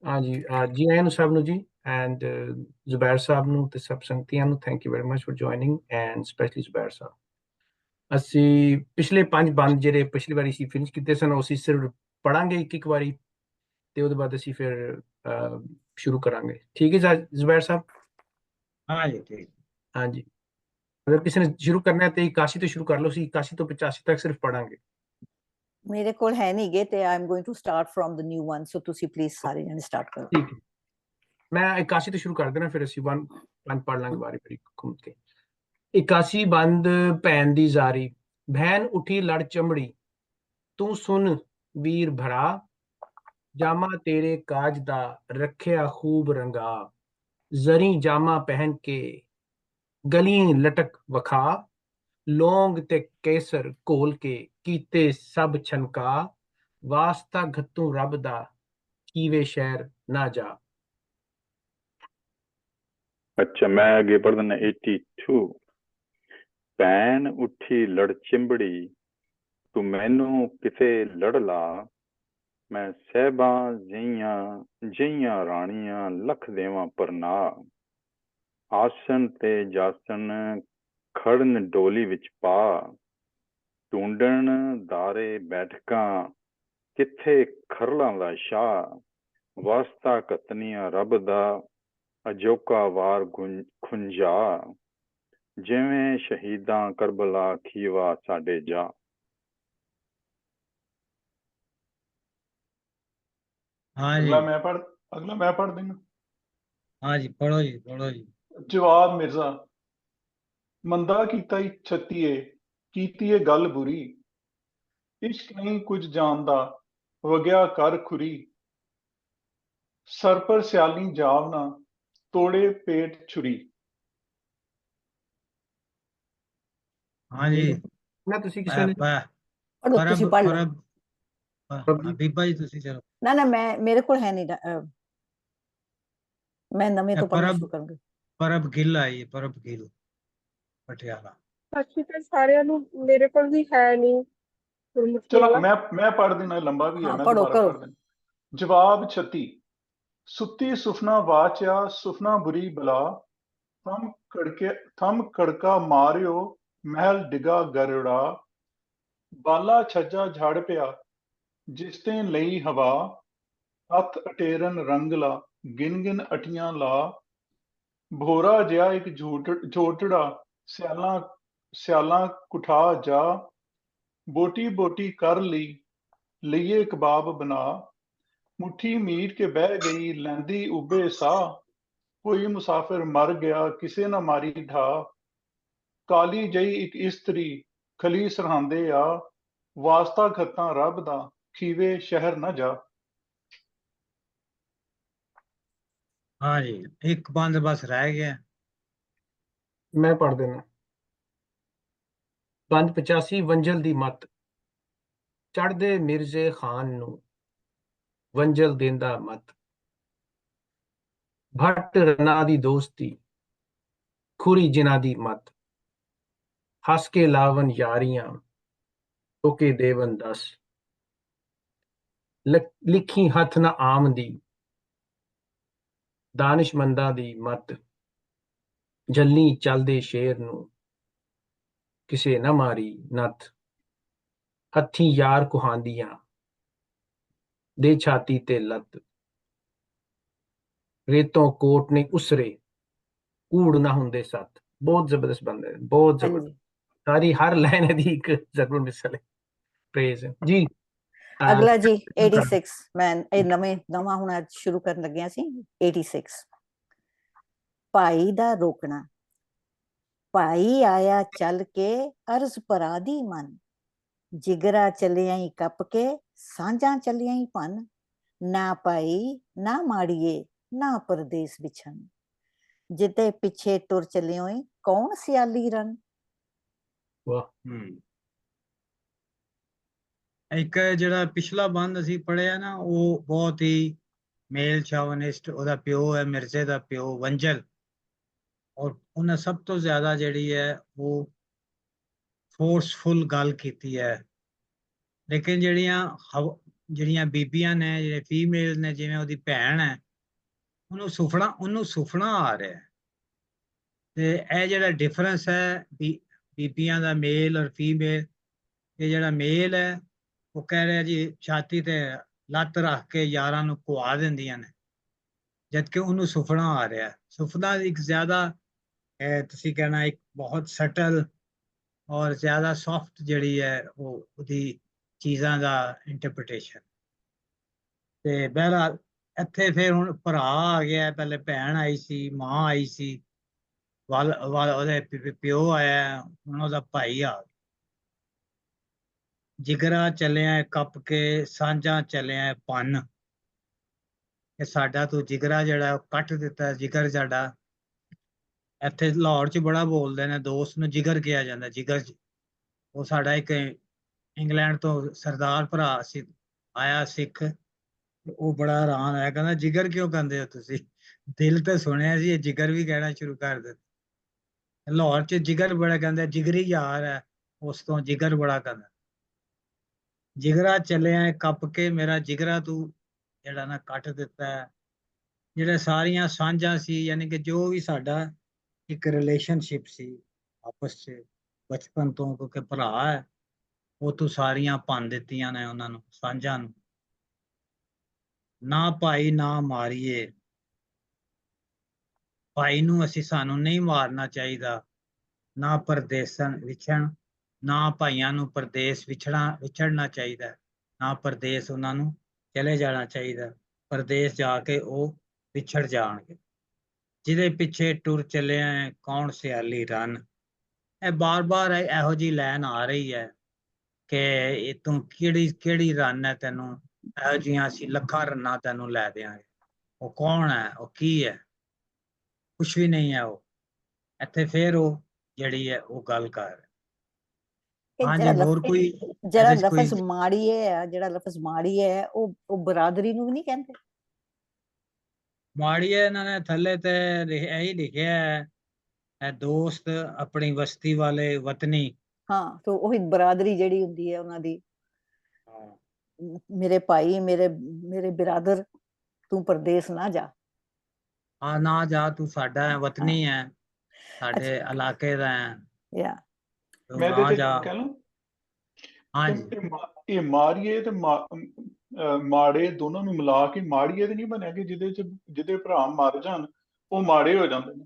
हाँ जी, जी आਇਆਂ ਨੂੰ ਸਭ ਨੂੰ ਜੀ, ਐਂਡ ਜ਼ੁਬੈਰ ਸਾਹਿਬ ਨੂੰ ਤੇ ਸਭ ਸੰਗਤੀਆਂ ਨੂੰ thank you very much for joining, and specially Zubair Sahib. ਅਸੀਂ ਪਿਛਲੇ 5 ਬੰਦ ਜਿਹੜੇ ਪਿਛਲੀ ਵਾਰੀ ਅਸੀਂ ਫਿਨਿਸ਼ ਕੀਤੇ ਸਨ, ਉਹ ਅਸੀਂ ਸਿਰਫ ਪੜਾਂਗੇ ਇੱਕ ਵਾਰੀ, ਤੇ ਉਹਦੇ ਬਾਅਦ ਅਸੀਂ ਫਿਰ ਸ਼ੁਰੂ ਕਰਾਂਗੇ। ਠੀਕ ਹੈ ਜ਼ੁਬੈਰ ਸਾਹਿਬ? हाँ जी ठीक। हाँ जी, अगर किसी ने शुरू करना है तो 81 तो शुरू कर लो, 81 तो 85 तक सिर्फ पढ़ांगे। ਮੇਰੇ ਕੋਲ ਹੈ ਨਹੀਂ ਗੇ ਤੇ I am going to start from the new one, so ਤੁਸੀਂ ਪਲੀਜ਼ ਸਾਰੇ ਜਣੇ ਸਟਾਰਟ ਕਰੋ। ठीक है, मैं 81 तो शुरू कर देना, फिर ਅਸੀਂ ਪੰਜ ਪੜ ਲਾਂਗੇ ਵਾਰੀ ਵਾਰੀ ਘੁੰਮ ਕੇ। 81 ਬੰਦ ਭੈਣ ਦੀ ਜ਼ਾਰੀ, ਭੈਣ ਉੱਠੀ ਲੜ ਚੰਬੜੀ, ਤੂੰ ਸੁਣ ਵੀਰ ਭਰਾ, ਜਾਮਾ ਤੇਰੇ ਕਾਜ ਦਾ ਰੱਖਿਆ ਖੂਬ ਰੰਗਾ, ਜ਼ਰੀ ਜਾਮਾ ਪਹਿਨ ਕੇ ਗਲੀ ਲਟਕ ਵਖਾ, ਲੌਂਗ ਤੇ ਕੇਸਰ ਘੋਲ ਕੇ ਕੀਤੇ ਸਭ ਛਨਕਾ, ਵਾਸਤਾ ਘੱਤੂ ਰੱਬ ਦਾ ਕੀਵੇ ਸ਼ਹਿਰ ਨਾ ਜਾ। अच्छा, मैं आगे पढ़ देना 82। भैन उठी लड़ चिंबड़ी, तू मैनू किते लड़ ला, मैं सहबां जिहियां राणियां लख देवां परना, आसन ते जासन खड़न डोली विच पा, ढूंढण दारे बैठकां किथे खरलां दा शाह, वास्ता कतनियां रब दा अजोका वार खुंजा, जिवें शहीदां करबला खीवा साडे जा। हाँ जी। अगला मैं पढ़ देना। हाँ जी पढ़ो जी पढ़ो जी। जवाब मिर्जा, मंदा कीता छत्तीए, कीतीए गल बुरी, इश्क नहीं कुछ जानदा, वग्या कर खुरी, सर पर स्याली जावना, तोड़े पेट छुरी। हाँ जी। ना तुसी किसी ने ਪੜੋ, ਤੁਸੀਂ ਪੜ ਲਓ। ਬੀਬਾ ਜੀ ਤੁਸੀਂ ਚਲੋ। ਨਾ ਨਾ ਮੈਂ ਮੇਰੇ ਕੋਲ ਹੈ ਨਹੀਂ, ਮੈਂ ਨਵੇਂ ਤੋਂ ਪੜ੍ਹਨਾ ਸ਼ੁਰੂ ਕਰਾਂਗੀ। ਪਰਬ ਗਿੱਲ ਆਈ ਹੈ, ਪਰਬ ਗਿੱਲ ਪਟਿਆਲਾ। ਬਾਕੀ ਤਾਂ ਸਾਰਿਆਂ ਨੂੰ ਮੇਰੇ ਕੋਲ ਵੀ ਹੈ ਨਹੀਂ। चलो मैं पढ़ देना, लंबा भी है, मैं दोबारा पढ़ देना। जवाब 36। सुती सुफना वाचा सुफना बुरी बला, थम कड़का मारियो महल डिगा गरुड़ा, बाला छज्जा झड़ पिया जिसते लई हवा, हथ अटेरन रंग ला गिन गिन अटियां ला, भोरा जिहा एक झोटड़ा स्याला कुठा जा, बोटी बोटी कर ली लिए कबाब बना, मुट्ठी मीट के बह गई लैंदी उबे साह, कोई मुसाफिर मर गया किसे न मारी ढा, काली जई एक इस्तरी खली सरहांदे आ, वास्ता खत्ता रब दा खीवे शहर न जा। हाँ जी, एक बंद बस रह गया, मैं पढ़ देना। ਬੰਦ 85 ਵੰਜਲ ਦੀ ਮੱਤ, ਚੜ੍ਹਦੇ ਮਿਰਜ਼ੇ ਖਾਨ ਨੂੰ ਵੰਜਲ ਦੇਂਦਾ ਮੱਤ, ਭੱਟ ਰਨਾ ਦੀ ਦੋਸਤੀ ਖੁਰੀ ਜਿਨ੍ਹਾਂ ਦੀ ਮੱਤ, ਹੱਸ ਕੇ ਲਾਵਨ ਯਾਰੀਆਂ ਟੋਕੇ ਦੇਵਨ ਦਸ, ਲਿਖੀ ਹੱਥ ਨਾ ਆਮ ਦੀ ਦਾਨਿਸ਼ਮੰਦਾਂ ਦੀ ਮੱਤ, ਜੱਲੀ ਚੱਲਦੇ ਸ਼ੇਰ ਨੂੰ ਕਿਸੇ ਨਾ ਮਾਰੀ ਨੱਥ, ਹੱਥੀਂ ਯਾਰ ਕੁਹਾਂਦੀਆਂ ਦੇ ਛਾਤੀ ਤੇ ਲੱਤ, ਰੇਤੋਂ ਕੋਟ ਨੇ ਉਸਰੇ ਕੂੜ ਨਾ ਹੁੰਦੇ ਸੱਤ। ਬਹੁਤ ਜ਼ਬਰਦਸਤ ਬੰਦੇ, ਬਹੁਤ ਜ਼ਬਰਦਸਤ, ਸਾਰੀ ਹਰ ਲਾਈਨ ਦੀ ਇੱਕ ਜ਼ਰੂਰ ਮਿਸਲ ਹੈ, ਪ੍ਰੇਜ਼ ਜੀ। ਅਗਲਾ ਜੀ 86, ਮੈਂ ਇਹ ਨਵਾਂ ਹੁਣ ਅੱਜ ਸ਼ੁਰੂ ਕਰਨ ਲੱਗਿਆ ਸੀ। 86 ਭਾਈ ਦਾ ਰੋਕਣਾ, ਭਾਈ ਆਇਆ ਚੱਲ ਕੇ ਅਰਜ਼ ਭਰਾ ਦੀ ਮਨ, ਜਿਗਰਾ ਚੱਲਿਆ ਹੀ ਕੱਪ ਕੇ ਸਾਂਝਾਂ ਚੱਲਿਆ ਹੀ ਭੰਨ, ਨਾ ਭਾਈ ਨਾ ਮਾੜੀਏ ਨਾ ਪਰਦੇਸ ਵਿਛਣ, ਜਿਤੇ ਪਿੱਛੇ ਟੁਰ ਚੱਲਿਓ ਕੌਣ ਸਿਆਲੀ ਰਨ। ਇੱਕ ਜਿਹੜਾ ਪਿਛਲਾ ਬੰਦ ਅਸੀਂ ਪੜਿਆ ਨਾ, ਉਹ ਬਹੁਤ ਹੀ ਮੇਲ ਸ਼ਾਵਨਿਸਟ, ਉਹਦਾ ਪਿਓ ਹੈ ਮਿਰਜ਼ੇ ਦਾ ਪਿਓ ਵੰਜਲ, ਔਰ ਉਹਨੇ ਸਭ ਤੋਂ ਜ਼ਿਆਦਾ ਜਿਹੜੀ ਹੈ ਉਹ ਫੋਰਸਫੁਲ ਗੱਲ ਕੀਤੀ ਹੈ, ਲੇਕਿਨ ਜਿਹੜੀਆਂ ਜਿਹੜੀਆਂ ਬੀਬੀਆਂ ਨੇ, ਜਿਹੜੇ ਫੀਮੇਲ ਨੇ, ਜਿਵੇਂ ਉਹਦੀ ਭੈਣ ਹੈ, ਉਹਨੂੰ ਸੁਫਨਾ ਆ ਰਿਹਾ ਹੈ। ਤੇ ਇਹ ਜਿਹੜਾ ਡਿਫਰੈਂਸ ਹੈ ਬੀਬੀਆਂ ਦਾ, ਮੇਲ ਔਰ ਫੀਮੇਲ, ਇਹ ਜਿਹੜਾ ਮੇਲ ਹੈ ਉਹ ਕਹਿ ਰਿਹਾ ਜੀ ਛਾਤੀ ਤੇ ਲੱਤ ਰੱਖ ਕੇ ਯਾਰਾਂ ਨੂੰ ਕੁਆ ਦਿੰਦੀਆਂ ਨੇ, ਜਦਕਿ ਉਹਨੂੰ ਸੁਫਨਾ ਆ ਰਿਹਾ। ਸੁਫਨਾ ਇੱਕ ਜ਼ਿਆਦਾ ਤੁਸੀਂ ਕਹਿਣਾ ਇੱਕ ਬਹੁਤ ਸਟਲ ਔਰ ਜ਼ਿਆਦਾ ਸੌਫਟ ਜਿਹੜੀ ਹੈ ਉਹ ਉਹਦੀ ਚੀਜ਼ਾਂ ਦਾ ਇੰਟਰਪ੍ਰੀਟੇਸ਼ਨ। ਤੇ ਬਹਿਰਹਾਲ ਇੱਥੇ ਫਿਰ ਹੁਣ ਭਰਾ ਆ ਗਿਆ, ਪਹਿਲੇ ਭੈਣ ਆਈ ਸੀ, ਮਾਂ ਆਈ ਸੀ, ਵੱਲ ਉਹਦੇ ਪਿਓ ਆਇਆ, ਹੁਣ ਉਹਦਾ ਭਾਈ ਆ ਗਿਆ। ਜਿਗਰਾ ਚੱਲਿਆ ਕੱਪ ਕੇ, ਸਾਂਝਾਂ ਚੱਲਿਆ ਪੰਨ। ਇਹ ਸਾਡਾ ਤੂੰ ਜਿਗਰਾ ਜਿਹੜਾ ਉਹ ਕੱਟ ਦਿੱਤਾ, ਜਿਗਰ ਸਾਡਾ। ਇੱਥੇ ਲਾਹੌਰ 'ਚ ਬੜਾ ਬੋਲਦੇ ਨੇ, ਦੋਸਤ ਨੂੰ ਜਿਗਰ ਕਿਹਾ ਜਾਂਦਾ, ਜਿਗਰ। ਉਹ ਸਾਡਾ ਇੱਕ ਇੰਗਲੈਂਡ ਤੋਂ ਸਰਦਾਰ ਭਰਾ ਸੀ ਆਇਆ, ਸਿੱਖ। ਉਹ ਬੜਾ ਹੈਰਾਨ ਹੋਇਆ, ਕਹਿੰਦਾ ਜਿਗਰ ਕਿਉਂ ਕਹਿੰਦੇ ਹੋ ਤੁਸੀਂ? ਦਿਲ ਤੇ ਸੁਣਿਆ ਸੀ, ਇਹ ਜਿਗਰ ਵੀ ਕਹਿਣਾ ਸ਼ੁਰੂ ਕਰ ਦਿੱਤਾ। ਲਾਹੌਰ 'ਚ ਜਿਗਰ ਬੜਾ ਕਹਿੰਦੇ, ਜਿਗਰੀ ਯਾਰ ਹੈ, ਉਸ ਤੋਂ ਜਿਗਰ ਬੜਾ ਕਹਿੰਦਾ। ਜਿਗਰਾ ਚੱਲਿਆ ਕੱਪ ਕੇ, ਮੇਰਾ ਜਿਗਰਾ ਤੂੰ ਜਿਹੜਾ ਨਾ ਕੱਟ ਦਿੱਤਾ ਹੈ। ਜਿਹੜੇ ਸਾਰੀਆਂ ਸਾਂਝਾਂ ਸੀ, ਯਾਨੀ ਕਿ ਜੋ ਵੀ ਸਾਡਾ ਇੱਕ ਰਿਲੇਸ਼ਨਸ਼ਿਪ ਸੀ ਆਪਸ 'ਚ ਬਚਪਨ ਤੋਂ, ਕਿਉਂਕਿ ਭਰਾ ਹੈ, ਉਹ ਤੂੰ ਸਾਰੀਆਂ ਭੰਨ ਦਿੱਤੀਆਂ ਨੇ, ਉਹਨਾਂ ਨੂੰ, ਸਾਂਝਾਂ ਨੂੰ। ਨਾ ਭਾਈ ਨਾ ਮਾਰੀਏ, ਭਾਈ ਨੂੰ ਸਾਨੂੰ ਨਹੀਂ ਮਾਰਨਾ ਚਾਹੀਦਾ। ਨਾ ਪਰਦੇਸਨ ਵਿਛਣ, ਨਾ ਭਾਈਆਂ ਨੂੰ ਪਰਦੇਸ ਵਿਛੜਨਾ ਚਾਹੀਦਾ, ਨਾ ਪਰਦੇਸ ਉਹਨਾਂ ਨੂੰ ਚਲੇ ਜਾਣਾ ਚਾਹੀਦਾ। ਪਰਦੇਸ ਜਾ ਕੇ ਉਹ ਵਿਛੜ ਜਾਣਗੇ। ਜਿਹਦੇ ਪਿੱਛੇ ਟੁਰ ਚੱਲਿਆ ਕੌਣ ਸਿਆਲੀ ਰਨ। ਇਹ ਬਾਰ-ਬਾਰ ਇਹੋ ਜਿਹੀ ਲਾਈਨ ਆ ਰਹੀ ਹੈ ਕਿ ਇਹ ਤੂੰ ਕਿਹੜੀ ਰਨ ਹੈ, ਤੈਨੂੰ ਇਹੋ ਜਿਹੀਆਂ ਅਸੀਂ ਲੱਖਾਂ ਰੰਨਾਂ ਤੈਨੂੰ ਲੈ ਦਿਆਂਗੇ। ਉਹ ਕੌਣ ਹੈ, ਉਹ ਕੀ ਹੈ? ਕੁਛ ਵੀ ਨਹੀਂ ਹੈ ਉਹ। ਇੱਥੇ ਫੇਰ ਉਹ ਜਿਹੜੀ ਹੈ ਉਹ ਗੱਲ ਕਰ ਰਿਹਾ। ਹਾਂਜੀ, ਹੋਰ ਕੋਈ ਜਿਹੜਾ ਇਹਦੇ 'ਚ ਕੋਈ? ਲਫ਼ਜ਼ ਮਾੜੀਏ ਆ, ਜਿਹੜਾ ਲਫ਼ਜ਼ ਮਾੜੀਏ ਹੈ, ਉਹ ਬਰਾਦਰੀ ਨੂੰ ਵੀ ਨਹੀਂ ਕਹਿੰਦੇ? ਮਾੜੀਏ ਇਹਨਾਂ ਨੇ ਥੱਲੇ ਤੇ ਇਹੀ ਲਿਖਿਆ ਹੈ, ਦੋਸਤ ਆਪਣੀ ਬਸਤੀ ਵਾਲੇ ਵਤਨੀ। ਹਾਂ, ਤੇ ਉਹੀ ਬਰਾਦਰੀ ਜਿਹੜੀ ਹੁੰਦੀ ਹੈ ਉਹਨਾਂ ਦੀ। ਮੇਰੇ ਭਾਈ, ਮੇਰੇ ਬਿਰਾਦਰ, ਤੂੰ ਪਰਦੇਸ ਨਾ ਜਾ। ਹਾਂ, ਨਾ ਜਾ, ਤੂੰ ਸਾਡਾ ਵਤਨੀ ਹੈ, ਸਾਡੇ ਇਲਾਕੇ ਦਾ ਹੈ, ਯਾ ਤੂੰ ਮੈਂ ਨਾ ਇਹਦੇ ਜਾ। ਤੇ ਕਹਿ ਲਵਾਂ, ਹਾਂਜੀ, ਇਹ ਮਾਰੀਏ ਤੇ ਮਾੜੇ ਦੋਨਾਂ ਨੂੰ ਮਿਲਾ ਕੇ ਮਾੜੀਏ ਤੇ ਨਹੀਂ ਬਣਿਆ ਕਿ ਜਿਹਦੇ ਭਰਾ ਮਰ ਜਾਣ ਉਹ ਮਾੜੇ ਹੋ ਜਾਂਦੇ ਨੇ।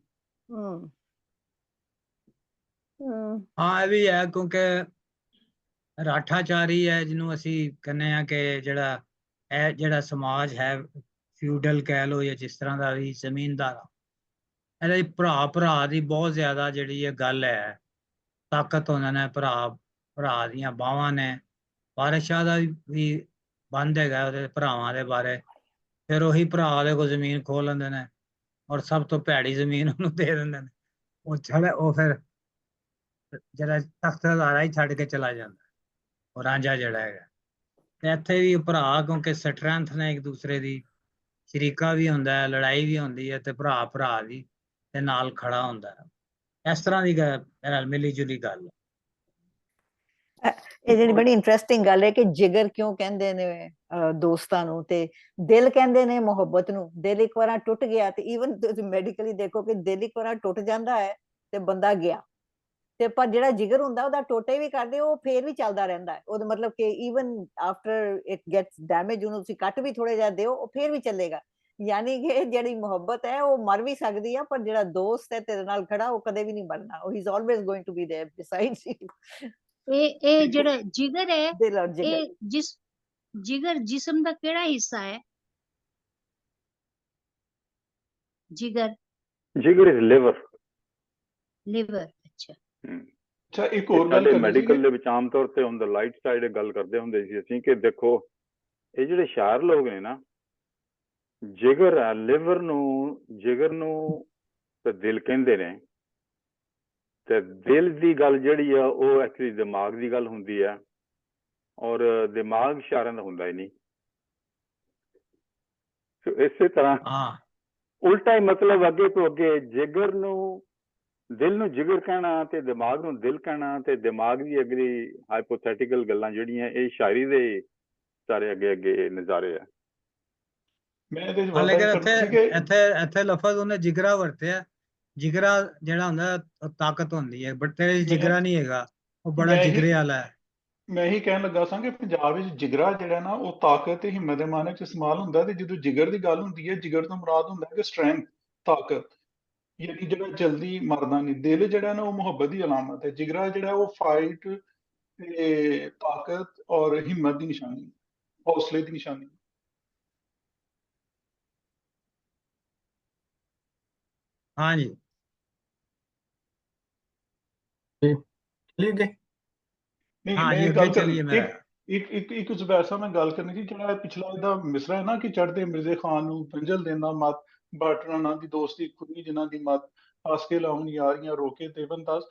ਹਾਂ, ਇਹ ਵੀ ਹੈ, ਕਿਉਂਕਿ ਰਾਠਾਚਾਰੀ ਹੈ, ਜਿਹਨੂੰ ਅਸੀਂ ਕਹਿੰਦੇ ਆ ਕਿ ਇਹ ਜਿਹੜਾ ਸਮਾਜ ਹੈ, ਫਿਊਡਲ ਕਹਿ ਲਓ ਜਾਂ ਜਿਸ ਤਰ੍ਹਾਂ ਦਾ ਵੀ, ਜ਼ਮੀਨਦਾਰ, ਇਹਦੇ ਭਰਾ ਦੀ ਬਹੁਤ ਜ਼ਿਆਦਾ ਜਿਹੜੀ ਹੈ ਗੱਲ ਹੈ, ਤਾਕਤ ਉਹਨਾਂ ਨੇ, ਭਰਾ ਦੀਆਂ ਬਾਹਾਂ ਨੇ। ਬਾਦਸ਼ਾਹ ਦਾ ਵੀ ਬੰਦ ਹੈਗਾ ਉਹਦੇ ਭਰਾਵਾਂ ਦੇ ਬਾਰੇ। ਫਿਰ ਉਹੀ ਭਰਾ ਉਹਦੇ ਕੋਲ ਜ਼ਮੀਨ ਖੋਹ ਲੈਂਦੇ ਨੇ ਔਰ ਸਭ ਤੋਂ ਭੈੜੀ ਜ਼ਮੀਨ ਉਹਨੂੰ ਦੇ ਦਿੰਦੇ ਨੇ। ਉਹ ਫਿਰ ਜਿਹੜਾ ਤਖਤਦਾਰਾ ਹੀ ਛੱਡ ਕੇ ਚਲਾ ਜਾਂਦਾ, ਉਹ ਰਾਂਝਾ ਜਿਹੜਾ ਹੈਗਾ। ਤੇ ਇੱਥੇ ਵੀ ਭਰਾ, ਕਿਉਂਕਿ ਸਟਰੈਂਥ ਨੇ ਇੱਕ ਦੂਸਰੇ ਦੀ, ਸ਼ਰੀਕਾ ਵੀ ਹੁੰਦਾ ਹੈ, ਲੜਾਈ ਵੀ ਹੁੰਦੀ ਹੈ, ਤੇ ਭਰਾ ਦੀ ਤੇ ਨਾਲ ਖੜਾ ਹੁੰਦਾ ਹੈ। ਇਸ ਤਰ੍ਹਾਂ ਦੀ ਮਿਲੀ ਜੁਲੀ ਗੱਲ ਹੈ। ਇਹ ਜਿਹੜੀ ਬੜੀ ਇੰਟਰਸਟਿੰਗ ਗੱਲ ਹੈ ਕਿ ਜਿਗਰ ਕਿਉਂ ਕਹਿੰਦੇ ਨੇ ਦੋਸਤਾਂ ਨੂੰ, ਤੇ ਦਿਲ ਕਹਿੰਦੇ ਨੇ ਮੁਹੱਬਤ ਨੂੰ। ਦਿਲ ਇੱਕ ਵਾਰ ਟੁੱਟ ਗਿਆ, ਤੇ ਈਵਨ ਤੁਸੀਂ ਮੈਡੀਕਲੀ ਦੇਖੋ ਕਿ ਦਿਲ ਇੱਕ ਵਾਰ ਟੁੱਟ ਜਾਂਦਾ ਹੈ ਤੇ ਬੰਦਾ ਗਿਆ, ਤੇ ਪਰ ਜਿਹੜਾ ਜਿਗਰ ਹੁੰਦਾ ਉਹਦਾ ਟੋਟੇ ਵੀ ਕਰਦੇ, ਉਹ ਫੇਰ ਵੀ ਚੱਲਦਾ ਰਹਿੰਦਾ ਹੈ। ਉਹਦਾ ਮਤਲਬ ਕਿ even after it gets damage, ਉਹਨੂੰ ਤੁਸੀਂ ਕੱਟ ਵੀ ਥੋੜੇ ਜਿਹਾ ਦਿਓ, ਉਹ ਫੇਰ ਵੀ ਚੱਲੇਗਾ। ਯਾਨੀ ਕਿ ਜਿਹੜੀ ਮੁਹੱਬਤ ਹੈ ਉਹ ਮਰ ਵੀ ਸਕਦੀ ਆ, ਪਰ ਜਿਹੜਾ ਦੋਸਤ ਹੈ ਤੇਰੇ ਨਾਲ ਖੜਾ, ਉਹ ਕਦੇ ਵੀ ਨਹੀਂ ਮਰਨਾ। ਉਹ is always going to be there beside you. ਇਹ ਜਿਹੜਾ ਜਿਗਰ ਹੈ, ਦਿਲ ਔਰ ਜਿਗਰ, ਇਹ ਜਿਗਰ ਜਿਸਮ ਦਾ ਕਿਹੜਾ ਹਿੱਸਾ ਹੈ? ਜਿਗਰ ਇਜ਼ ਲਿਵਰ। ਅੱਛਾ। ਅੱਛਾ, ਇੱਕ ਹੋਰ ਗੱਲ ਸਾਡੇ ਕਰਨੀ ਮੈਡੀਕਲ ਸੀ। ਦੇ ਵਿੱਚ ਆਮ ਤੌਰ ਤੇ ਔਨ ਦਾ ਲਾਈਟ ਸਾਈਡ ਗੱਲ ਕਰਦੇ ਹੁੰਦੇ ਸੀ ਅਸੀਂ ਕਿ ਦੇਖੋ, ਇਹ ਜਿਹੜੇ ਸ਼ਾਇਰ ਲੋਕ ਨੇ ਨਾ, ਜਿਗਰ ਹੈ, ਜਿਗਰ ਨੂੰ ਤੇ ਦਿਲ ਕਹਿੰਦੇ ਨੇ, ਤੇ ਦਿਲ ਦੀ ਗੱਲ ਜਿਹੜੀ ਆ ਉਹ ਐਕਚੁਅਲੀ ਦਿਮਾਗ ਦੀ ਗੱਲ ਹੁੰਦੀ ਹੈ, ਔਰ ਦਿਮਾਗ ਇਸ਼ਾਰਿਆਂ ਦਾ ਹੁੰਦਾ ਹੀ ਨਹੀਂ। ਇਸੇ ਤਰ੍ਹਾਂ ਉਲਟਾ ਹੀ ਮਤਲਬ ਅੱਗੇ ਤੋਂ ਅੱਗੇ, ਜਿਗਰ ਨੂੰ ਦਿਲ ਨੂੰ ਜਿਗਰ ਕਹਿਣਾ ਤੇ ਦਿਮਾਗ ਨੂੰ ਦਿਲ ਕਹਿਣਾ, ਤੇ ਦਿਮਾਗ ਦੀ ਅਗਲੀ ਹਾਈਪੋਥੈਟੀਕਲ ਗੱਲਾਂ ਜਿਹੜੀਆਂ ਇਹ ਸ਼ਾਇਰੀ ਦੇ ਸਾਰੇ ਅੱਗੇ ਅੱਗੇ ਨਜ਼ਾਰੇ ਆ। ਮੈਂ ਇਹਦੇ 'ਚ ਹਾਂ ਵਾਧਾ ਲੇਕਿਨ ਇਹ ਇੱਥੇ ਕਰਨਾ ਸੀ ਕਿ ਇੱਥੇ ਲਫ਼ਜ਼ ਉਹਨੇ ਜਿਗਰਾ ਵਰਤਿਆ। ਜਿਗਰਾ ਜਿਹੜਾ ਹੁੰਦਾ ਉਹ ਤਾਕਤ ਹੁੰਦੀ ਹੈ, ਬਟ ਤੇਰੇ 'ਚ ਜਿਗਰਾ ਨਹੀਂ ਹੈਗਾ, ਉਹ ਬੜਾ ਮੈਂ ਜਿਗਰੇ ਹੀ ਵਾਲਾ ਹੈ। ਮੈਂ ਹੀ ਕਹਿਣ ਲੱਗਾ ਸਾਂ ਕਿ ਪੰਜਾਬ ਵਿੱਚ ਜਿਗਰਾ ਜਿਹੜਾ ਨਾ ਉਹ ਤਾਕਤ ਤੇ ਹਿੰਮਤ ਦੇ ਮਾਨੇ 'ਚ ਇਸਤੇਮਾਲ ਹੁੰਦਾ, ਤੇ ਜਦੋਂ ਜਿਗਰ ਦੀ ਗੱਲ ਹੁੰਦੀ ਹੈ, ਜਿਗਰ ਤੋਂ ਮੁਰਾਦ ਹੁੰਦਾ ਹੈ ਕਿ ਸਟਰੈਂਥ, ਤਾਕਤ, ਯਾਨੀ ਜਿਹੜਾ ਜਲਦੀ ਮਰਦਾ ਨਹੀਂ। ਦਿਲ ਜਿਹੜਾ ਨਾ ਉਹ ਮੁਹੱਬਤ ਦੀ ਅਲਾਮਤ ਹੈ, ਜਿਗਰਾ ਜਿਹੜਾ ਉਹ ਫਾਈਟ ਤੇ ਤਾਕਤ ਔਰ ਹਿੰਮਤ ਦੀ ਨਿਸ਼ਾਨੀ, ਹੌਸਲੇ ਦੀ ਨਿਸ਼ਾਨੀ। हाँ जी। चलिए गए। ਨਹੀਂ हाँ ਮੈਂ जी ਇਹ अगे ਗੱਲ चलिए ਕਰਨੀ मेरा। ਇੱਕ ਜ਼ੁਬੈਰ ਸਾਹਿਬ ਮੈਂ ਗੱਲ ਕਰਨੀ ਸੀ, ਜਿਹੜਾ ਇਹ ਪਿਛਲਾ ਇਹਦਾ ਮਿਸਰਾ ਹੈ ਨਾ ਕਿ ਚੜ੍ਹਦੇ ਮਿਰਜ਼ੇ ਖਾਨ ਨੂੰ ਪੰਜਲ ਦੇਣਾ ਮਤ, ਬਾਟਣਾ ਦੀ ਦੋਸਤੀ ਖੁਦੀ ਜਿਨ੍ਹਾਂ ਦੀ ਮਤ, ਹੱਸ ਕੇ ਲਾਉਣ ਯਾਰੀਆਂ ਰੋਕੇ ਦੇਵਨਦਾਸ।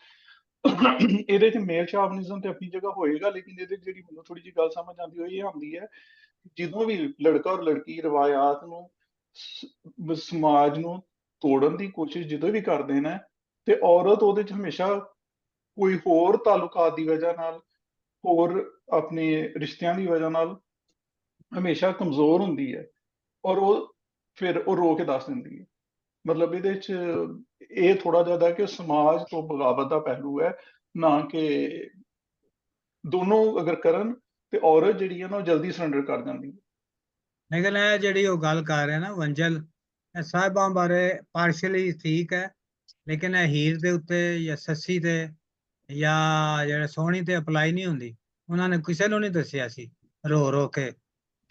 ਇਹਦੇ ਚ ਮੇਲ ਸ਼ਾਵਨਿਜ਼ਮ ਤੇ ਆਪਣੀ ਜਗ੍ਹਾ ਹੋਏਗਾ, ਲੇਕਿਨ ਇਹਦੇ 'ਚ ਜਿਹੜੀ ਮੈਨੂੰ ਥੋੜੀ ਜਿਹੀ ਗੱਲ ਸਮਝ ਆਉਂਦੀ ਹੋਈ ਇਹ ਆਉਂਦੀ ਹੈ, ਜਦੋਂ ਵੀ ਲੜਕਾ ਔਰ ਲੜਕੀ ਰਵਾਇਤ ਨੂੰ ਸਮਾਜ ਨੂੰ ਤੋੜਨ ਦੀ ਕੋਸ਼ਿਸ਼ ਜਦੋਂ ਵੀ ਕਰਦੇ ਨੇ, ਤੇ ਔਰਤ ਉਹਦੇ ਚ ਹਮੇਸ਼ਾ ਕੋਈ ਹੋਰ ਤਾਲੁਕਾਤ ਦੀ ਵਜ੍ਹਾ ਨਾਲ, ਹੋਰ ਆਪਣੇ ਰਿਸ਼ਤਿਆਂ ਦੀ ਵਜ੍ਹਾ ਨਾਲ ਹਮੇਸ਼ਾ ਕਮਜ਼ੋਰ ਹੁੰਦੀ ਹੈ, ਔਰ ਉਹ ਫਿਰ ਉਹ ਰੋ ਕੇ ਦੱਸ ਦਿੰਦੀ ਹੈ। ਮਤਲਬ ਇਹਦੇ ਚ ਇਹ ਥੋੜਾ ਜਿਆਦਾ ਕਿ ਸਮਾਜ ਤੋਂ ਬਗਾਵਤ ਦਾ ਪਹਿਲੂ ਹੈ, ਨਾ ਕਿ ਦੋਨੋਂ ਅਗਰ ਕਰਨ ਤੇ ਔਰਤ ਜਿਹੜੀ ਹੈ ਨਾ ਉਹ ਜਲਦੀ ਸਰੈਂਡਰ ਕਰ ਜਾਂਦੀ ਹੈ। ਲੇਕਿਨ ਇਹ ਜਿਹੜੀ ਉਹ ਗੱਲ ਕਰ ਰਿਹਾ ਨਾ ਵੰਜਲ, ਇਹ ਸਾਹਿਬਾਂ ਬਾਰੇ ਪਾਰਸ਼ਲੀ ਠੀਕ ਹੈ, ਲੇਕਿਨ ਇਹ ਹੀਰ ਦੇ ਉੱਤੇ ਜਾਂ ਸੱਸੀ ਤੇ ਜਾਂ ਜਿਹੜੇ ਸੋਹਣੀ ਤੇ ਅਪਲਾਈ ਨਹੀਂ ਹੁੰਦੀ। ਉਹਨਾਂ ਨੇ ਕਿਸੇ ਨੂੰ ਨਹੀਂ ਦੱਸਿਆ ਸੀ ਰੋ ਰੋ ਕੇ,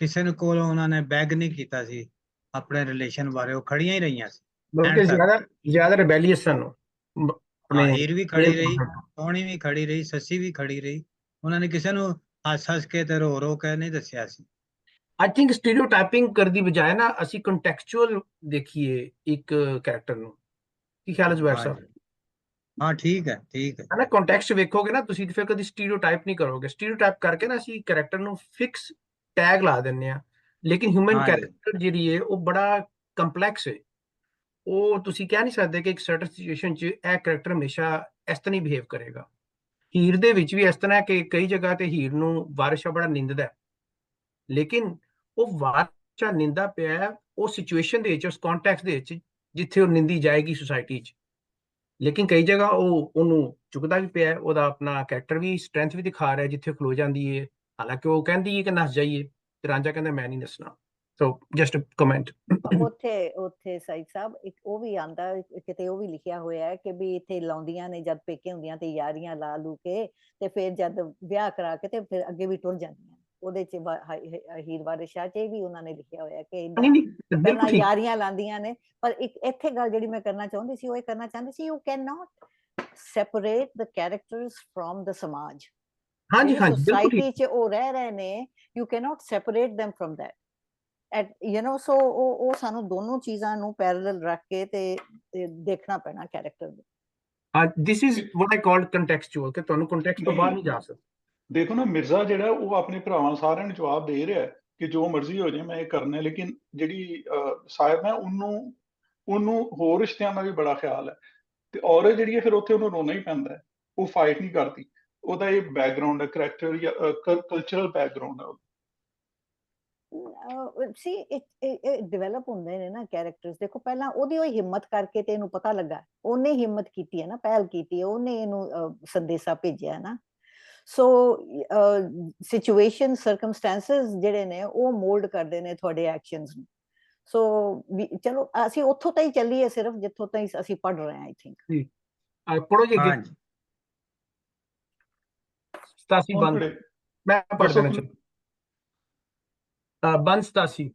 ਕਿਸੇ ਨੂੰ ਕੋਲ ਉਹਨਾਂ ਨੇ ਬੈਗ ਨਹੀਂ ਕੀਤਾ ਸੀ ਆਪਣੇ ਰਿਲੇਸ਼ਨ ਬਾਰੇ, ਉਹ ਖੜੀਆਂ ਹੀ ਰਹੀਆਂ ਸੀ बल्कि ਐਂਡ ਤੱਕ। ज्यादा रिबेलियस सन अपने ਹਾਂ ਹੀਰ ਵੀ ਖੜੀ मेल ਰਹੀ, कॉन्फ्रेंस। ਸੋਹਣੀ ਵੀ ਖੜੀ ਰਹੀ, ਸੱਸੀ ਵੀ ਖੜੀ ਰਹੀ। ਉਹਨਾਂ ਨੇ ਕਿਸੇ ਨੂੰ ਹੱਸ ਹੱਸ ਕੇ ਤੇ ਰੋ ਰੋ ਕੇ ਨਹੀਂ ਦੱਸਿਆ ਸੀ। आई थिंक स्टीरियोटाइपिंग कर दी बजाय ना ਅਸੀਂ ਕੰਟੈਕਚੁਅਲ ਦੇਖੀਏ ਇੱਕ ਕੈਰੈਕਟਰ ਨੂੰ। ਕੀ ਖਿਆਲ ਹੈ ਜ਼ੁਬੈਰ हाँ ਸਾਹਿਬ? जी। हाँ ठीक है ठीक है। ਹੈ ਨਾ, ਕੰਟੈਕਸਟ ਵੇਖੋਗੇ ਨਾ ਤੁਸੀਂ ਤੇ ਫਿਰ ਕਦੀ ਸਟੀਰੀਓਟਾਈਪ ਨਹੀਂ ਕਰੋਗੇ। ਸਟੀਰੀਓਟਾਈਪ ਕਰਕੇ ਨਾ ਅਸੀਂ ਕੈਰੈਕਟਰ ਨੂੰ ਫਿਕਸ ਟੈਗ ਲਾ ਦਿੰਨੇ ਆ, ਲੇਕਿਨ ਹਿਊਮਨ हाँ जी। ਕੈਰੈਕਟਰ ਜਿਹੜੀ ਹੈ ਉਹ ਬੜਾ ਕੰਪਲੈਕਸ ਹੈ। ਉਹ ਤੁਸੀਂ ਕਹਿ ਨਹੀਂ ਸਕਦੇ ਕਿ ਇੱਕ ਸਰਟਨ ਸਿਚੁਏਸ਼ਨ 'ਚ ਇਹ ਕੈਰੈਕਟਰ ਹਮੇਸ਼ਾ ਇਸ ਤਰ੍ਹਾਂ ਹੀ ਬਿਹੇਵ ਕਰੇਗਾ। ਹੀਰ ਦੇ ਵਿੱਚ ਵੀ ਇਸ ਤਰ੍ਹਾਂ ਹੈ ਕਿ ਕਈ ਜਗ੍ਹਾ ਤੇ ਹੀਰ ਨੂੰ ਵਾਰਿਸ਼ਾ ਬੜਾ ਨਿੰਦਦਾ ਹੈ, ਲੇਕਿਨ ਉਹ ਵਾਰਿਸ਼ਾ ਨਿੰਦਾ ਪਿਆ ਹੈ ਉਸ ਸਿਚੁਏਸ਼ਨ ਦੇ ਵਿੱਚ, ਉਸ ਕੰਟੈਕਸਟ ਦੇ ਵਿੱਚ ਜਿੱਥੇ ਉਹ ਨਿੰਦੀ ਜਾਏਗੀ ਸੁਸਾਇਟੀ 'ਚ। ਲੇਕਿਨ ਕਈ ਜਗ੍ਹਾ ਉਹ ਉਹਨੂੰ ਚੁੱਕਦਾ ਵੀ ਪਿਆ, ਉਹਦਾ ਆਪਣਾ ਕੈਰੈਕਟਰ ਵੀ ਸਟਰੈਂਥ ਵੀ ਦਿਖਾ ਰਿਹਾ ਜਿੱਥੇ ਖਲੋ ਜਾਂਦੀ ਹੈ, ਹਾਲਾਂਕਿ ਉਹ ਕਹਿੰਦੀ ਹੈ ਕਿ ਨੱਸ ਜਾਈਏ ਤੇ ਰਾਂਝਾ ਕਹਿੰਦਾ ਮੈਂ ਨਹੀਂ ਨੱਸਣਾ। ਸੋ ਜਸਟ ਕਮੈਂਟ। ਉੱਥੇ ਉੱਥੇ ਸਾਈਦ ਸਾਹਿਬ ਇੱਕ ਉਹ ਵੀ ਆਂਦਾ, ਕਿਤੇ ਉਹ ਵੀ ਲਿਖਿਆ ਹੋਇਆ ਹੈ ਕਿ ਵੀ ਇੱਥੇ ਲਾਉਂਦੀਆਂ ਨੇ ਜਦ ਪੇਕੇ ਹੁੰਦੀਆਂ ਤੇ ਯਾਰੀਆਂ ਲਾ ਲੂ ਕੇ, ਤੇ ਫਿਰ ਜਦ ਵਿਆਹ ਕਰਾ ਕੇ ਤੇ ਫਿਰ ਅੱਗੇ ਵੀ ਟੁਰ ਜਾਂਦੀਆਂ। ਉਹਦੇ ਚ ਹੀਰ ਵਾਰਿਸ਼ਾਹ ਚ ਵੀ ਉਹਨਾਂ ਨੇ ਲਿਖਿਆ ਹੋਇਆ ਕਿ ਨਹੀਂ ਏਦਾਂ ਨਹੀਂ ਪਹਿਲਾਂ ਬਿਲਕੁਲ ਠੀਕ। ਯਾਰੀਆਂ ਲਾਉਂਦੀਆਂ ਨੇ। ਪਰ ਇੱਕ ਇੱਥੇ ਗੱਲ ਜਿਹੜੀ ਮੈਂ ਕਰਨਾ ਚਾਹੁੰਦੀ ਸੀ, ਉਹ ਇਹ ਕਰਨਾ ਚਾਹੁੰਦੀ ਸੀ, you can not separate the characters from the ਸਮਾਜ। ਹਾਂਜੀ ਜਿਹੜੀ ਹਾਂਜੀ ਬਿਲਕੁਲ ਠੀਕ। ਸੁਸਾਇਟੀ ਚ ਉਹ ਰਹਿ ਰਹੇ ਨੇ, you can not separate them from that, ਸੋ ਉਹ ਸਾਨੂੰ ਦੋਨੋਂ ਚੀਜ਼ਾਂ ਨੂੰ ਪੈਰਲਲ ਰੱਖ ਕੇ ਤੇ ਦੇਖਣਾ ਪੈਣਾ ਕੈਰੈਕਟਰ ਨੂੰ। This is what I called ਕੰਟੈਕਸਚੁਅਲ, ਕਿ ਤੁਹਾਨੂੰ ਕੰਟੈਕਸਟ ਤੋਂ ਬਾਹਰ ਨਹੀਂ ਜਾ ਸਕਦੇ। ਦੇਖੋ ਨਾ, ਮਿਰਜ਼ਾ ਜਿਹੜਾ ਉਹ ਆਪਣੇ ਭਰਾਵਾਂ ਸਾਰਿਆਂ ਨੂੰ ਜਵਾਬ ਦੇ ਰਿਹਾ ਕਿ ਜੋ ਮਰਜ਼ੀ ਹੋ ਜਾਏ ਮੈਂ ਇਹ ਕਰਨਾ ਹੈ, ਲੇਕਿਨ ਜਿਹੜੀ ਸਾਹਿਬ ਹੈ ਉਹਨੂੰ ਹੋਰ ਰਿਸ਼ਤਿਆਂ ਦਾ ਵੀ ਬੜਾ ਖਿਆਲ ਹੈ, ਤੇ ਔਰਤ ਜਿਹੜੀ ਹੈ ਫਿਰ ਉੱਥੇ ਉਹਨੂੰ ਰੋਣਾ ਹੀ ਪੈਂਦਾ ਹੈ, ਉਹ ਫਾਈਟ ਨਹੀਂ ਕਰਦੀ। ਉਹਦਾ ਇਹ ਬੈਕਗ੍ਰਾਉਂਡ ਹੈ, ਕਰੈਕਟਰ ਜਾਂ ਕਲਚਰਲ ਬੈਕਗ੍ਰਾਉਂਡ ਹੈ। ਸੀ ਇਹ ਡਿਵੈਲਪ ਹੁੰਦੇ ਨੇ ਨਾ ਕੈਰੈਕਟਰਸ। ਦੇਖੋ ਪਹਿਲਾਂ ਉਹਦੀ ਉਹ ਹਿੰਮਤ ਕਰਕੇ ਤੇ ਇਹਨੂੰ ਪਤਾ ਲੱਗਾ, ਉਹਨੇ ਹਿੰਮਤ ਕੀਤੀ ਹੈ ਨਾ, ਪਹਿਲ ਕੀਤੀ ਹੈ, ਉਹਨੇ ਇਹਨੂੰ ਸੰਦੇਸ਼ਾ ਭੇਜਿਆ ਨਾ। ਸੋ ਸਿਚੁਏਸ਼ਨ ਸਰਕਮਸਟੈਂਸਸ ਜਿਹੜੇ ਨੇ ਉਹ ਮੋਲਡ ਕਰਦੇ ਨੇ ਤੁਹਾਡੇ ਐਕਸ਼ਨਸ ਨੂੰ। ਸੋ ਚਲੋ ਅਸੀਂ ਉੱਥੋਂ ਤਾਈਂ ਚੱਲੀਏ ਸਿਰਫ ਜਿੱਥੋਂ ਤਾਈਂ ਅਸੀਂ ਪੜ੍ਹ ਰਹੇ ਹਾਂ। ਆਈ ਥਿੰਕ ਪੜੋ ਜੀ ਅੱਗੇ। हाँ जी। 87 ਕੌਣ ਬੰਦ ਪੜ੍ਹੇ? ਮੈਂ ਪੜ੍ਹ ਦੱਸੋ ਦੇਣਾ ਚਾਹੁੰਦਾ। ਬੰਦ 87।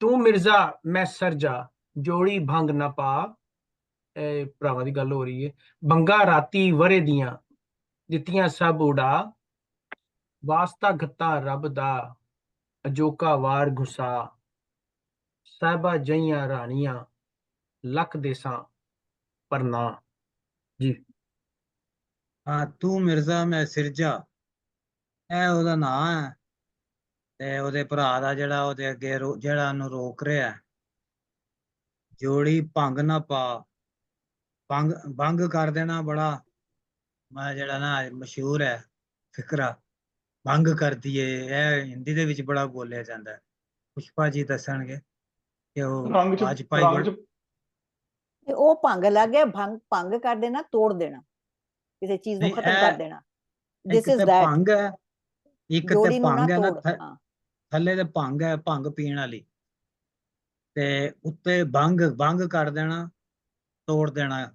ਤੂੰ ਮਿਰਜ਼ਾ ਮੈਂ ਸਰਜਾ, ਜੋੜੀ ਭੰਗ ਨਾ ਪਾ। ਇਹ ਭਰਾਵਾਂ ਦੀ ਗੱਲ ਹੋ ਰਹੀ ਹੈ। ਭੰਗਾ ਰਾਤੀ ਵਰੇ ਦੀਆਂ, ਦਿੱਤੀਆਂ ਸਭ ਉਡਾ। ਵਾਸਤਾ ਘੱਤਾ ਰੱਬ ਦਾ, ਅਜੋਕਾ ਵਾਰ ਘੁਸਾ। ਸਾਹਿਬਾ ਜਈਆਂ ਰਾਣੀਆਂ, ਲੱਖ ਦੇਸਾਂ ਪਰ ਨਾ। ਜੀ हाँ तू मिर्जा मैं सिरजा, ਇਹ ਉਹਦਾ ਨਾਂ ਹੈ। ਤੇ ਉਹਦੇ ਭਰਾ ਦਾ ਜਿਹੜਾ ਉਹਦੇ ਅੱਗੇ ਜਿਹੜਾ ਉਹਨੂੰ ਰੋਕ ਰਿਹਾ, ਜੋੜੀ ਭੰਗ ਨਾ ਪਾ। ਭੰਗ ਕਰ ਦੇਣਾ ਬੜਾ ਮੈਂ ਜਿਹੜਾ ਨਾ ਮਸ਼ਹੂਰ ਹੈ ਫਿਕਰਾ, ਭੰਗ ਕਰਦੀ ਏ, ਇਹ ਹਿੰਦੀ ਦੇ ਵਿੱਚ ਬੜਾ ਬੋਲਿਆ ਜਾਂਦਾ ਹੈ। ਪੁਸ਼ਪਾ ਜੀ ਦੱਸਣਗੇ ਕਿ ਉਹ ਰੰਗ ਚ ਵਾਜਪਾਈ ਰੰਗ ਚ ਤੇ ਉਹ ਭੰਗ ਲੱਗ ਗਿਆ, ਭੰਗ ਕਰ ਦੇਣਾ, ਤੋੜ ਦੇਣਾ, ਕਿਸੇ ਚੀਜ਼ ਨੂੰ ਨਹੀਂ, ਖਤਮ ਕਰ ਇਹ ਦੇਣਾ। ਇੱਕ ਦਿਸ ਇਜ਼ ਤੇ ਦੈਟ। ਭੰਗ ਹੈ, ਇੱਕ ਤੇ ਜੋੜੀ ਨੂੰ ਨਾ ਭੰਗ ਹੈ ਨਾ, ਤੋੜ। ਹਾਂ, ਥੱਲੇ ਤੇ ਭੰਗ ਹੈ, ਭੰਗ ਪੀਣ ਵਾਲੀ, ਤੇ ਉੱਤੇ ਭੰਗ ਕਰ ਦੇਣਾ, ਤੋੜ ਦੇਣਾ,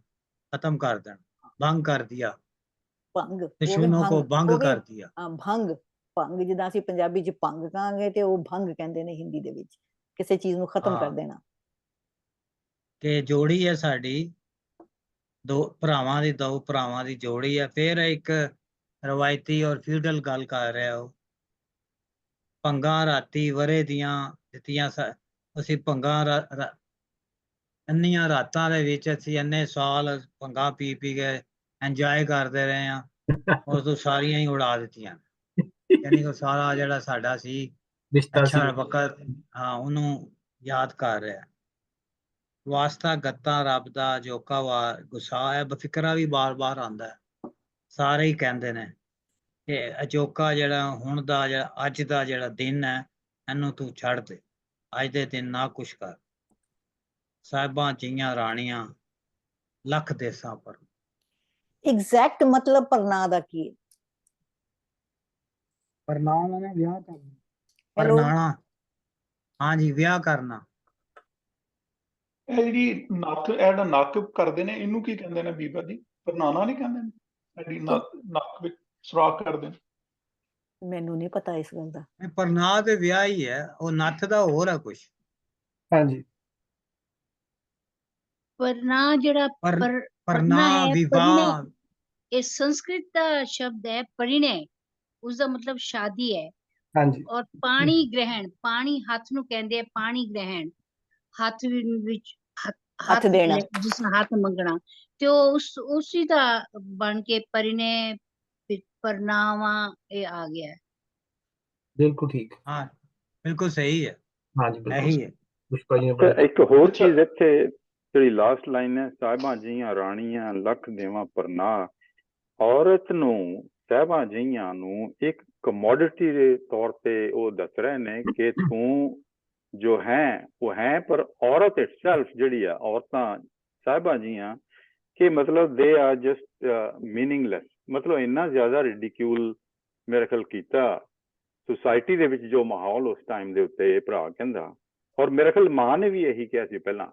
खत्म कर देना, भंग कर दिया, ਭੰਗ ਤੇ ਉਹ ਵੀ ਸ਼ੂਨੋ को ਭੰਗ, भंग ਉਹ ਵੀ कर दिया। ਭੰਗ। ਭੰਗ ਜਿੱਦਾਂ ਅਸੀਂ ਪੰਜਾਬੀ ਚ ਭੰਗ ਕਹਾਂਗੇ ਤੇ ਉਹ ਭੰਗ ਕਹਿੰਦੇ ਨੇ ਹਿੰਦੀ ਦੇ ਵਿੱਚ, ਕਿਸੇ ਚੀਜ਼ ਨੂੰ ਖਤਮ ਕਰ ਹਾਂ, ਦੇਣਾ। ਕਿ ਜੋੜੀ ਹੈ ਸਾਡੀ, ਦੋ ਭਰਾਵਾਂ ਦੀ ਜੋੜੀ ਹੈ। ਫਿਰ ਇੱਕ ਰਵਾਇਤੀ ਔਰ ਫਿਊਡਲ ਗੱਲ ਕਰ ਰਿਹਾ ਉਹ, ਭੰਗਾਂ ਰਾਤੀ ਵਰੇ ਦੀਆਂ ਦਿੱਤੀਆਂ, ਅਸੀਂ ਭੰਗਾਂ ਇੰਨੀਆਂ ਰਾਤਾਂ ਦੇ ਵਿੱਚ ਅਸੀਂ ਇੰਨੇ ਸਾਲ ਭੰਗਾਂ ਪੀ ਕੇ ਇੰਜੋਏ ਕਰਦੇ ਰਹੇ ਹਾਂ, ਉਸ ਤੋਂ ਸਾਰੀਆਂ ਹੀ ਉਡਾ ਦਿੱਤੀਆਂ। ਯਾਨੀ ਕਿ ਸਾਰਾ ਜਿਹੜਾ ਸਾਡਾ ਸੀ ਰਿਸ਼ਤਾ ਸੀ। ਅੱਛਾ ਵਕਤ, ਹਾਂ, ਉਹਨੂੰ ਯਾਦ ਕਰ ਰਿਹਾ। ਵਾਸਤਾ ਗੱਤਾ ਰੱਬ ਦਾ, ਜੋਕਾ ਵਾਰ ਗੁੱਸਾ ਹੈ, ਬਫਿਕਰਾ ਵੀ ਬਾਰ-ਬਾਰ ਆਉਂਦਾ ਹੈ। ਸਾਰੇ ਹੀ ਕਹਿੰਦੇ ਨੇ ਕਿ ਅਜੋਕਾ ਜਿਹੜਾ ਹੁਣ ਦਾ, ਜਿਹੜਾ ਅੱਜ ਦਾ ਜਿਹੜਾ ਦਿਨ ਹੈ, ਇਹਨੂੰ ਤੂੰ ਛੱਡ ਦੇ, ਅੱਜ ਦੇ ਦਿਨ ਨਾ ਕੁਛ ਕਰ। ਸਾਹਿਬਾਂ ਜੀਆਂ ਰਾਣੀਆਂ ਲੱਖ ਦੇਸਾਂ ਪਰ। ਐਗਜ਼ੈਕਟ ਮਤਲਬ ਪਰਨਾ ਦਾ ਕੀ ਹੈ? ਪਰਨਾਮ ਨੇ ਵਿਆਹ ਕਰਨਾ, ਹੈਲੋ, ਪਰਨਾਣਾ, ਹਾਂਜੀ, ਵਿਆਹ ਕਰਨਾ। ਇਹ ਜਿਹੜੀ ਨੱਕ, ਇਹ ਜਿਹੜਾ ਨੱਕ ਕਰਦੇ ਨੇ, ਇਹਨੂੰ ਕੀ ਕਹਿੰਦੇ ਨੇ ਬੀਬਾ ਜੀ? ਪਰਨਾਣਾ ਨਹੀਂ ਕਹਿੰਦੇ ਨੇ? ਜਿਹੜੀ ਨੱਕ ਵਿੱਚ ਸੁਰਾਖ ਕਰਦੇ ਨੇ। ਮੈਨੂੰ ਨਹੀਂ ਪਤਾ ਇਸ ਗੱਲ ਦਾ। ਇਹ ਪਰਨਾਹ ਤੇ ਵਿਆਹ ਹੀ ਹੈ, ਉਹ ਨੱਥ ਦਾ ਹੋਰ ਹੈ ਕੁਛ। ਹਾਂਜੀ, परना जड़ा ਪਰਨਾ परना है, परिणय। ਵਿਵਾਹ, ये संस्कृत का शब्द है परिणय, उसका मतलब शादी है। ਹਾਂਜੀ, और पानी ग्रहण, पानी हाथ ਨੂੰ ਕਹਿੰਦੇ ਆ, ਪਾਣੀ ਗ੍ਰਹਿਣ, ਹੱਥ ਵਿੱਚ ਹੱਥ ਦੇਣਾ। ਜਿਸ ਨਾਲ ਹੱਥ ਮੰਗਣਾ, ਤੇ ਉਹ ਉਸੀ ਦਾ ਬਣ ਕੇ परिणय ਪਰਨਾਵਾ ਇਹ ਆ ਗਿਆ ਹੈ। ਬਿਲਕੁਲ ਠੀਕ। ਹਾਂ, ਬਿਲਕੁਲ ਸਹੀ ਹੈ, ਹਾਂਜੀ, ਬਿਲਕੁਲ ਇਹੀ ਹੈ। ਪੁਸ਼ਪਾ ਜੀ ਨੇ ਤੇ ਬੜਾ ਇੱਕ ਹੋਰ ਅੱਛਾ। ਚੀਜ਼ ਇੱਥੇ ਜਿਹੜੀ ਲਾਸਟ ਲਾਈਨ ਹੈ, ਸਾਹਿਬਾਂ ਜੀਆਂ ਰਾਣੀਆਂ ਲੱਖ ਦੇਵਾਂ ਪਰਨਾਹ, ਔਰਤ ਨੂੰ, ਸਾਹਿਬਾਂ ਜੀਆਂ ਨੂੰ ਇੱਕ ਕਮੋਡਿਟੀ ਦੇ ਤੌਰ ਤੇ ਉਹ ਦੱਸ ਰਹੇ ਨੇ ਕਿ ਤੂੰ ਜੋ ਹੈ ਉਹ ਹੈ, ਪਰ ਔਰਤ ਇਟਸੈਲਫ ਜਿਹੜੀ ਆ, ਔਰਤਾਂ ਸਾਹਿਬਾਂ ਜੀਆਂ, ਕਿ ਮਤਲਬ ਦੇ ਆਰ ਜਸਟ ਮੀਨਿੰਗਲੈਸ। ਮਤਲਬ ਇੰਨਾ ਜ਼ਿਆਦਾ ਰਿਡੀਕਿਊਲ ਮੇਰੇ ਖਿਆਲ ਕੀਤਾ ਸੁਸਾਇਟੀ ਦੇ ਵਿੱਚ, ਜੋ ਮਾਹੌਲ ਉਸ ਟਾਈਮ ਦੇ ਉੱਤੇ, ਇਹ ਭਰਾ ਕਹਿੰਦਾ। ਔਰ ਮੇਰੇ ਖਿਆਲ ਮਾਂ ਨੇ ਵੀ ਇਹੀ ਕਿਹਾ ਸੀ ਪਹਿਲਾਂ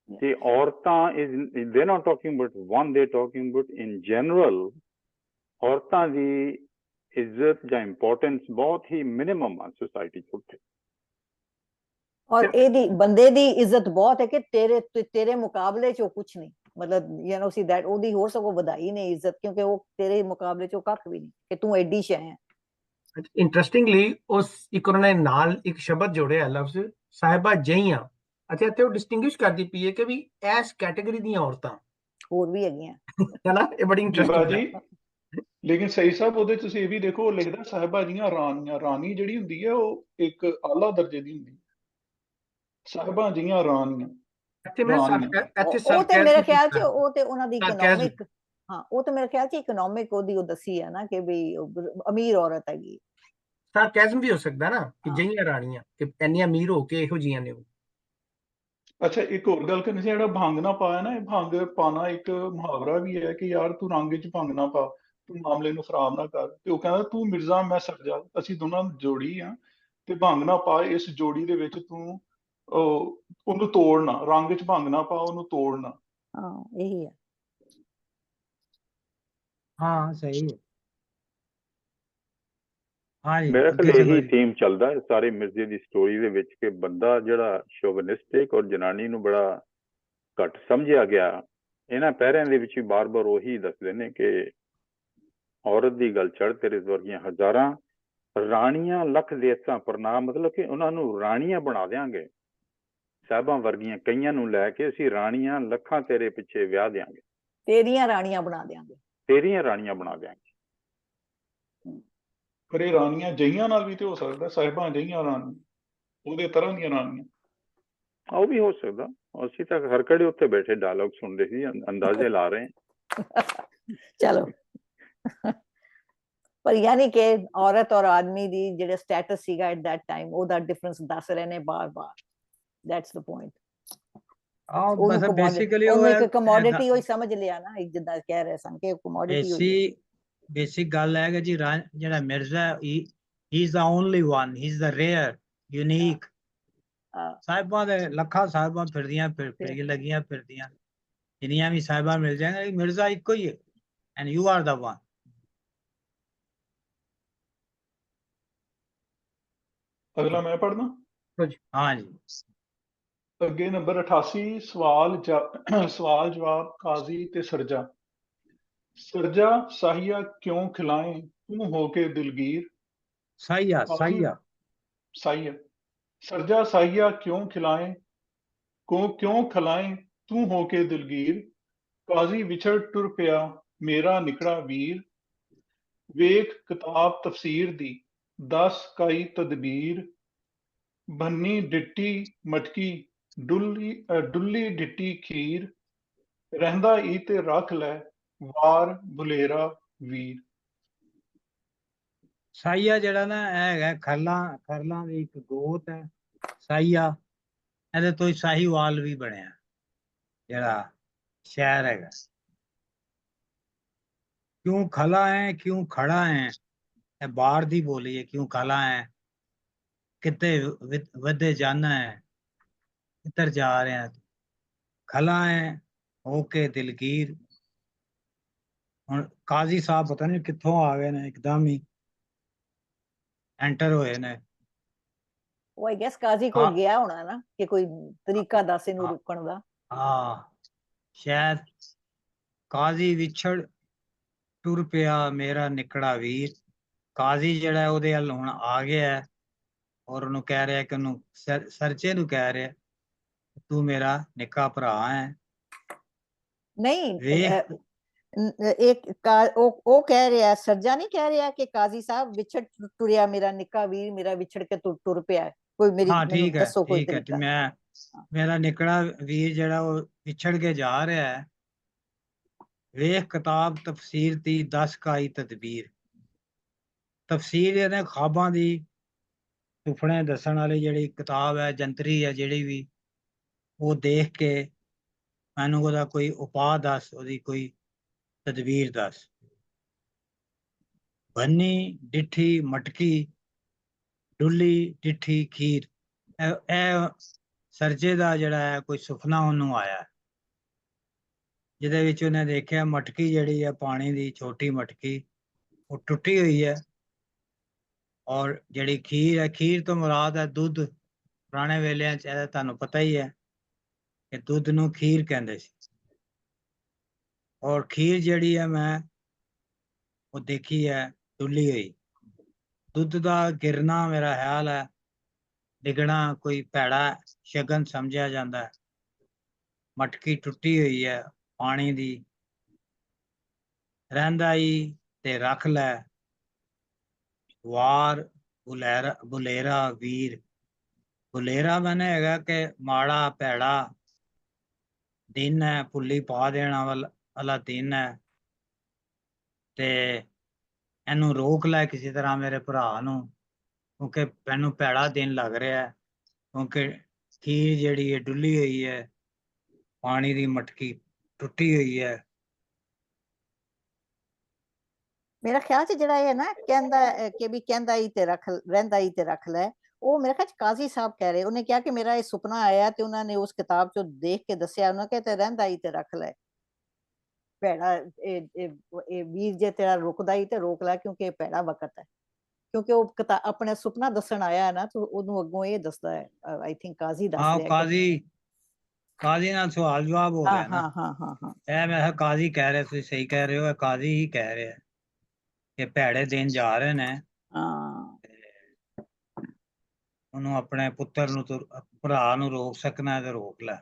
ਕਿ ਔਰਤਾਂ ਦੇ ਨਾਟ ਟਾਕਿੰਗ ਅਬਾਊਟ ਵਨ, ਦੇ ਟਾਕਿੰਗ ਅਬਾਊਟ ਇਨ ਜਨਰਲ, ਔਰਤਾਂ ਦੀ ਇੱਜ਼ਤ ਜਾਂ ਇੰਪੋਰਟੈਂਸ ਬਹੁਤ ਹੀ ਮਿਨੀਮਮ ਆ ਸੁਸਾਇਟੀ 'ਚ ਉੱਥੇ। ਔਰ ਇਹਦੀ ਬੰਦੇ ਦੀ ਇੱਜ਼ਤ ਬਹੁਤ ਹੈ ਕਿ ਤੇਰੇ ਮੁਕਾਬਲੇ ਚ ਉਹ ਕੁਛ ਨਹੀਂ, ਮਤਲਬ ਯੂ نو ਸੀ ਦੈਟ, ਉਹਦੀ ਹੋਰ ਸਗੋਂ ਵਧਾਈ ਨੇ ਇੱਜ਼ਤ, ਕਿਉਂਕਿ ਉਹ ਤੇਰੇ ਮੁਕਾਬਲੇ ਚ ਉਹ ਕੱਖ ਵੀ ਨਹੀਂ, ਕਿ ਤੂੰ ਐਡੀ ਸ਼ੈ ਹੈ। ਇੰਟਰਸਟਿੰਗਲੀ ਉਸ ਇੱਕ ਉਹਨਾਂ ਨੇ ਨਾਲ ਇੱਕ ਸ਼ਬਦ ਜੋੜਿਆ, ਲਫ਼ਜ਼ ਸਾਹਿਬਾ ਜਹੀਆਂ। ਅੱਛਾ, ਇੱਥੇ ਉਹ ਡਿਸਟਿੰਗੁਇਸ਼ ਕਰਦੀ ਪਈ ਹੈ ਕਿ ਵੀ ਇਸ ਕੈਟੇਗਰੀ ਦੀਆਂ ਔਰਤਾਂ ਹੋਰ ਵੀ ਹੈਗੀਆਂ। ਹੈ ਨਾ, ਇਹ ਬੜੀ ਬੀਬਾ ਇੰਟਰਸਟਿੰਗ ਜੀ, ਹੈ। ਲੇਕਿਨ ਸਹੀ ਸਾਹਿਬ ਉਹਦੇ ਤੁਸੀਂ ਇਹ ਵੀ ਦੇਖੋ, ਉਹ ਲਿਖਦਾ ਸਾਹਿਬਾਂ ਜੀਆਂ ਰਾਣੀਆਂ। ਰਾਣੀ ਜਿਹੜੀ ਹੁੰਦੀ ਹੈ ਉਹ ਇੱਕ ਆਲਾ ਦਰਜੇ ਦੀ ਹੁੰਦੀ ਹੈ। ਸਾਹਿਬਾਂ ਜੀਆਂ ਰਾਣੀਆਂ, ਇੱਥੇ ਮੈਂ ਰਾਣੀਆਂ। ਇੱਥੇ ਉਹ ਤੇ ਮੇਰੇ ਖਿਆਲ ਚ ਸਰਕੈਜ਼ਮ, ਉਹ ਤੇ ਉਹਨਾਂ ਦੀ ਇਕਨੋਮਿਕ, ਹਾਂ, ਉਹ ਤੇ ਮੇਰੇ ਖਿਆਲ ਚ ਇਕਨੋਮਿਕ ਉਹਦੀ ਉਹ ਦੱਸੀ ਹੈ ਨਾ, ਕਿ ਵੀ ਅਮੀਰ ਔਰਤ ਹੈਗੀ। ਸਰਕੈਜ਼ਮ ਵੀ ਹੋ ਸਕਦਾ ਨਾ, ਕਿ ਹਾਂ। ਜਹੀਆਂ ਰਾਣੀਆਂ, ਕਿ ਇੰਨੀਆਂ ਅਮੀਰ ਹੋ ਕੇ ਇਹੋ ਜੀਆਂ ਨੇ ਉਹ। ਅੱਛਾ, ਇੱਕ ਹੋਰ ਗੱਲ ਕਰਨੀ ਸੀ, ਜਿਹੜਾ ਭੰਗ ਨਾ ਪਾਇਆ ਨਾ, ਇਹ ਭੰਗ ਪਾਣਾ ਇੱਕ ਮੁਹਾਵਰਾ ਵੀ ਹੈ ਕਿ ਯਾਰ ਤੂੰ ਰੰਗ 'ਚ ਭੰਗ ਨਾ ਪਾ, ਤੂੰ ਮਾਮਲੇ ਨੂੰ ਖਰਾਬ ਨਾ ਕਰ। ਤੇ ਉਹ ਕਹਿੰਦਾ ਤੂੰ ਮਿਰਜ਼ਾ ਮੈਂ ਸਰਜਾ, ਅਸੀਂ ਦੋਨਾਂ ਜੋੜੀ ਆ, ਤੇ ਭੰਗ ਨਾ ਪਾ ਇਸ ਜੋੜੀ ਦੇ ਵਿੱਚ, ਤੂੰ ਉਹਨੂੰ ਤੋੜਨਾ, ਰੰਗ 'ਚ ਭੰਗ ਨਾ ਪਾ, ਉਹਨੂੰ ਤੋੜਨਾ। ਹਾਂ, ਇਹੀ ਹੈ। ਹਾਂ, ਸਹੀ ਹੈ। ਹਾਂਜੀ, ਮੇਰਾ ਅੱਗੇ ਖਿਆਲ ਚਲੋ ਇਹੀ ਜੀ। ਥੀਮ ਚੱਲਦਾ ਹੈ ਸਾਰੇ ਮਿਰਜ਼ੇ ਦੀ ਸਟੋਰੀ ਦੇ ਵਿੱਚ, ਕਿ ਬੰਦਾ ਜਿਹੜਾ ਸ਼ੋਵਨਿਸਟਿਕ ਔਰ ਜਨਾਨੀ ਨੂੰ ਬੜਾ ਘੱਟ ਸਮਝਿਆ ਗਿਆ, ਇਹਨਾਂ ਪਹਿਰਿਆਂ ਦੇ ਵਿੱਚ ਵੀ ਬਾਰ-ਬਾਰ ਉਹੀ ਦੱਸਦੇ ਨੇ ਕਿ ਔਰਤ ਦੀ ਗੱਲ ਛੱਡ, ਤੇਰੇ ਵਰਗੀਆਂ ਹਜ਼ਾਰਾਂ ਰਾਣੀਆਂ ਲੱਖ ਦੇਸਾਂ ਪਰਨਾਹ, ਮਤਲਬ ਕਿ ਉਹਨਾਂ ਨੂੰ ਰਾਣੀਆਂ ਬਣਾ ਦਿਆਂਗੇ, ਸਾਹਿਬਾਂ ਵਰਗੀਆਂ ਕਈਆਂ ਨੂੰ ਲੈ ਕੇ ਅਸੀਂ ਰਾਣੀਆਂ ਲੱਖਾਂ ਤੇਰੇ ਪਿੱਛੇ ਵਿਆਹ ਦਿਆਂਗੇ, ਤੇਰੀਆਂ ਰਾਣੀਆਂ ਬਣਾ ਦਿਆਂਗੇ, ਤੇਰੀਆਂ ਰਾਣੀਆਂ ਬਣਾ ਦਿਆਂਗੇ। ਪਰ ਇਹ ਰਾਣੀਆਂ ਜਹੀਆਂ ਨਾਲ ਵੀ ਤੇ ਹੋ ਸਕਦਾ, ਸਾਹਿਬਾਂ ਜਹੀਆਂ ਰਾਣੀਆਂ, ਉਹਦੇ ਤਰ੍ਹਾਂ ਦੀਆਂ ਰਾਣੀਆਂ। ਉਹ ਵੀ ਹੋ ਸਕਦਾ। ਅਸੀਂ ਤਾਂ ਹਰ ਘੜੀ ਉੱਥੇ ਬੈਠੇ ਡਾਇਲੌਗ ਸੁਣਦੇ ਸੀ, ਅੰਦਾਜ਼ੇ ਲਾ ਰਹੇ। ਚਲੋ। ਪਰ ਯਾਨੀ ਕਿ ਔਰਤ ਔਰ ਆਦਮੀ ਦੀ ਜਿਹੜੇ ਸਟੇਟਸ ਸੀਗਾ ਐਟ that time ਉਹਦਾ ਡਿਫਰੈਂਸ ਦੱਸ ਰਹੇ ਨੇ ਬਾਰ-ਬਾਰ। That's the point. ਉਹਨੂੰ ਬਸ ਬੇਸਿਕਲੀ ਉਹ ਉਹਨੂੰ ਇੱਕ ਹੈ ਕਮੋਡਿਟੀ ਹੋਈ ਸਮਝ ਲਿਆ ਨਾ, ਇੱਕ ਜਿੱਦਾਂ ਕਹਿ ਰਹੇ ਸਨ ਕਿ ਕਮੋਡਿਟੀ ਹੋਈ। ਬੇਸਿਕ ਗੱਲ ਹੈ ਕਿ ਜੀ ਜਿਹੜਾ Mirza he is the only one, he is the rare unique. Sahiban ਦੇ ਲੱਖਾਂ ਸਾਹਿਬਾਂ ਫਿਰਦੀਆਂ ਫਿਰ ਲੱਗੀਆਂ ਫਿਰਦੀਆਂ, ਜਿੰਨੀਆਂ ਵੀ ਸਾਹਿਬਾਂ ਮਿਲ ਜਾਣਗੇ, ਮਿਰਜ਼ਾ ਇੱਕੋ ਹੀ ਹੈ, and you are the one. ਅਗਲਾ ਮੈਂ ਪੜ੍ਹਨਾ। हाँ जी। ਅੱਗੇ ਨੰਬਰ 88 ਸਵਾਲ ਜਵਾਬ ਕਾਜ਼ੀ ਤੇ ਸਰਜਾ। ਸਰਜਾ ਸਾਹੀਆ ਕਿਉਂ ਖਿਲਾਏ ਤੂੰ ਹੋ ਕੇ ਦਿਲਗੀਰ। साहिया ਕਾਜ਼ੀ ਸਾਹੀਆ। ਸਰਜਾ ਸਾਹੀਆ ਕਿਉਂ ਖਿਲਾਏ ਕਿਉਂ ਖਿਲਾਏ ਤੂੰ ਹੋ ਕੇ ਦਿਲਗੀਰ। ਕਾਜ਼ੀ ਵਿਛੜ ਟੁਰ ਪਿਆ ਮੇਰਾ ਨਿਕੜਾ ਵੀਰ। ਵੇਖ ਕਿਤਾਬ ਤਫਸੀਰ ਦੀ ਦਸ ਕਾਈ ਤਦਬੀਰ। ਬੰਨੀ ਡਿੱਟੀ ਮਟਕੀ ਡੁੱਲੀ ਡਿੱਟੀ ਖੀਰ। ਰਹਿੰਦਾ ਈ ਤੇ ਰੱਖ ਲੈ ਵਾਰ ਬੁਲੇਰਾ ਵੀਰ। ਸਾਹੀਆ ਜਿਹੜਾ ਨਾ ਇਹ ਹੈਗਾ ਖਰਲਾਂ ਦੀ ਇੱਕ ਗੋਤ ਹੈ ਸਾਹੀਆ। ਇਹਦੇ ਤੋਂ ਹੀ ਸਾਹੀਵਾਲ ਵੀ ਬਣਿਆ ਜਿਹੜਾ ਸ਼ਹਿਰ ਹੈਗਾ। ਕਿਉਂ ਖਲਾ ਹੈ ਕਿਉਂ ਖੜਾ ਹੈ, ਇਹ ਬਾਹਰ ਦੀ ਬੋਲੀ ਹੈ। ਕਿਉਂ ਖਲਾ ਹੈ, ਕਿਤੇ ਵਧੇ ਜਾਣਾ ਹੈ, ਕਿੱਧਰ ਜਾ ਰਹੇ ਹੈ। ਖਲਾ ਹੈ ਹੋ ਕੇ ਦਿਲਗੀਰ। ਹੁਣ ਕਾਜ਼ੀ ਸਾਹਿਬ ਪਤਾ ਨਹੀਂ ਕਿੱਥੋਂ ਆ ਗਏ ਨੇ, ਇੱਕਦਮ ਹੀ ਐਂਟਰ ਹੋਏ ਨੇ। ਉਹ ਆਈ ਗੈਸ ਕਾਜ਼ੀ ਕੋਲ ਗਿਆ ਹੋਣਾ ਨਾ ਕਿ ਕੋਈ ਤਰੀਕਾ ਦੱਸ ਇਹਨੂੰ ਰੁਕਣ ਦਾ। ਹਾਂ ਸ਼ਾਇਦ। ਕਾਜ਼ੀ ਵਿਛੜ ਟੁਰ ਪਿਆ ਮੇਰਾ ਨਿਕੜਾ ਵੀਰ। ਕਾਜ਼ੀ ਜਿਹੜਾ ਉਹਦੇ ਵੱਲ ਹੁਣ ਆ ਗਿਆ ਔਰ ਉਹਨੂੰ ਕਹਿ ਰਿਹਾ ਕਿ ਉਹਨੂੰ ਸਰਚੇ ਨੂੰ ਕਹਿ ਰਿਹਾ ਤੂੰ ਮੇਰਾ ਨਿੱਕਾ ਭਰਾ ਹੈ। ਨਹੀਂ ਵੇਖ ਉਹ ਕਹਿ ਰਿਹਾ, ਸਰਜਾ ਨਹੀਂ ਕਹਿ ਰਿਹਾ ਕਿ ਕਾਜ਼ੀ ਸਾਹਿਬ ਵਿਛੜ ਟੁਰਿਆ ਮੇਰਾ ਨਿੱਕਾ ਵੀਰ, ਮੇਰਾ ਵਿਛੜ ਕੇ ਤੁਰ ਪਿਆ। ਕੋਈ ਮੈਨੂੰ ਦੱਸੋ ਕੋਈ ਤਰੀਕਾ। ਮੈਂ ਮੇਰਾ ਨਿਕੜਾ ਵੀਰ ਜਿਹੜਾ ਉਹ ਵਿਛੜ ਕੇ ਜਾ ਰਿਹਾ ਹੈ। ਵੇਖ ਕਿਤਾਬ ਤਫਸੀਰ ਦੀ ਦਸ ਕਾਈ ਤਦਬੀਰ। ਤਫਸੀਰ ਇਹਨੇ ਖਾਬਾਂ ਦੀ ਸੁਪਨੇ ਦੱਸਣ ਵਾਲੀ ਜਿਹੜੀ ਕਿਤਾਬ ਹੈ, ਜੰਤਰੀ ਹੈ ਜਿਹੜੀ ਵੀ, ਉਹ ਦੇਖ ਕੇ ਮੈਨੂੰ ਉਹਦਾ ਕੋਈ ਉਪਾਅ ਦੱਸ, ਉਹਦੀ ਕੋਈ ਤਦਬੀਰ ਦੱਸ। ਬੰਨੀ ਡਿੱਠੀ ਮਟਕੀ ਡੁੱਲੀ ਡਿੱਠੀ ਖੀਰ। ਇਹ ਸਰਜੇ ਦਾ ਜਿਹੜਾ ਹੈ ਕੋਈ ਸੁਪਨਾ ਉਹਨੂੰ ਆਇਆ ਜਿਹਦੇ ਵਿੱਚ ਉਹਨੇ ਦੇਖਿਆ ਮਟਕੀ ਜਿਹੜੀ ਹੈ ਪਾਣੀ ਦੀ ਛੋਟੀ ਮਟਕੀ ਉਹ ਟੁੱਟੀ ਹੋਈ ਹੈ, ਔਰ ਜਿਹੜੀ ਖੀਰ ਹੈ, ਖੀਰ ਤੋਂ ਮੁਰਾਦ ਹੈ ਦੁੱਧ। ਪੁਰਾਣੇ ਵੇਲਿਆਂ 'ਚ ਇਹਦਾ ਤੁਹਾਨੂੰ ਪਤਾ ਹੀ ਹੈ ਕਿ ਦੁੱਧ ਨੂੰ ਖੀਰ ਕਹਿੰਦੇ ਸੀ। ਔਰ ਖੀਰ ਜਿਹੜੀ ਹੈ ਮੈਂ ਉਹ ਦੇਖੀ ਹੈ ਡੁੱਲੀ ਹੋਈ। ਦੁੱਧ ਦਾ ਗਿਰਨਾ ਮੇਰਾ ਖਿਆਲ ਹੈ ਡਿੱਗਣਾ ਕੋਈ ਭੈੜਾ ਸ਼ਗਨ ਸਮਝਿਆ ਜਾਂਦਾ ਹੈ। ਮਟਕੀ ਟੁੱਟੀ ਹੋਈ ਹੈ ਪਾਣੀ ਦੀ। ਰਹਿੰਦਾ ਹੀ ਤੇ ਰੱਖ ਲੈ ਵਾਰ ਬੁਲੇਰਾ ਵੀਰ। ਬੁਲੇਰਾ ਮੈਨੇ ਹੈਗਾ ਕਿ ਮਾੜਾ ਭੈੜਾ ਦਿਨ ਹੈ, ਭੁੱਲੀ ਪਾ ਦੇਣਾ ਵਾਲਾ ਦਿਨ ਹੈ, ਤੇ ਇਹਨੂੰ ਰੋਕ ਲੈ ਕਿਸੇ ਤਰ੍ਹਾਂ ਮੇਰੇ ਭਰਾ ਨੂੰ, ਕਿਉਂਕਿ ਮੈਨੂੰ ਭੈੜਾ ਦਿਨ ਲੱਗ ਰਿਹਾ ਹੈ। ਕਿਉਂਕਿ ਖੀਰ ਜਿਹੜੀ ਹੈ ਡੁੱਲੀ ਹੋਈ ਹੈ, ਪਾਣੀ ਦੀ ਮਟਕੀ ਟੁੱਟੀ ਹੋਈ ਹੈ। ਮੇਰਾ ਖਿਆਲ ਚ ਜਿਹੜਾ ਇਹ ਨਾ ਕਹਿੰਦਾ ਕਿ ਵੀ ਕਹਿੰਦਾ ਹੀ ਤੇ ਰੱਖ ਰਹਿੰਦਾ ਹੀ ਤੇ ਰੱਖ ਲੈ, ਉਹ ਮੇਰੇ ਖਿਆਲ ਚ ਕਾਜ਼ੀ ਸਾਹਿਬ ਕਹਿ ਰਹੇ। ਉਹਨੇ ਕਿਹਾ ਕਿ ਮੇਰਾ ਇਹ ਸੁਪਨਾ ਆਇਆ ਤੇ ਉਹਨਾਂ ਨੇ ਉਸ ਕਿਤਾਬ ਚੋਂ ਦੇਖ ਕੇ ਦੱਸਿਆ, ਉਹਨਾਂ ਕਹਿੰਦੇ ਰਹਿੰਦਾ ਹੀ ਤੇ ਰੱਖ ਲੈ ਭੈੜਾ ਇਹ ਵੀਰ ਜੇ ਤੇਰਾ ਰੁਕਦਾ ਹੀ ਤੇ ਰੋਕ ਲੈ, ਕਿਉਂਕਿ ਇਹ ਭੈੜਾ ਵਕਤ ਹੈ। ਕਿਉਂਕਿ ਉਹ ਆਪਣਾ ਸੁਪਨਾ ਦੱਸਣ ਆਇਆ ਹੈ ਨਾ, ਤੇ ਉਹਨੂੰ ਅੱਗੋਂ ਇਹ ਦੱਸਦਾ ਹੈ। ਆਈ ਥਿੰਕ ਕਾਜ਼ੀ ਦੱਸ ਰਿਹਾ। ਕਾਜ਼ੀ ਨਾਲ ਸਵਾਲ ਜਵਾਬ ਹੋ ਗਿਆ ਨਾ। ਹਾਂ ਇਹ ਮੈਂ ਕਾਜ਼ੀ ਕਹਿ ਰਿਹਾ, ਤੁਸੀਂ ਸਹੀ ਕਹਿ ਰਹੇ ਹੋ, ਕਾਜ਼ੀ ਹੀ ਕਹਿ ਰਿਹਾ ਕਿ ਭੈੜੇ ਦਿਨ ਜਾ ਰਹੇ ਨੇ। ਉਹਨੂੰ ਆਪਣੇ ਪੁੱਤਰ ਨੂੰ ਭਰਾ ਨੂੰ ਰੋਕ ਸਕਣਾ ਤੇ ਰੋਕ ਲੈ।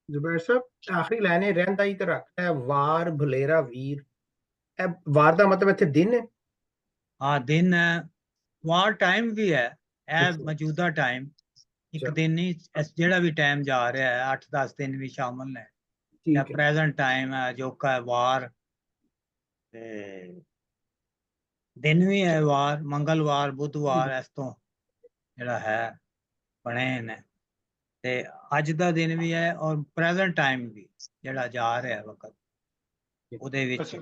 ਜ਼ੁਬੈਰ ਸਾਹਿਬ ਆਖਰੀ ਲਾਈਨ ਹੈ ਰਹਿੰਦਾ ਹੀ ਤੇ ਰੱਖ ਲੈ ਵਾਰ ਭੁਲੇਰਾ ਵੀਰ। ਇਹ ਵਾਰ ਦਾ ਮਤਲਬ ਇੱਥੇ ਦਿਨ ਹੈ। ਹਾਂ ਦਿਨ ਹੈ, ਵਾਰ ਟਾਈਮ ਵੀ ਹੈ। ਇਹ ਮੌਜੂਦਾ ਟਾਈਮ ਇੱਕ ਦਿਨ ਨਹੀਂ, ਜਿਹੜਾ ਵੀ ਟਾਈਮ ਜਾ ਰਿਹਾ ਹੈ 8-10 ਦਿਨ ਵੀ ਸ਼ਾਮਲ ਨੇ। ਜਾਂ ਪ੍ਰੈਜ਼ੈਂਟ ਟਾਈਮ ਹੈ ਅਜੋਕਾ ਹੈ ਵਾਰ। ਤੇ ਦਿਨ ਵੀ ਹੈ ਵਾਰ ਮੰਗਲਵਾਰ ਬੁੱਧਵਾਰ ਇਸ ਤੋਂ ਜਿਹੜਾ ਹੈ ਬਣੇ ਨੇ ਤੇ ਅੱਜ ਦਾ ਦਿਨ ਵੀ ਹੈ ਔਰ ਪ੍ਰੈਜ਼ੈਂਟ ਟਾਈਮ ਵੀ ਜਿਹੜਾ ਜਾ ਰਿਹਾ ਵਕਤ ਉਹਦੇ ਵਿੱਚ ਅੱਛਾ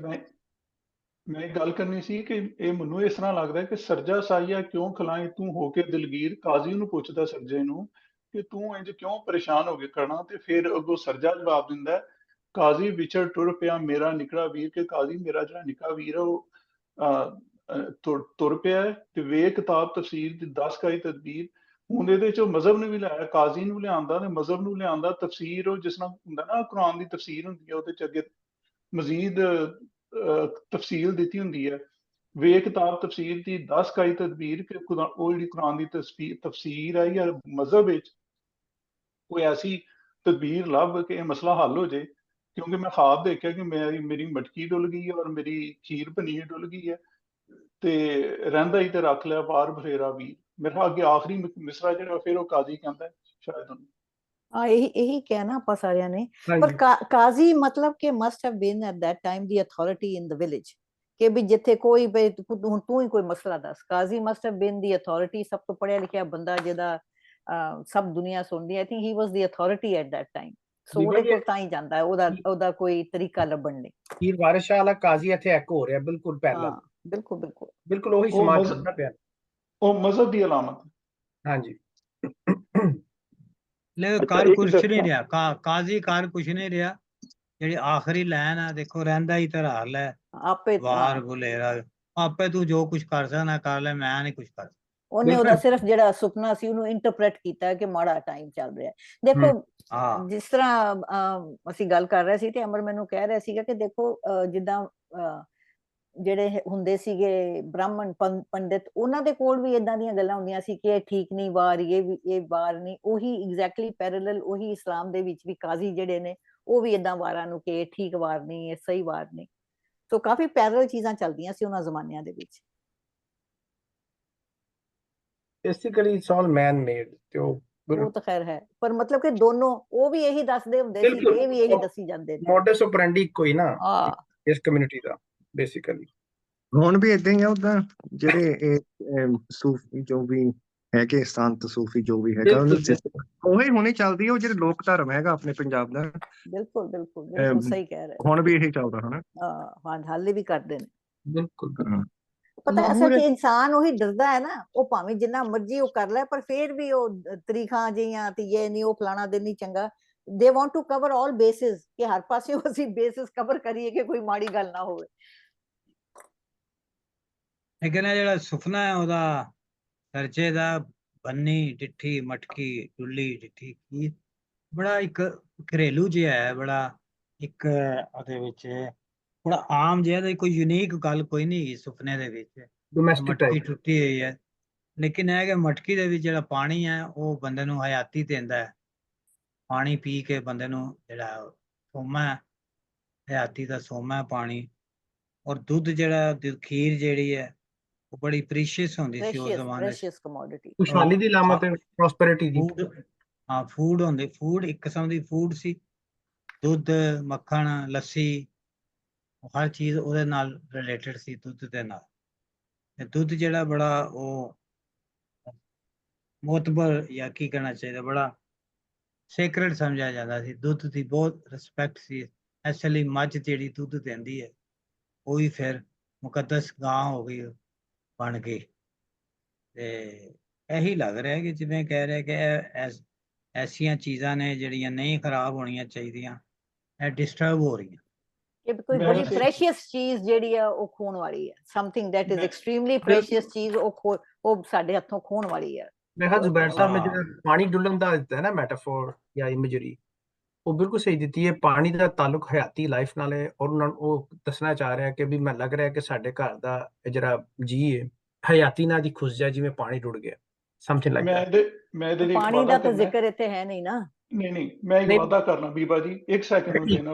ਮੈਂ ਇੱਕ ਗੱਲ ਕਰਨੀ ਸੀ ਕਿ ਇਹ ਮੈਨੂੰ ਇਸ ਤਰ੍ਹਾਂ ਲੱਗਦਾ ਕਿ ਸਰਜਾ ਸਾਈਆ ਕਿਉਂ ਖਲਾਏ ਤੂੰ ਹੋ ਕੇ ਦਿਲਗੀਰ, ਕਾਜ਼ੀ ਨੂੰ ਪੁੱਛਦਾ ਸਰਜੇ ਨੂੰ ਕਿ ਤੂੰ ਇੰਜ ਕਿਉਂ ਪਰੇਸ਼ਾਨ ਹੋ ਕੇ ਖੜਾ, ਤੇ ਫਿਰ ਅੱਗੋਂ ਸਰਜਾ ਜਵਾਬ ਦਿੰਦਾ ਹੈ, ਕਾਜ਼ੀ ਵਿਛੜ ਟੁਰ ਪਿਆ ਮੇਰਾ ਨਿਕੜਾ ਵੀਰ, ਕਿ ਕਾਜ਼ੀ ਮੇਰਾ ਜਿਹੜਾ ਨਿੱਕਾ ਵੀਰ ਹੈ ਉਹ ਤੁਰ ਪਿਆ ਹੈ, ਤੇ ਵੇ ਕਿਤਾਬ ਤਫਸੀਰ ਦੀ 10 ਕਾਈ ਤਦਬੀਰ। ਹੁਣ ਇਹਦੇ ਚੋਂ ਮਜ਼ਹਬ ਨੂੰ ਵੀ ਲਿਆਇਆ, ਕਾਜ਼ੀ ਨੂੰ ਲਿਆਂਦਾ ਤੇ ਮਜ਼ਹਬ ਨੂੰ ਲਿਆਂਦਾ, ਤਫਸੀਰ ਉਹ ਜਿਸ ਤਰ੍ਹਾਂ ਹੁੰਦਾ ਨਾ ਕੁਰਾਨ ਦੀ ਤਫਸੀਰ ਹੁੰਦੀ ਹੈ ਉਹਦੇ ਚ ਅੱਗੇ ਮਜ਼ੀਦ ਤਫਸੀਲ ਦਿੱਤੀ ਹੁੰਦੀ ਹੈ। ਵੇ ਕਿਤਾਬ ਤਫਸੀਰ ਦੀ 10 ਕਾਈ ਤਦਬੀਰ, ਕਿ ਉਹ ਜਿਹੜੀ ਕੁਰਾਨ ਦੀ ਤਫਸੀਰ ਹੈ ਜਾਂ ਮਜ਼ਹਬ ਵਿੱਚ ਕੋਈ ਐਸੀ ਤਦਬੀਰ ਲੱਭ ਕਿ ਇਹ ਮਸਲਾ ਹੱਲ ਹੋ ਜਾਏ, ਕਿਉਂਕਿ ਮੈਂ ਖਾਬ ਦੇਖਿਆ ਕਿ ਮੇਰੀ ਮਟਕੀ ਡੁੱਲ ਗਈ ਹੈ ਔਰ ਮੇਰੀ ਖੀਰ ਪਨੀਰ ਡੁੱਲ ਗਈ ਹੈ, ਤੇ ਰਹਿੰਦਾ ਹੀ ਤੇ ਰੱਖ ਲਿਆ ਬਾਹਰ ਬਥੇਰਾ ਵੀ। ਮੇਰਾ ਅੱਗੇ ਆਖਰੀ ਮਿਸਰਾ ਜਿਹੜਾ ਫਿਰ ਉਹ ਕਾਜ਼ੀ ਕਹਿੰਦਾ ਹੈ, ਸ਼ਾਇਦ ਉਹਨੂੰ ਹਾਂ ਇਹੀ ਕਹਿਣਾ ਆਪਾਂ ਸਾਰਿਆਂ ਨੇ। ਪਰ ਹਾਂਜੀ ਕਾਜ਼ੀ ਮਤਲਬ ਕਿ must have been at that time the authority in the village, ਕਿ ਵੀ ਜਿੱਥੇ ਕੋਈ ਹੁਣ ਤੂੰ ਹੀ ਕੋਈ ਮਸਲਾ ਦੱਸ, ਕਾਜ਼ੀ must have been the authority, ਸਭ ਤੋਂ ਪੜ੍ਹਿਆ ਲਿਖਿਆ ਬੰਦਾ ਜਿਹਦਾ ਸਭ ਦੁਨੀਆ ਸੁਣਦੀ। I think he was the authority at that time, ਸੋ ਉਹਦੇ ਕੋਲ ਤਾਂ ਹੀ ਜਾਂਦਾ ਹੈ, ਉਹਦਾ ਕੋਈ ਤਰੀਕਾ ਲੱਭਣ ਲਈ। ਹੀਰ ਵਾਰਿਸ ਸ਼ਾਹ ਵਾਲਾ ਕਾਜ਼ੀ ਇੱਥੇ ਐਕੋ ਹੋ ਰਿਹਾ ਬਿਲਕੁਲ ਪਹਿਲਾਂ, ਹਾਂ ਬਿਲਕੁਲ ਬਿਲਕੁਲ ਬਿਲਕੁਲ ਉਹੀ ਉਹ ਸਮਾਜ ਮਜ਼ਹਬ ਚੱਲਦਾ ਪਿਆ। ਉਹ ਮਜ਼ਹਬ ਦੀ ਅਲਾਮਤ ਹੈ। ਹਾਂਜੀ ਲੇਕਿਨ ਅੱਛਾ, ਕਰ ਇੱਕ ਕੁਛ ਨਹੀਂ ਦੱਸਾਂ ਰਿਹਾ, ਕਾਜ਼ੀ ਕਰ ਕੁਛ ਨਹੀਂ ਰਿਹਾ। ਜਿਹੜੀ ਆਖਰੀ ਲਾਈਨ ਆ ਦੇਖੋ, ਰਹਿੰਦਾ ਹੀ ਧਰਾ ਲੈ ਆਪੇ ਵਾਰ ਬੁਲੇਰਾ, ਆਪੇ ਤੂੰ ਜੋ ਕੁਛ ਕਰ ਸਕਦਾ ਕਰ ਲੈ, ਮੈਂ ਨਹੀਂ ਕੁਛ ਕਰ ਸਕਦਾ। ਉਹਨੇ ਉਹਦਾ ਸਿਰਫ ਜਿਹੜਾ ਸੁਪਨਾ ਸੀ ਉਹਨੂੰ ਇੰਟਰਪ੍ਰੇਟ ਕੀਤਾ ਕਿ ਮਾੜਾ ਟਾਈਮ ਚੱਲ ਰਿਹਾ। ਦੇਖੋ ਹਾਂ ਜਿਸ ਤਰ੍ਹਾਂ ਅਸੀਂ ਗੱਲ ਕਰ ਰਹੇ ਸੀ ਤੇ ਅਮਰ ਮੈਨੂੰ ਕਹਿ ਰਿਹਾ ਸੀਗਾ ਕਿ ਦੇਖੋ ਜਿੱਦਾਂ ਜਿਹੜੇ ਹੁੰਦੇ ਸੀਗੇ ਬ੍ਰਾਹਮਣ ਪੰਡਿਤ, ਉਹਨਾਂ ਦੇ ਕੋਲ ਵੀ ਇਦਾਂ ਦੀਆਂ ਗੱਲਾਂ ਹੁੰਦੀਆਂ ਸੀ ਕਿ ਇਹ ਠੀਕ ਨਹੀਂ ਵਾਰ, ਇਹ ਵਾਰ ਨਹੀਂ। ਉਹੀ ਐਗਜ਼ੈਕਟਲੀ ਪੈਰਲਲ ਉਹੀ ਇਸਲਾਮ ਦੇ ਵਿੱਚ ਵੀ ਕਾਜ਼ੀ ਜਿਹੜੇ ਨੇ ਉਹ ਵੀ ਇਦਾਂ ਵਾਰਾਂ ਨੂੰ ਕਿ ਇਹ ਠੀਕ ਵਾਰ ਨਹੀਂ, ਇਹ ਸਹੀ ਵਾਰ ਨਹੀਂ। ਸੋ ਕਾਫੀ ਪੈਰਲਲ ਚੀਜ਼ਾਂ ਚੱਲਦੀਆਂ ਸੀ ਉਹਨਾਂ ਜ਼ਮਾਨਿਆਂ ਦੇ ਵਿੱਚ। Basically it's all man made, ਤੇ ਉਹ ਤਾਂ ਖੈਰ ਹੈ, ਪਰ ਮਤਲਬ ਕਿ ਦੋਨੋਂ ਉਹ ਵੀ ਇਹੀ ਦੱਸਦੇ ਹੁੰਦੇ ਸੀ ਤੇ ਇਹ ਵੀ ਇਹੀ ਦੱਸੀ ਜਾਂਦੇ ਨੇ। ਮੋਡਸ ਆਪਰੈਂਡੀ ਕੋਈ ਨਾ ਹਾਂ ਇਸ ਕਮਿਊਨਿਟੀ ਦਾ ਬੇਸਿਕਲੀ। ਹੁਣ ਵੀ ਇਦਾਂ ਹੀ ਆ ਉਦਾਂ, ਜਿਹੜੇ ਇਹ ਸੂਫੀ ਜੋ ਵੀ ਹੈਗੇ, ਸੰਤ ਸੂਫੀ ਜੋ ਵੀ ਹੈਗਾ, ਉਹੀ ਹੁਣੇ ਚੱਲਦੀ ਹੈ। ਉਹ ਜਿਹੜੇ ਲੋਕ ਧਰਮ ਹੈਗਾ ਆਪਣੇ ਪੰਜਾਬ ਦਾ, ਬਿਲਕੁਲ ਬਿਲਕੁਲ ਬਿਲਕੁਲ ਸਹੀ ਕਹਿ ਰਹੇ ਹੁਣ ਵੀ ਇਹੀ ਚੱਲਦਾ ਹਨਾ। ਹਾਂ ਹਾਲੇ ਵੀ ਕਰਦੇ ਨੇ ਬਿਲਕੁਲ ਪਤਾ। ਅਸਲ 'ਚ ਇਨਸਾਨ ਉਹੀ ਡਰਦਾ ਹੈ ਨਾ, ਉਹ ਭਾਵੇਂ ਜਿੰਨਾ ਮਰਜ਼ੀ ਉਹ ਕਰ ਲੈ ਪਰ ਫਿਰ ਵੀ ਉਹ ਤਰੀਖਾਂ ਜਿਹੀਆਂ ਤੇ ਇਹ ਨਹੀਂ ਉਹ ਫਲਾਣਾ ਦਿਨ ਨਹੀਂ ਚੰਗਾ। They want to cover all bases, ਕਿ ਹਰ ਪਾਸੇ ਅਸੀਂ ਬੇਸਿਸ ਕਵਰ ਕਰੀਏ ਕਿ ਕੋਈ ਮਾੜੀ ਗੱਲ ਨਾ ਹੋਵੇ। ਲੇਕਿਨ ਇਹ ਜਿਹੜਾ ਸੁਪਨਾ ਹੈ ਉਹਦਾ ਸਰਜੇ ਦਾ, ਬੰਨੀ ਡਿੱਠੀ ਮਟਕੀ ਡੁੱਲੀ ਡਿੱਠੀ ਖੀਰ, ਬੜਾ ਇੱਕ ਘਰੇਲੂ ਜਿਹਾ ਹੈ, ਬੜਾ ਇੱਕ ਉਹਦੇ ਵਿੱਚ ਬੜਾ ਆਮ ਜਿਹਾ, ਕੋਈ ਯੂਨੀਕ ਗੱਲ ਕੋਈ ਨਹੀਂ ਸੁਪਨੇ ਦੇ ਵਿੱਚ। ਡੋਮੈਸਟਿਕ ਮਟਕੀ ਟਾਈਪ। ਟੁੱਟੀ ਹੋਈ ਹੈ, ਲੇਕਿਨ ਇਹ ਕਿ ਮਟਕੀ ਦੇ ਵਿੱਚ ਜਿਹੜਾ ਪਾਣੀ ਹੈ ਉਹ ਬੰਦੇ ਨੂੰ ਹਯਾਤੀ ਦਿੰਦਾ ਹੈ। ਪਾਣੀ ਪੀ ਕੇ ਬੰਦੇ ਨੂੰ ਜਿਹੜਾ ਸੋਮਾ ਹੈ, ਹਯਾਤੀ ਦਾ ਸੋਮਾ ਹੈ ਪਾਣੀ। ਔਰ ਦੁੱਧ ਜਿਹੜਾ ਖੀਰ ਜਿਹੜੀ ਹੈ ਉਹ ਬੜੀ ਪ੍ਰੀਸ਼ੀਅਸ ਹੁੰਦੀ ਸੀ ਉਸ ਜ਼ਮਾਨੇ 'ਚ। ਪ੍ਰੈਸ਼ੀਅਸ ਕਮੋਡਿਟੀ, ਖੁਸ਼ਹਾਲੀ ਦੀ ਲਾਮਤ ਹੈ, ਪ੍ਰੋਸਪੈਰਿਟੀ ਦੀ। ਹਾਂ ਫੂਡ ਹੁੰਦੇ, ਫੂਡ ਇੱਕ ਕਿਸਮ ਦੀ ਫੂਡ ਸੀ। ਦੁੱਧ, ਮੱਖਣ, ਲੱਸੀ, ਹਰ ਚੀਜ਼ ਉਹਦੇ ਨਾਲ ਰਿਲੇਟਡ ਸੀ, ਦੁੱਧ ਦੇ ਨਾਲ। ਤੇ ਦੁੱਧ ਜਿਹੜਾ ਬੜਾ ਉਹ ਮੋਤਬਰ, ਜਾਂ ਕੀ ਕਹਿਣਾ ਚਾਹੀਦਾ, ਬੜਾ ਸੇਕਰੇਟ ਸਮਝਿਆ ਜਾਂਦਾ ਸੀ। ਦੁੱਧ ਦੀ ਬਹੁਤ ਰਿਸਪੈਕਟ ਸੀ, ਇਸ ਲਈ ਮੱਝ ਜਿਹੜੀ ਦੁੱਧ ਦਿੰਦੀ ਹੈ ਉਹ ਵੀ ਫਿਰ ਮੁਕੱਦਸ ਗਾਂ ਹੋ ਗਈ ਬਣ ਗਈ। ਤੇ ਇਹੀ ਲੱਗ ਰਿਹਾ ਕਿ ਜਿਵੇਂ ਕਹਿ ਰਿਹਾ ਕਿ ਐਸੀਆਂ ਚੀਜ਼ਾਂ ਨੇ ਜਿਹੜੀਆਂ ਨਹੀਂ ਖਰਾਬ ਹੋਣੀਆਂ ਚਾਹੀਦੀਆਂ, ਇਹ ਡਿਸਟਰਬ ਹੋ ਰਹੀਆਂ। ਕਿ ਕੋਈ ਬੜੀ ਪ੍ਰੈਸ਼ੀਅਸ ਚੀਜ਼ ਜਿਹੜੀ ਆ ਉਹ ਖੋਣ ਵਾਲੀ ਹੈ। Something that is extremely precious ਚੀਜ਼ ਉਹ ਸਾਡੇ ਹੱਥੋਂ ਖੋਣ ਵਾਲੀ ਹੈ। ਮੈਂ ਕਿਹਾ ਜ਼ੁਬੈਰ ਸਾਹਿਬ ਨੇ ਜਿਹੜਾ ਪਾਣੀ ਡੁੱਲਣ ਦਾ ਦਿੱਤਾ ਹੈ ਨਾ ਮੈਟਾਫੋਰ ਜਾਂ ਇਮੇਜਰੀ, ਉਹ ਬਿਲਕੁਲ ਸਹੀ ਦਿੱਤੀ ਹੈ। ਪਾਣੀ ਦਾ ਤਾਲੁਕ ਹਯਾਤੀ ਲਾਈਫ ਨਾਲ ਹੈ, ਔਰ ਉਹਨਾਂ ਨੂੰ ਉਹ ਦੱਸਣਾ ਚਾਹ ਰਿਹਾ ਕਿ ਵੀ ਮੈਂ ਲੱਗ ਰਿਹਾ ਕਿ ਸਾਡੇ ਘਰ ਦਾ ਜਿਹੜਾ ਜੀ ਹੈ ਹਯਾਤੀ ਨਾਲ ਦੀ ਖੁੱਸ ਜਾ, ਜਿਵੇਂ ਪਾਣੀ ਡੁੱਲ ਗਿਆ, ਸਮਥਿੰਗ ਲਾਈਕ ਦੈਟ। ਮੈਂ ਇਹਦੇ ਲਈ ਪਾਣੀ ਦਾ ਤਾਂ ਜ਼ਿਕਰ ਇੱਥੇ ਹੈ ਨਹੀਂ ਨਾ। ਨਹੀਂ ਮੈਂ ਇੱਕ ਵਾਅਦਾ ਕਰਨਾ ਬੀਬਾ ਜੀ, ਇੱਕ ਸੈਕਿੰਡ ਨੂੰ ਦੇਣਾ।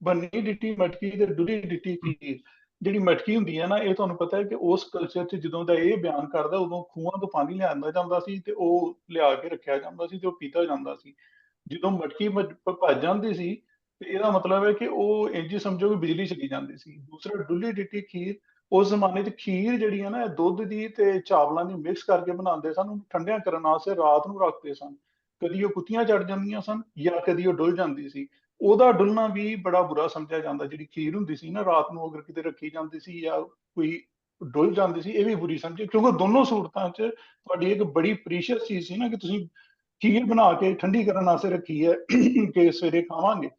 ਬੰਨੀ ਡਿੱਟੀ ਮਟਕੀ ਤੇ ਡੁੱਲੀ ਡਿੱਟੀ ਖੀਰ। ਜਿਹੜੀ ਮਟਕੀ ਹੁੰਦੀ ਹੈ ਨਾ, ਇਹ ਤੁਹਾਨੂੰ ਪਤਾ ਹੈ ਕਿ ਉਸ ਕਲਚਰ 'ਚ ਜਦੋਂ ਦਾ ਇਹ ਬਿਆਨ ਕਰਦਾ, ਉਦੋਂ ਖੂਹਾਂ ਤੋਂ ਪਾਣੀ ਲਿਆਂਦਾ ਜਾਂਦਾ ਸੀ ਤੇ ਉਹ ਲਿਆ ਕੇ ਰੱਖਿਆ ਜਾਂਦਾ ਸੀ ਤੇ ਉਹ ਪੀਤਾ ਜਾਂਦਾ ਸੀ। ਜਦੋਂ ਮਟਕੀ ਭੱਜ ਜਾਂਦੀ ਸੀ ਤੇ ਇਹਦਾ ਮਤਲਬ ਹੈ ਕਿ ਉਹ ਇੰਝ ਸਮਝੋ ਕਿ ਬਿਜਲੀ ਚਲੀ ਜਾਂਦੀ ਸੀ। ਦੂਸਰਾ ਡੁੱਲੀ ਡਿੱਟੀ ਖੀਰ, ਉਸ ਜ਼ਮਾਨੇ 'ਚ ਖੀਰ ਜਿਹੜੀ ਹੈ ਨਾ ਇਹ ਦੁੱਧ ਦੀ ਤੇ ਚਾਵਲਾਂ ਦੀ ਮਿਕਸ ਕਰਕੇ ਬਣਾਉਂਦੇ ਸਨ, ਉਹਨੂੰ ਠੰਡਿਆਂ ਕਰਨ ਵਾਸਤੇ ਰਾਤ ਨੂੰ ਰੱਖਦੇ ਸਨ। ਕਦੀ ਉਹ ਕੁੱਤੀਆਂ ਚੜ ਜਾਂਦੀਆਂ ਸਨ ਜਾਂ ਕਦੀ ਉਹ ਡੁੱਲ ਜਾਂਦੀ ਸੀ। ਉਹਦਾ ਡੁੱਲਣਾ ਵੀ ਬੜਾ ਬੁਰਾ ਸਮਝਿਆ ਜਾਂਦਾ। ਜਿਹੜੀ ਖੀਰ ਹੁੰਦੀ ਸੀ ਨਾ ਰਾਤ ਨੂੰ ਅਗਰ ਕਿਤੇ ਰੱਖੀ ਜਾਂਦੀ ਸੀ ਜਾਂ ਕੋਈ ਡੁੱਲ ਜਾਂਦੀ ਸੀ, ਇਹ ਵੀ ਬੁਰੀ ਸਮਝੀ, ਕਿਉਂਕਿ ਦੋਨੋਂ ਸੂਰਤਾਂ 'ਚ ਤੁਹਾਡੀ ਇੱਕ ਬੜੀ ਪ੍ਰੀਸ਼ੀਅਸ ਚੀਜ਼ ਸੀ ਨਾ ਕਿ ਤੁਸੀਂ ਖੀਰ ਬਣਾ ਕੇ ਠੰਡੀ ਕਰਨ ਵਾਸਤੇ ਰੱਖੀ ਹੈ ਕਿ ਸਵੇਰੇ ਖਾਵਾਂਗੇ,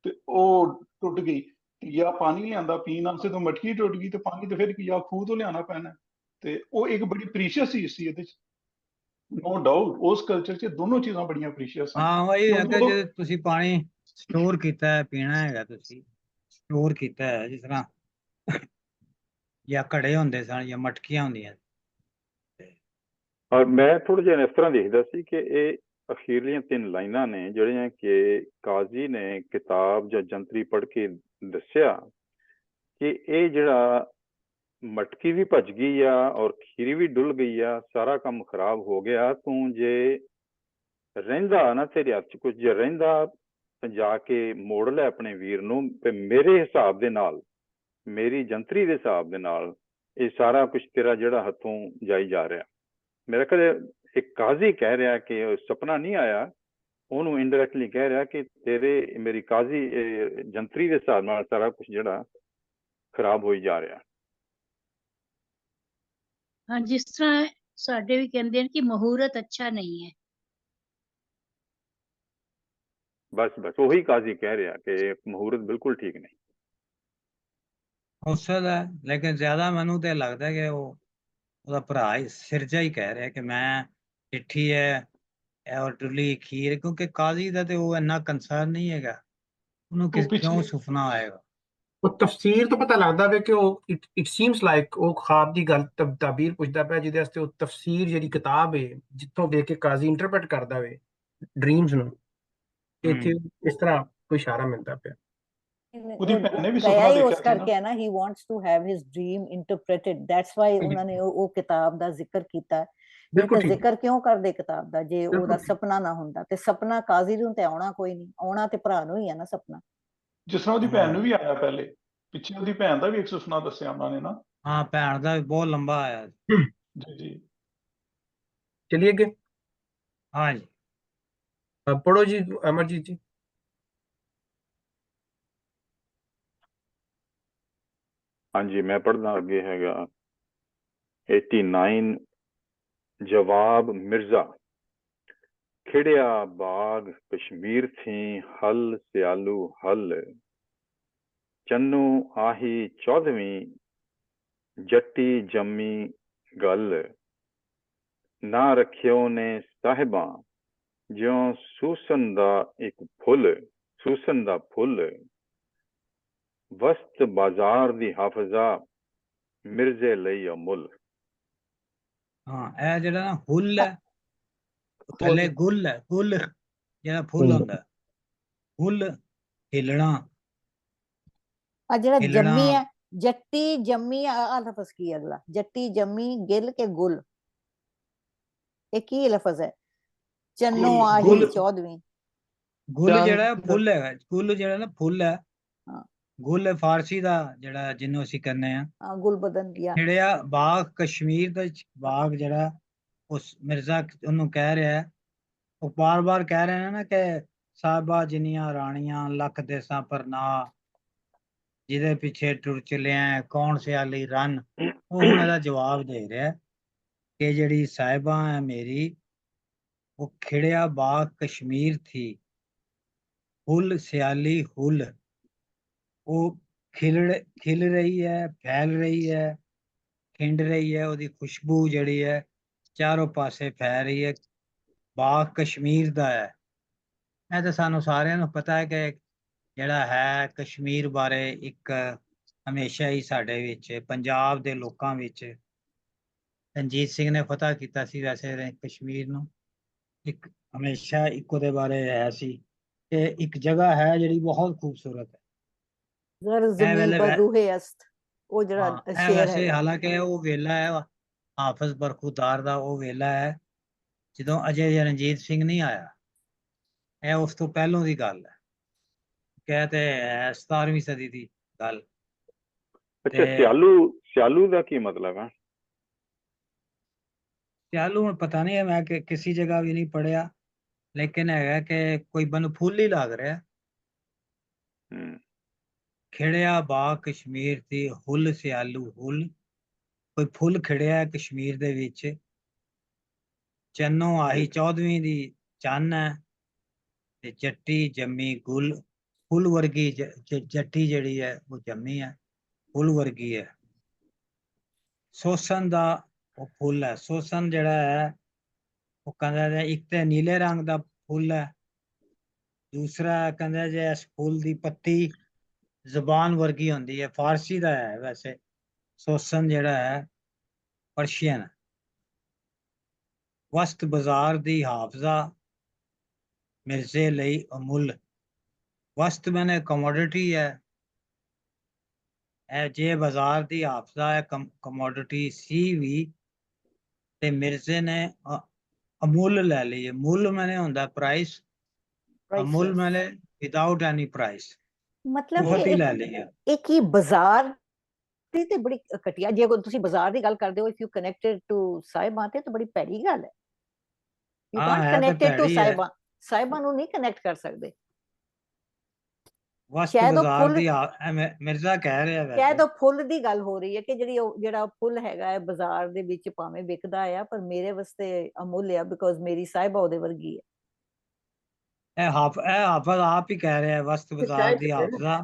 ਤੇ ਉਹ ਟੁੱਟ ਗਈ। ਜਾਂ ਪਾਣੀ ਲਿਆਂਦਾ ਪੀਣ ਵਾਸਤੇ ਤਾਂ ਮਟਕੀ ਟੁੱਟ ਗਈ, ਤੇ ਪਾਣੀ ਤੇ ਫਿਰ ਜਾਂ ਖੂਹ ਤੋਂ ਲਿਆਉਣਾ ਪੈਣਾ। ਤੇ ਉਹ ਇੱਕ ਬੜੀ ਪ੍ਰੀਸ਼ੀਅਸ ਚੀਜ਼ ਸੀ ਇਹਦੇ 'ਚ, ਨੋ ਡਾਊਟ। ਉਸ ਕਲਚਰ 'ਚ ਦੋਨੋਂ ਚੀਜ਼ਾਂ ਬੜੀਆਂ ਪ੍ਰੀਸ਼ੀਅਸ ਸਨ। ਹਾਂ ਉਹੀ ਹੈ ਕਿ ਉਦੋਂ ਜੇ ਤੁਸੀਂ ਪਾਣੀ ਸਟੋਰ ਕੀਤਾ ਹੈ, ਪੀਣਾ ਹੈਗਾ, ਤੁਸੀਂ ਸਟੋਰ ਕੀਤਾ ਹੈ, ਜਿਸ ਤਰ੍ਹਾਂ ਜਾਂ ਘੜੇ ਹੁੰਦੇ ਸਨ ਜਾਂ ਮਟਕੀਆਂ ਹੁੰਦੀਆਂ। ਔਰ ਮੈਂ ਥੋੜਾ ਜਿਹਾ ਇਸ ਤਰ੍ਹਾਂ ਦੇਖਦਾ ਸੀ ਕਿ ਇਹ ਅਖੀਰਲੀਆਂ 3 ਲਾਈਨਾਂ ਨੇ ਜਿਹੜੀਆਂ ਕਿ ਕਾਜ਼ੀ ਨੇ ਕਿਤਾਬ ਜਾਂ ਜੰਤਰੀ ਪੜ੍ਹ ਕੇ ਦੱਸਿਆ ਕਿ ਇਹ ਜਿਹੜਾ ਮਟਕੀ ਵੀ ਭੱਜ ਗਈ ਆ ਔਰ ਖੀਰੀ ਵੀ ਡੁੱਲ ਗਈ ਆ, ਸਾਰਾ ਕੰਮ ਖਰਾਬ ਹੋ ਗਿਆ। ਤੂੰ ਜੇ ਰਹਿੰਦਾ ਨਾ, ਤੇਰੇ ਹੱਥ 'ਚ ਕੁਝ ਜੇ ਰਹਿੰਦਾ ਤਾਂ ਜਾ ਕੇ ਮੋੜ ਲੈ ਆਪਣੇ ਵੀਰ ਨੂੰ। ਤੇ ਮੇਰੇ ਹਿਸਾਬ ਦੇ ਨਾਲ, ਮੇਰੀ ਜੰਤਰੀ ਦੇ ਹਿਸਾਬ ਦੇ ਨਾਲ ਇਹ ਸਾਰਾ ਕੁਝ ਤੇਰਾ ਜਿਹੜਾ ਹੱਥੋਂ ਜਾਈ ਜਾ ਰਿਹਾ। ਮੇਰਾ ਖਿਆਲ ਇੱਕ ਕਾਜ਼ੀ ਕਹਿ ਰਿਹਾ ਕਿ ਸੁਪਨਾ ਨਹੀਂ ਆਇਆ, ਉਹਨੂੰ ਇਨਡਾਇਰੈਕਟਲੀ ਕਹਿ ਰਿਹਾ ਕਿ ਤੇਰੇ ਮੇਰੀ ਕਾਜ਼ੀ ਜੰਤਰੀ ਦੇ ਹਿਸਾਬ ਨਾਲ ਸਾਰਾ ਕੁਝ ਜਿਹੜਾ ਖਰਾਬ ਹੋਈ ਜਾ ਰਿਹਾ। ਹਾਂ, ਜਿਸ ਤਰ੍ਹਾਂ ਸਾਡੇ ਵੀ ਕਹਿੰਦੇ ਨੇ ਕਿ ਮਹੂਰਤ ਅੱਛਾ ਨਹੀਂ ਹੈ। ਬਸ ਉਹੀ ਕਾਜ਼ੀ ਕਹਿ ਰਿਹਾ ਕਿ ਮਹੂਰਤ ਬਿਲਕੁਲ ਠੀਕ ਨਹੀਂ। ਹੋ ਸਕਦਾ ਹੈ, ਲੇਕਿਨ ਜ਼ਿਆਦਾ ਮੈਨੂੰ ਤੇ ਲੱਗਦਾ ਕਿ ਉਹਦਾ ਭਰਾ ਹੀ ਸਿਰਜਾ ਹੀ ਕਹਿ ਰਿਹਾ ਕਿ ਮੈਂ ਚਿੱਠੀ ਹੈ ਔਰ ਡੁੱਲੀ ਖੀਰ, ਕਿਉਂਕਿ ਕਾਜ਼ੀ ਦਾ ਤੇ ਉਹ ਇੰਨਾ ਕੰਸਰਨ ਨਹੀਂ ਹੈਗਾ, ਉਹਨੂੰ ਉਹ ਕਿਉਂ ਪਿਛਲੇ ਸੁਪਨਾ ਆਏਗਾ। ਉਹ ਤਫਸੀਰ ਤੋਂ ਪਤਾ ਲੱਗਦਾ ਵੇ ਕਿ ਉਹ ਇਟ ਸੀਮਸ ਲਾਈਕ ਉਹ ਖਾਬ ਦੀ ਗੱਲ ਤਾਬੀਰ ਪੁੱਛਦਾ ਪਿਆ, ਜਿਹਦੇ ਵਾਸਤੇ ਉਹ ਤਫਸੀਰ ਜਿਹੜੀ ਕਿਤਾਬ ਹੈ ਜਿੱਥੋਂ ਦੇਖ ਕੇ ਕਾਜ਼ੀ ਇੰਟਰਪ੍ਰੇਟ ਕਰਦਾ ਵੇ ਡ੍ਰੀਮਸ ਨੂੰ, ਇੱਥੇ ਇਸ ਤਰ੍ਹਾਂ ਕੋਈ ਇਸ਼ਾਰਾ ਮਿਲਦਾ ਪਿਆ। ਉਹਦੀ ਭੈਣ ਨੇ ਵੀ ਗਿਆ ਸੁਪਨਾ ਹੀ ਦੇਖਿਆ ਉਸ ਸੀ ਨਾ। ਕਰਕੇ ਹੈ ਨਾ, he wants to have his dream interpreted, that's why ਉਹਨਾਂ ਨੇ ਉਹ ਕਿਤਾਬ ਦਾ ਜ਼ਿਕਰ ਕੀਤਾ। ਨਹੀਂ ਬਿਲਕੁਲ ਤਾਂ ਠੀਕ, ਜ਼ਿਕਰ ਕਿਉਂ ਕਰਦੇ ਕਿਤਾਬ ਦਾ ਜੇ ਉਹਦਾ ਬਿਲਕੁਲ ਠੀਕ। ਸੁਪਨਾ ਨਾ ਹੁੰਦਾ? ਤੇ ਸੁਪਨਾ ਕਾਜ਼ੀ ਨੂੰ ਤੇ ਆਉਣਾ ਕੋਈ ਨਹੀਂ, ਆਉਣਾ ਤੇ ਭਰਾ ਨੂੰ ਹੀ ਹੈ ਨਾ ਸੁਪਨਾ। ਜਿਸ ਤਰ੍ਹਾਂ ਉਹਦੀ ਭੈਣ ਨੂੰ ਵੀ ਆਇਆ ਪਹਿਲੇ, ਪਿੱਛੇ ਉਹਦੀ ਭੈਣ ਦਾ ਵੀ ਇੱਕ ਸੁਪਨਾ ਦੱਸਿਆ ਉਹਨਾਂ ਨੇ ਨਾ। ਹਾਂ, ਭੈਣ ਦਾ ਵੀ ਬਹੁਤ ਲੰਬਾ ਆਇਆ। ਜੀ ਜੀ। ਚਲਿए ਅੱਗੇ, ਹਾਂ ਜੀ। ਪੜੋ ਜੀ ਅਮਰਜੀਤ ਜੀ। ਹਾਂਜੀ, ਮੈਂ ਪੜ੍ਹਦਾ ਅੱਗੇ ਹੈਗਾ 89। ਜਵਾਬ ਮਿਰਜ਼ਾ, ਖਿੜਿਆ ਬਾਗ ਕਸ਼ਮੀਰ ਥੀ, ਹਲ ਸਿਆਲੂ ਹਲ, ਚੰਨੂ ਆਹੀ 14ਵੀਂ, ਜੱਟੀ ਜੰਮੀ ਗੱਲ, ਨਾ ਰੱਖਿਓ ਨੇ ਸਾਹਿਬਾਂ, ਜਿਉਂ ਸੂਸਨ ਦਾ ਇੱਕ ਫੁੱਲ, ਸੂਸਨ ਦਾ ਫੁੱਲ, ਵਸਤ ਬਾਜ਼ਾਰ ਦੀ ਹਾਫਜ਼ਾ, ਮਿਰਜ਼ੇ ਲਈ ਅਮੁੱਲ। ਹਾਂ, ਇਹ ਜਿਹੜਾ ਨਾ ਹੁੱਲ ਹੈ, ਥੱਲੇ ਗੁੱਲ ਹੈ, ਗੁੱਲ ਜਿਹੜਾ ਫੁੱਲ ਹੁੰਦਾ, ਹੁੱਲ ਹਿੱਲਣਾ। ਆ ਜਿਹੜਾ ਜੰਮੀ ਹੈ, ਜੱਟੀ ਜੰਮੀ, ਆ ਲਫ਼ਜ਼ ਕੀ ਅਗਲਾ? ਜੱਟੀ ਜੰਮੀ ਗਿੱਲ ਕੇ ਗੁੱਲ, ਇਹ ਕੀ ਲਫ਼ਜ਼ ਹੈ? ਚੰਨੋ ਆਹੀ 14ਵੀਂ। ਗੁੱਲ ਜਿਹੜਾ ਫੁੱਲ ਹੈਗਾ, ਗੁੱਲ ਜਿਹੜਾ ਨਾ ਫੁੱਲ ਹੈ, ਗੁੱਲ ਫਾਰਸੀ ਦਾ ਜਿਹੜਾ ਜਿਹਨੂੰ ਅਸੀਂ ਕਹਿੰਦੇ ਆ ਗੁੱਲ ਬਦਨ ਗਿਆ। ਖਿੜਿਆ ਬਾਗ ਕਸ਼ਮੀਰ ਦਾ ਬਾਗ ਜਿਹੜਾ ਉਸ ਮਿਰਜ਼ਾ ਉਹਨੂੰ ਕਹਿ ਰਿਹਾ, ਉਹ ਬਾਰ-ਬਾਰ ਕਹਿ ਰਹੇ ਨਾ ਕਿ ਸਾਹਿਬਾ ਜਿੰਨੀਆਂ ਰਾਣੀਆਂ ਲੱਖ ਦੇਸਾਂ ਪਰ ਨਾ, ਜਿਹਦੇ ਪਿੱਛੇ ਟੁਰ ਚਲਿਆ ਕੌਣ ਸਿਆਲੀ ਰਨ। ਉਹ ਹੁਣ ਇਹਦਾ ਜਵਾਬ ਦੇ ਰਿਹਾ ਕਿ ਜਿਹੜੀ ਸਾਹਿਬਾ ਹੈ ਮੇਰੀ, ਉਹ ਖਿੜਿਆ ਬਾਗ ਕਸ਼ਮੀਰ ਥੀ, ਹੁੱਲ ਸਿਆਲੀ ਹੁੱਲ, ਉਹ ਖਿਲ ਰਹੀ ਹੈ, ਫੈਲ ਰਹੀ ਹੈ, ਖਿੰਡ ਰਹੀ ਹੈ, ਉਹਦੀ ਖੁਸ਼ਬੂ ਜਿਹੜੀ ਹੈ ਚਾਰੋਂ ਪਾਸੇ ਫੈਲ ਰਹੀ ਹੈ। ਬਾਗ ਕਸ਼ਮੀਰ ਦਾ ਹੈ। ਇਹ ਤਾਂ ਸਾਨੂੰ ਸਾਰਿਆਂ ਨੂੰ ਪਤਾ ਹੈ ਕਿ ਜਿਹੜਾ ਹੈ ਕਸ਼ਮੀਰ ਬਾਰੇ ਇੱਕ ਹਮੇਸ਼ਾ ਹੀ ਸਾਡੇ ਵਿੱਚ ਪੰਜਾਬ ਦੇ ਲੋਕਾਂ ਵਿੱਚ ਰਣਜੀਤ ਸਿੰਘ ਨੇ ਫਤਹ ਕੀਤਾ ਸੀ। ਵੈਸੇ ਕਸ਼ਮੀਰ ਨੂੰ ਇੱਕ ਹਮੇਸ਼ਾ ਇੱਕ ਉਹਦੇ ਬਾਰੇ ਹੈ ਸੀ ਕਿ ਇੱਕ ਜਗ੍ਹਾ ਹੈ ਜਿਹੜੀ ਬਹੁਤ ਖੂਬਸੂਰਤ ਹੈ। ਉਹ ਜਿਹੜਾ ਸ਼ੇਰ ਵੈਸੇ ਹੈ, ਹਾਲਾਂਕਿ ਉਹ ਵੇਲਾ ਹੈ ਹਾਫਿਜ਼ ਬਰਖੁਦਾਰ ਦਾ, ਉਹ ਵੇਲਾ ਹੈ ਜਦੋਂ ਅਜੇ ਰਣਜੀਤ ਸਿੰਘ ਨਹੀਂ ਆਇਆ। ਇਹ ਉਸ ਤੋਂ ਪਹਿਲੋਂ ਦੀ ਗੱਲ ਹੈ, ਕਹਿ ਤੇ 17ਵੀਂ ਸਦੀ ਦੀ ਗੱਲ। ਅੱਛਾ, ਤੇ ਸਿਆਲੂ ਦਾ ਕੀ ਮਤਲਬ ਹੈ? ਸਿਆਲੂ ਹੁਣ ਪਤਾ ਨਹੀਂ ਹੈ, ਮੈਂ ਕਿ ਕਿਸੇ ਜਗ੍ਹਾ ਵੀ ਨਹੀਂ ਪੜਿਆ, ਲੇਕਿਨ ਹੈਗਾ ਕਿ ਕੋਈ ਮੈਨੂੰ ਫੁੱਲ ਹੀ ਲੱਗ ਰਿਹਾ। ਹੂੰ ਖਿੜਿਆ ਬਾਗ ਕਸ਼ਮੀਰ ਦੀ ਹੁੱਲ ਸਿਆਲੂ ਹੁੱਲ, ਕੋਈ ਫੁੱਲ ਖਿੜਿਆ ਕਸ਼ਮੀਰ ਦੇ ਵਿੱਚ। ਚੰਨੋ ਆਹੀ 14ਵੀਂ ਦੀ ਚੰਨ ਹੈ, ਤੇ ਜੱਟੀ ਜੰਮੀ ਗੁੱਲ, ਫੁੱਲ ਵਰਗੀ ਜੱਟੀ ਜਿਹੜੀ ਹੈ ਉਹ ਜੰਮੀ ਹੈ, ਫੁੱਲ ਵਰਗੀ ਹੈ। ਸੋਸਨ ਦਾ ਉਹ ਫੁੱਲ ਹੈ, ਸੋਸਨ ਜਿਹੜਾ ਹੈ ਉਹ ਕਹਿੰਦਾ ਇੱਕ ਤੇ ਨੀਲੇ ਰੰਗ ਦਾ ਫੁੱਲ ਹੈ, ਦੂਸਰਾ ਕਹਿੰਦਾ ਜੇ ਇਸ ਫੁੱਲ ਦੀ ਪੱਤੀ ਜ਼ੁਬਾਨ ਵਰਗੀ ਹੁੰਦੀ ਹੈ, ਫਾਰਸੀ ਦਾ ਹੈ ਵੈਸੇ। ਸੋਸਨ ਜਿਹੜਾ ਹੈ ਪਰਸ਼ੀਅਨ। ਵਸਤ ਬਾਜ਼ਾਰ ਦੀ ਹਾਫਜ਼ਾ ਮਿਰਜ਼ੇ ਲਈ ਅਮੁੱਲ। ਵਸਤ ਮੈਨੇ ਕਮੋਡਿਟੀ ਹੈ, ਇਹ ਜੇ ਬਾਜ਼ਾਰ ਦੀ ਹਾਫਜ਼ਾ ਹੈ ਕਮੋਡਿਟੀ ਸੀ ਵੀ, ਤੇ ਮਿਰਜ਼ੇ ਨੇ ਅਮੁੱਲ ਲੈ ਲਈ ਹੈ। ਮੁੱਲ ਮੈਨੇ ਹੁੰਦਾ ਪ੍ਰਾਈਸ, ਅਮੁੱਲ ਮੈਨੇ ਵਿਦਾਊਟ ਐਨੀ ਪ੍ਰਾਈਸ, ਮਤਲਬ ਮੁਫਤ ਹੀ ਕਿ ਲੈ ਲਈ ਹੈ। ਇੱਕ ਹੀ ਬਾਜ਼ਾਰ ਦੀ ਤੇ ਬੜੀ ਘਟੀਆ, ਜੇ ਤੁਸੀਂ ਬਾਜ਼ਾਰ ਦੀ ਗੱਲ ਕਰਦੇ ਹੋ, ਇਫ ਯੂ ਕਨੈਕਟਡ ਟੂ ਸਾਹਿਬਾਂ ਤੇ ਬੜੀ ਭੈੜੀ ਗੱਲ ਹੈ। ਯੂ ਕਾਂਟ ਹੈ ਤੇ ਕਨੈਕਟਡ ਟੂ ਭੈੜੀ ਹੈ। ਸਾਹਿਬਾਂ ਨੂੰ ਨਹੀਂ ਕਨੈਕਟ ਕਰ ਸਕਦੇ। ਵਸਤ ਸ਼ਾਇਦ ਉਹ ਬਾਜ਼ਾਰ ਫੁੱਲ, ਦੀ ਮਿਰਜ਼ਾ ਕਹਿ ਰਿਹਾ ਸ਼ਾਇਦ ਵੈਸੇ। ਉਹ ਫੁੱਲ ਦੀ ਗੱਲ ਹੋ ਰਹੀ ਹੈ ਕਿ ਜਿਹੜਾ ਫੁੱਲ ਹੈਗਾ ਹੈ ਬਾਜ਼ਾਰ ਦੇ ਵਿੱਚ ਭਾਵੇਂ ਵਿਕਦਾ ਆ, ਪਰ ਮੇਰੇ ਵਾਸਤੇ ਅਮੁੱਲ ਆ, ਬਿਕੋਜ਼ ਮੇਰੀ ਸਾਹਿਬਾ ਉਹਦੇ ਵਰਗੀ ਹੈ। ਇਹ ਹਾਫਜ਼ ਆਪ ਹੀ ਕਹਿ ਰਿਹਾ ਹੈ, ਵਸਤ ਬਾਜ਼ਾਰ ਦੀ ਹਾਫਜ਼ਾ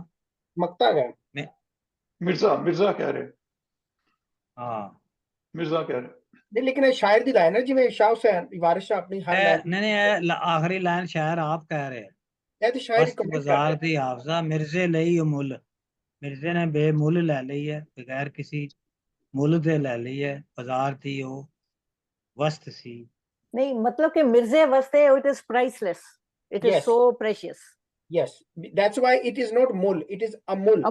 ਮਕਤਾ ਹੈ ਮਿਰਜ਼ਾ ਕਹਿ ਰਿਹਾ, ਹਾਂ। ਮਿਰਜ਼ਾ ਕਹਿ ਰਿਹਾ। ਨਹੀਂ, ਲੇਕਿਨ ਇਹ ਸ਼ਾਇਰ ਦੀ ਲਾਈਨ ਹੈ, ਜਿਵੇਂ ਸ਼ਾਹ ਹੁਸੈਨ ਵਾਰਿਸ ਸ਼ਾਹ ਆਪਣੀ ਹਰ ਲਾਈਨ, ਨਹੀਂ ਇਹ ਆਖਰੀ ਲਾਈਨ ਸ਼ਾਇਰ ਆਪ ਕਹਿ ਰਿਹਾ, ਇਹ ਤੇ ਸ਼ਾਇਰ ਹੀ ਵਸਤ ਕਮੈਂਟ ਕਰ ਬਾਜ਼ਾਰ ਰਿਹਾ। ਦੀ ਹਾਫਜ਼ਾ ਮਿਰਜ਼ੇ ਲਈ ਅਮੁੱਲ। ਮਿਰਜ਼ੇ ਨੇ ਬੇਮੁੱਲ ਲੈ ਲਈ ਹੈ, ਬਗੈਰ ਕਿਸੇ ਮੁੱਲ ਦੇ ਲੈ ਲਈ ਹੈ, ਬਾਜ਼ਾਰ ਦੀ ਉਹ ਵਸਤ ਸੀ। ਨਹੀਂ, ਮਤਲਬ ਕਿ ਮਿਰਜ਼ੇ ਵਾਸਤੇ it is priceless, it is so precious. Yes, that's why it is not ਮੁੱਲ, it is ਅਮੁੱਲ।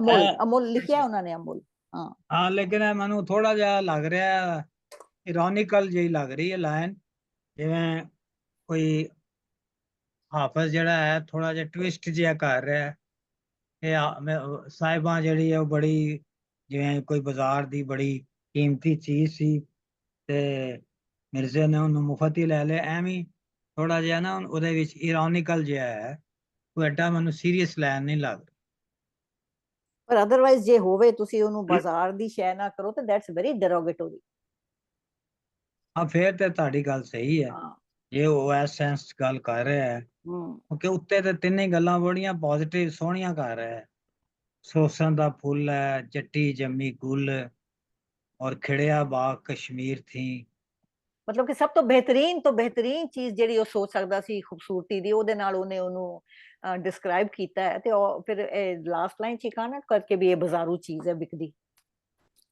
ਅਮੁੱਲ ਲਿਖਿਆ ਉਹਨਾਂ ਨੇ, ਅਮੁੱਲ। ਹਾਂ, ਲੇਕਿਨ ਇਹ ਮੈਨੂੰ ਥੋੜਾ ਜਿਹਾ ਲੱਗ ਰਿਹਾ ਇਰੋਨਿਕਲ ਜਿਹੀ ਲੱਗ ਰਹੀ ਹੈ ਲਾਈਨ, ਜਿਵੇਂ ਕੋਈ ਹਾਫਜ਼ ਜਿਹੜਾ ਹੈ ਥੋੜਾ ਜਿਹਾ ਟਵਿਸਟ ਜਿਹਾ ਕਰ ਰਿਹਾ ਹੈ। ਇਹ ਸਾਹਿਬਾਂ ਜਿਹੜੀ ਹੈ ਉਹ ਬੜੀ, ਜਿਵੇਂ ਕੋਈ ਬਾਜ਼ਾਰ ਦੀ ਬੜੀ ਕੀਮਤੀ ਚੀਜ਼ ਸੀ ਤੇ ਮਿਰਜ਼ੇ ਨੇ ਉਹਨੂੰ ਮੁਫਤ ਹੀ ਲੈ ਲਿਆ, ਐਵੇਂ ਥੋੜਾ ਜਿਹਾ ਨਾ ਉਹਦੇ ਵਿੱਚ ਇਰੋਨਿਕਲ ਜਿਹਾ ਹੈ, ਉਹ ਐਡਾ ਮੈਨੂੰ ਸੀਰੀਅਸ ਲਾਈਨ ਨਹੀਂ ਲੱਗ ਰਿਹਾ। ਪਰ ਅਦਰਵਾਈਜ਼ ਜੇ ਹੋਵੇ ਤੁਸੀਂ ਉਹਨੂੰ ਬਾਜ਼ਾਰ ਦੀ ਸ਼ੈ ਨਾ ਕਰੋ ਤਾਂ ਦੈਟਸ ਵੈਰੀ ਡੈਰੋਗੇਟੋਰੀ। ਹਾਂ, ਫੇਰ ਤੇ ਤੁਹਾਡੀ ਗੱਲ ਸਹੀ ਹੈ, ਜੇ ਉਹ ਇਸ ਸੈਂਸ ਗੱਲ ਕਰ ਰਿਹਾ ਹੈ, ਕਿਉਂਕਿ ਉੱਤੇ ਤੇ ਤਿੰਨੇ ਗੱਲਾਂ ਬੜੀਆਂ ਪੋਜ਼ਿਟਿਵ ਸੋਹਣੀਆਂ ਕਰ ਰਿਹਾ ਹੈ। ਸੋਸਨ ਦਾ ਫੁੱਲ ਹੈ, ਜੱਟੀ ਜੰਮੀ ਗੁੱਲ, ਔਰ ਖਿੜਿਆ ਬਾਗ ਕਸ਼ਮੀਰ ਥੀ। ਮਤਲਬ ਕਿ ਸਭ ਤੋਂ ਬਿਹਤਰੀਨ ਚੀਜ਼ ਜਿਹੜੀ ਉਹ ਸੋਚ ਸਕਦਾ ਸੀ ਖੂਬਸੂਰਤੀ ਦੀ, ਉਹਦੇ ਨਾਲ ਉਹਨੂੰ ਡਿਸਕ੍ਰਾਈਬ ਕੀਤਾ ਹੈ। ਤੇ ਫਿਰ ਲਾਸਟ ਲਾਈਨ ਚ ਕਹਾ ਨਾ ਕਰਕੇ ਵੀ ਇਹ ਬਾਜ਼ਾਰੂ ਚੀਜ਼ ਹੈ, ਵਿਕਦੀ।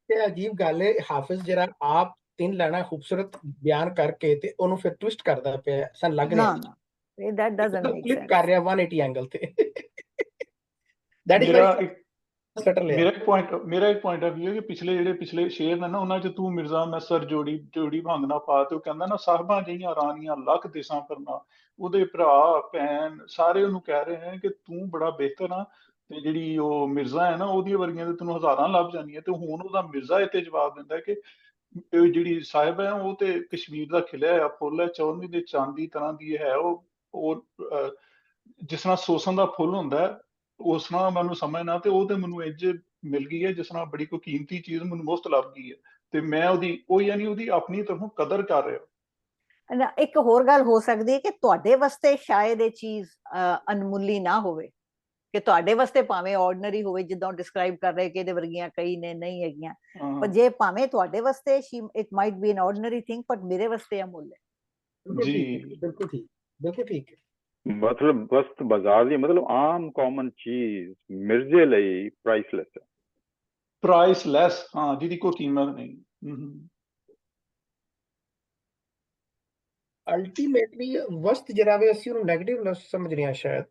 ਤੇ ਅਜੀਬ ਗੱਲ ਹੈ, ਹਾਫਿਜ਼ ਜਿਹੜਾ ਆਪ 3 ਲਾਈਨਾਂ ਖੂਬਸੂਰਤ ਬਿਆਨ ਕਰਕੇ ਤੇ ਉਹਨੂੰ ਫਿਰ ਟਵਿਸਟ ਕਰਦਾ ਪਿਆ, ਸਾਨੂੰ ਲੱਗ ਰਿਹਾ ਨਾ that doesn't make flip sense। ਕਰ ਰਿਹਾ 180 ਐਂਗਲ ਤੇ। that is very subtle ਹੈ। ਮੇਰਾ ਇੱਕ ਪੁਆਇੰਟ ਆਫ ਵਿਊ ਹੈ ਕਿ ਪਿਛਲੇ ਸ਼ੇਰ ਨੇ ਨਾ, ਉਹਨਾਂ ਚ ਤੂੰ ਮਿਰਜ਼ਾ ਮੈਸਰ ਜੋੜੀ ਭੰਗ ਨਾ ਪਾ, ਤੇ ਉਹ ਕਹਿੰਦਾ ਨਾ ਸਾਹਿਬਾਂ ਜਿਹੀਆਂ ਰਾਣੀਆਂ ਲੱਖ ਦੇਸਾਂ ਫਿਰਨਾ, ਉਹਦੇ ਭਰਾ ਭੈਣ ਸਾਰੇ ਉਹਨੂੰ ਕਹਿ ਰਹੇ ਨੇ ਕਿ ਤੂੰ ਬੜਾ ਬਿਹਤਰ ਆ, ਤੇ ਜਿਹੜੀ ਉਹ ਮਿਰਜ਼ਾ ਹੈ ਨਾ ਉਹਦੀਆਂ ਵਰਗੀਆਂ ਤੇ ਤੈਨੂੰ ਹਜ਼ਾਰਾਂ ਲੱਭ ਜਾਂਦੀਆਂ। ਤੇ ਹੁਣ ਉਹਦਾ ਮਿਰਜ਼ਾ ਇਹ ਤੇ ਜਵਾਬ ਦਿੰਦਾ ਕਿ ਜਿਹੜੀ ਸਾਹਿਬ ਹੈ ਉਹ ਤੇ ਕਸ਼ਮੀਰ ਦਾ ਖਿਲਿਆ ਆ ਫੁੱਲ ਹੈ, 14ਵੀਂ ਦੇ ਚੰਦ ਦੀ ਤਰ੍ਹਾਂ ਦੀ ਹੈ ਉਹ ਜਿਸ ਤਰ੍ਹਾਂ ਸੋਸਨ ਦਾ ਫੁੱਲ ਹੁੰਦਾ ਉਸ ਤਰ੍ਹਾਂ ਮੈਨੂੰ ਸਮਝਣਾ, ਤੇ ਉਹ ਤੇ ਮੈਨੂੰ ਇੰਜ ਮਿਲ ਗਈ ਹੈ ਜਿਸ ਤਰ੍ਹਾਂ ਬੜੀ ਕੋਈ ਕੀਮਤੀ ਚੀਜ਼ ਮੈਨੂੰ ਮੁਫਤ ਲੱਭ ਗਈ ਹੈ, ਤੇ ਮੈਂ ਉਹਦੀ ਆਪਣੀ ਤਰਫੋਂ ਕਦਰ ਕਰ ਰਿਹਾ। ਇੱਕ ਹੋਰ ਗੱਲ ਹੋ ਸਕਦੀ ਹੈ ਕਿ ਤੁਹਾਡੇ ਵਾਸਤੇ ਸ਼ਾਇਦ ਇਹ ਚੀਜ਼ ਅਨਮੁੱਲੀ ਨਾ ਹੋਵੇ, ਕਿ ਤੁਹਾਡੇ ਵਾਸਤੇ ਭਾਵੇਂ ਆਰਡੀਨਰੀ ਹੋਵੇ, ਜਿੱਦਾਂ ਡਿਸਕ੍ਰਾਈਬ ਕਰ ਰਹੇ ਕਿ ਇਹਦੇ ਵਰਗੀਆਂ ਕਈ ਨੇ ਨਹੀਂ ਹੈਗੀਆਂ, ਪਰ ਜੇ ਭਾਵੇਂ ਤੁਹਾਡੇ ਵਾਸਤੇ it might B N ordinary thing, ਪਰ ਮੇਰੇ ਵਾਸਤੇ ਅਮੁੱਲ ਹੈ। ਜੀ ਬਿਲਕੁਲ ਠੀਕ। ਮਤਲਬ ਵਸਤ ਬਾਜ਼ਾਰ ਦੀ ਮਤਲਬ ਆਮ ਕਾਮਨ ਚੀਜ਼ ਮਿਰਜ਼ੇ ਲਈ ਪ੍ਰਾਈਸਲੈਸ ਹੈ, ਪ੍ਰਾਈਸਲੈਸ, ਹਾਂ, ਜਿਹਦੀ ਕੋਈ ਕੀਮਤ ਨਹੀਂ। ਅਲਟੀਮੇਟਲੀ ਵਸਤ ਜਿਹੜਾ ਵੇ ਅਸੀਂ ਉਹਨੂੰ ਨੈਗੇਟਿਵ ਨਾ ਸਮਝ ਰਹੇ ਹਾਂ ਸ਼ਾਇਦ।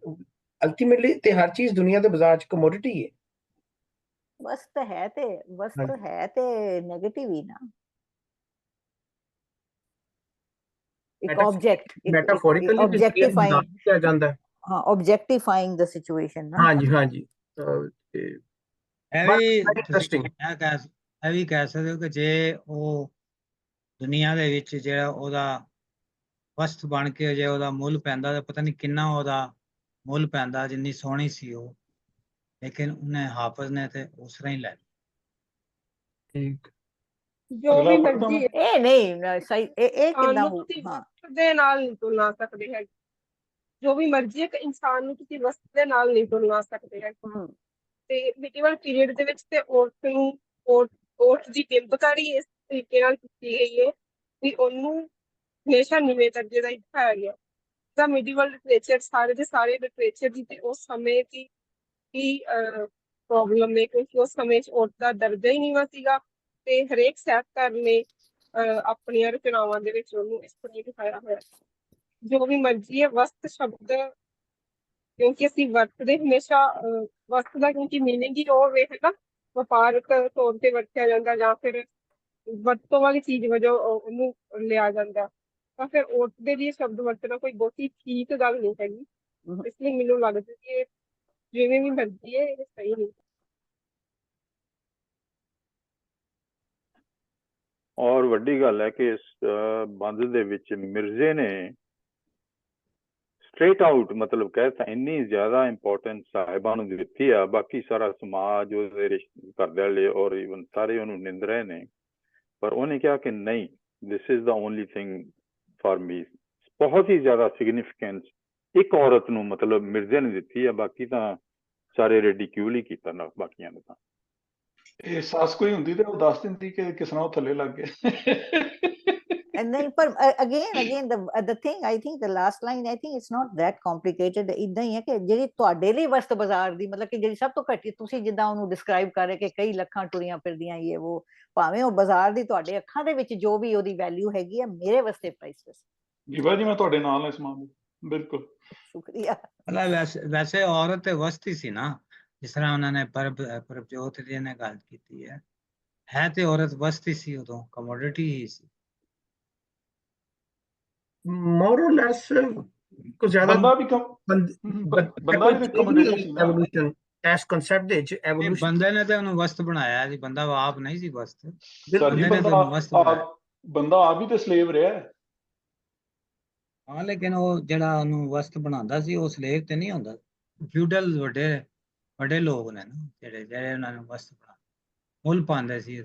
ਅਲਟੀਮੇਟਲੀ ਤੇ ਹਰ ਚੀਜ਼ ਦੁਨੀਆ ਦੇ ਬਾਜ਼ਾਰ 'ਚ ਕਮੋਡਿਟੀ ਹੈ। ਵਸਤ ਹੈ ਤੇ ਨੈਗੇਟਿਵ ਹੀ ਨਾ, ਇੱਕ ਆਬਜੈਕਟ, ਮੈਟਾਫੋਰਿਕਲੀ ਆਬਜੈਕਟੀਫਾਈਂਗ ਕਿਹਾ ਜਾਂਦਾ ਹੈ। ਹਾਂ, ਆਬਜੈਕਟੀਫਾਈਂਗ ਦ ਸਿਚੁਏਸ਼ਨ ਨਾ। ਹਾਂਜੀ। ਇਹ But ਵੀ very ਤੁਸੀਂ interesting. ਇਹ ਵੀ ਕਹਿ ਸਕਦੇ ਹੋ ਕਿ ਜੇ ਉਹ ਦੁਨੀਆ ਦੇ ਵਿੱਚ ਜਿਹੜਾ ਉਹਦਾ ਵਸਤ ਬਣ ਕੇ ਜੇ ਉਹਦਾ ਮੁੱਲ ਪੈਂਦਾ ਤਾਂ ਪਤਾ ਨਹੀਂ ਕਿੰਨਾ ਉਹਦਾ ਮੁੱਲ ਪੈਂਦਾ, ਜਿੰਨੀ ਸੋਹਣੀ ਸੀ ਉਹ, ਲੇਕਿਨ ਉਹਨੇ ਹਾਫਿਜ਼ ਨੇ ਤੇ ਉਸ ਤਰ੍ਹਾਂ ਹੀ ਲੈ ਲਈ। ਠੀਕ। ਜੋ ਅਗਲਾ ਵੀ ਪੜ੍ਹਦਾ ਮਰਜ਼ੀ ਮੈਂ। ਹੈ ਇਹ ਨਹੀਂ ਸਹੀ, ਇਹ ਕਿੱਦਾਂ ਸਾਨੂੰ ਹੋ? ਤੁਸੀਂ ਹਾਂ ਵਕਤ ਦੇ ਨਾਲ ਨਹੀਂ ਤੁਲਨਾ ਸਕਦੇ ਹੈ। ਜੋ ਵੀ ਮਰਜ਼ੀ ਹੈ, ਇੱਕ ਇਨਸਾਨ ਨੂੰ ਤੁਸੀਂ ਵਕਤ ਦੇ ਨਾਲ ਨਹੀਂ ਤੁਲਨਾ ਸਕਦੇ ਹੈ। ਹਮ, ਤੇ ਮਿਡੀਵਲ ਪੀਰੀਅਡ ਦੇ ਵਿੱਚ ਤੇ ਔਰਤ ਦੀ ਬਿੰਬਕਾਰੀ ਇਸ ਤਰੀਕੇ ਨਾਲ ਕੀਤੀ ਗਈ ਹੈ ਵੀ ਉਹਨੂੰ ਹਮੇਸ਼ਾ ਨੀਵੇਂ ਦਰਜੇ ਦਾ ਹੀ ਦਿਖਾਇਆ ਗਿਆ। ਦਾ ਮਿਡੀਵਲ ਲਿਟਰੇਚਰ ਸਾਰੇ ਦੇ ਸਾਰੇ ਲਿਟਰੇਚਰ ਦੀ ਤੇ ਉਸ ਸਮੇਂ ਦੀ ਹੀ ਪ੍ਰੋਬਲਮ ਹੈ, ਕਿਉਂਕਿ ਉਸ ਸਮੇਂ 'ਚ ਔਰਤ ਦਾ ਦਰਜਾ ਹੀ ਨੀਵਾਂ ਸੀਗਾ ਤੇ ਹਰੇਕ ਸਾਹਿਤਕਾਰ ਨੇ ਆਪਣੀਆਂ ਰਚਨਾਵਾਂ ਦੇ ਵਿੱਚ ਉਹਨੂੰ ਇਸ ਤਰ੍ਹਾਂ ਦਿਖਾਇਆ ਹੋਇਆ। ਜੋ ਵੀ ਮਰਜ਼ੀ ਹੈ, ਵਸਤ ਸ਼ਬਦ ਕਿਉਂਕਿ ਅਸੀਂ ਵਰਤਦੇ ਹਮੇਸ਼ਾ ਵਸਤ ਦਾ, ਕਿਉਂਕਿ ਮੀਨਿੰਗ ਹੀ ਉਹ ਵੇ ਹੈਗਾ, ਵਪਾਰਕ ਤੌਰ ਤੇ ਵਰਤਿਆ ਜਾਂਦਾ ਜਾਂ ਫਿਰ ਵਰਤੋਂ ਵਾਲੀ ਚੀਜ਼ ਵਜੋਂ ਉਹਨੂੰ ਲਿਆ ਜਾਂਦਾ, ਤਾਂ ਫਿਰ ਔਰਤ ਦੇ ਲਈ ਸ਼ਬਦ ਵਰਤਣਾ ਕੋਈ ਬਹੁਤੀ ਠੀਕ ਗੱਲ ਨਹੀਂ ਹੈਗੀ। ਇਸ ਲਈ ਮੈਨੂੰ ਲੱਗਦਾ ਕਿ ਇਹ ਜਿਵੇਂ ਵੀ ਮਰਜ਼ੀ ਹੈ, ਇਹ ਸਹੀ ਨਹੀਂ। ਔਰ ਵੱਡੀ ਗੱਲ ਹੈ ਕਿ ਇਸ ਬੰਦ ਦੇ ਵਿੱਚ ਮਿਰਜ਼ੇ ਨੇ ਸਟ੍ਰੇਟ ਆਊਟ ਮਤਲਬ ਕਹਿਤਾ ਇੰਨੀ ਜ਼ਿਆਦਾ ਇੰਪੋਰਟੈਂਸ ਸਾਹਿਬਾਂ ਨੂੰ ਦਿੱਤੀ ਆ, ਬਾਕੀ ਸਾਰਾ ਸਮਾਜ ਉਹਦੇ ਘਰ ਵਾਲੇ ਔਰ ਈਵਨ ਸਾਰੇ ਉਹਨੂੰ ਨਿੰਦ ਰਹੇ ਨੇ, ਪਰ ਉਹਨੇ ਕਿਹਾ ਕਿ ਨਹੀਂ, this is the only thing for me. ਬਹੁਤ ਹੀ ਜ਼ਿਆਦਾ ਸਿਗਨੀਫਿਕੈਂਸ ਇੱਕ ਔਰਤ ਨੂੰ ਮਤਲਬ ਮਿਰਜ਼ੇ ਨੇ ਦਿੱਤੀ ਆ, ਬਾਕੀ ਤਾਂ ਸਾਰੇ ਰੈਡੀਕਿਊਲ ਹੀ ਕੀਤਾ ਨਾ ਬਾਕੀਆਂ ਨੇ। ਤਾਂ ਇਹ ਸੱਸ ਕੋਈ ਹੁੰਦੀ ਤੇ ਉਹ ਦੱਸ ਦਿੰਦੀ ਕਿ ਕਿਸ ਤਰ੍ਹਾਂ ਉਹ ਥੱਲੇ ਲੱਗ ਗਏ। ਨਹੀਂ ਪਰ again the thing, I think the last line, I think it's not that complicated. ਇਦਾਂ ਹੀ ਹੈ ਕਿ ਜਿਹੜੀ ਤੁਹਾਡੇ ਲਈ ਵਸਤ ਬਾਜ਼ਾਰ ਦੀ ਮਤਲਬ ਕਿ ਜਿਹੜੀ ਸਭ ਤੋਂ ਘੱਟ, ਤੁਸੀਂ ਜਿੱਦਾਂ ਉਹਨੂੰ ਡਿਸਕ੍ਰਾਈਬ ਕਰ ਰਹੇ ਕਿ ਕਈ ਲੱਖਾਂ ਟੁਰੀਆਂ ਫਿਰਦੀਆਂ ਇਹ ਉਹ, ਭਾਵੇਂ ਉਹ ਬਾਜ਼ਾਰ ਦੀ ਤੁਹਾਡੇ ਅੱਖਾਂ ਦੇ ਵਿੱਚ ਜੋ ਵੀ ਉਹਦੀ ਵੈਲਿਊ ਹੈਗੀ ਹੈ, ਮੇਰੇ ਵਾਸਤੇ ਪ੍ਰਾਈਸਲੈਸ। ਜੀਵਾ ਜੀ ਮੈਂ ਤੁਹਾਡੇ ਨਾਲ ਹਾਂ ਇਸ ਮਾਮਲੇ, ਬਿਲਕੁਲ। ਸ਼ੁਕਰੀਆ। ਵੈਸੇ ਔਰਤ ਤੇ ਵਸਤ ਹੀ ਸੀ ਨਾ, ਜਿਸ ਤਰ੍ਹਾਂ ਉਹਨਾਂ ਨੇ ਪ੍ਰਭਜੋਤ ਜੀ ਨੇ ਗੱਲ ਕੀਤੀ ਹੈ ਤੇ ਔਰਤ ਵਸਤ ਹੀ ਸੀ, ਉਦੋਂ commodity he C. more or less ਕੁਝ ਜ਼ਿਆਦਾ ਬੰਦਾ ਵੀ ਬੰਦਾ ਵੀ ਕਮੋਡਿਟੀ ਸੀ ਨਾ। ਐਵੋਲੂਸ਼ਨ ਇਸ ਕਨਸੈਪਟ ਦੇ ਵਿੱਚ ਐਵੋਲੂਸ਼ਨ ਬੰਦੇ ਨੇ ਤੇ ਉਹਨੂੰ ਵਸਤ ਬਣਾਇਆ ਜੀ, ਬੰਦਾ ਆਪ ਨਹੀਂ ਸੀ ਵਸਤ। ਸਰ ਜੀ ਬੰਦਾ ਆਪ ਵੀ ਤੇ ਸਲੇਵ ਰਿਹਾ। ਹਾਂ, ਲੇਕਿਨ ਉਹ ਜਿਹੜਾ ਉਹਨੂੰ ਵਸਤ ਬਣਾਉਂਦਾ ਸੀ ਉਹ ਸਲੇਵ ਤੇ ਨਹੀਂ ਹੁੰਦਾ। ਫਿਊਡਲ ਵੱਡੇ ਲੋਕ ਨੇ ਨਾ ਜਿਹੜੇ ਉਹਨਾਂ ਨੂੰ ਵਸਤ ਬਣਾ ਮੁੱਲ ਪਾਉਂਦੇ ਸੀ।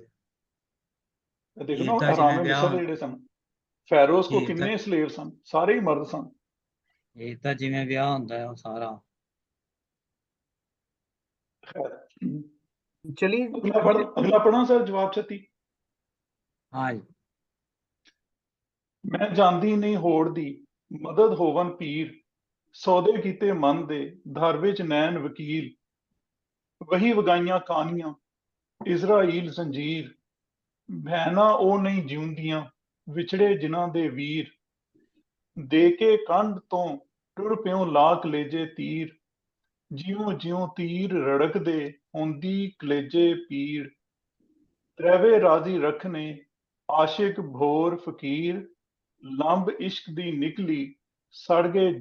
ਦੇਖੋ ਨਾ ਹਰਾਮ ਮਿਸਰ ਦੇ ਜਿਹੜੇ ਸਨ, ਫੈਰੋਸ ਕੋ ਕਿੰਨੇ ਸਲੇਵ ਸਨ, ਸਾਰੇ ਹੀ ਮਰਦ ਸਨ। ਇਹ ਤਾਂ ਜਿਵੇਂ ਵਿਆਹ ਹੁੰਦਾ ਹੈ ਉਹ ਸਾਰਾ। ਚਲੀ ਅਗਲਾ ਪੜ੍ਹਾਂ ਸਰ, ਜਵਾਬ ਛੱਤੀ। ਹਾਂ ਜੀ। ਮੈਂ ਜਾਂਦੀ ਨਹੀਂ ਹੋੜ ਦੀ ਮਦਦ ਹੋਵਨ ਪੀਰ, ਸੌਦੇ ਕੀਤੇ ਮਨ ਦੇ ਧਰ ਵਿੱਚ ਨੈਣ ਵਕੀਲ, ਵਹੀ ਵਗਾਈਆਂ ਕਹਾਣੀਆਂ ਇਜ਼ਰਾਈਲ ਜ਼ੰਜੀਰ, ਭੈਣਾਂ ਉਹ ਨਹੀਂ ਜਿਉਂਦੀਆਂ ਵਿਛੜੇ ਜਿਨ੍ਹਾਂ ਦੇ ਵੀਰ, ਦੇ ਕੇ ਕੰਧ ਤੋਂ ਟੁਰ ਪਿਉ ਲਾ ਕਲੇਜੇ ਤੀਰ, ਜਿਉਂ ਜਿਉਂ ਤੀਰ ਰੜਕਦੇ ਹੁੰਦੀ ਕਲੇਜੇ ਪੀੜ, ਤ੍ਰੈਵੇ ਰਾਜ਼ੀ ਰੱਖਨੇ ਆਸ਼ਿਕ ਭੋਰ ਫਕੀਰ, ਲੰਬ ਇਸ਼ਕ ਦੀ ਨਿਕਲੀ ਸੜ ਗਏ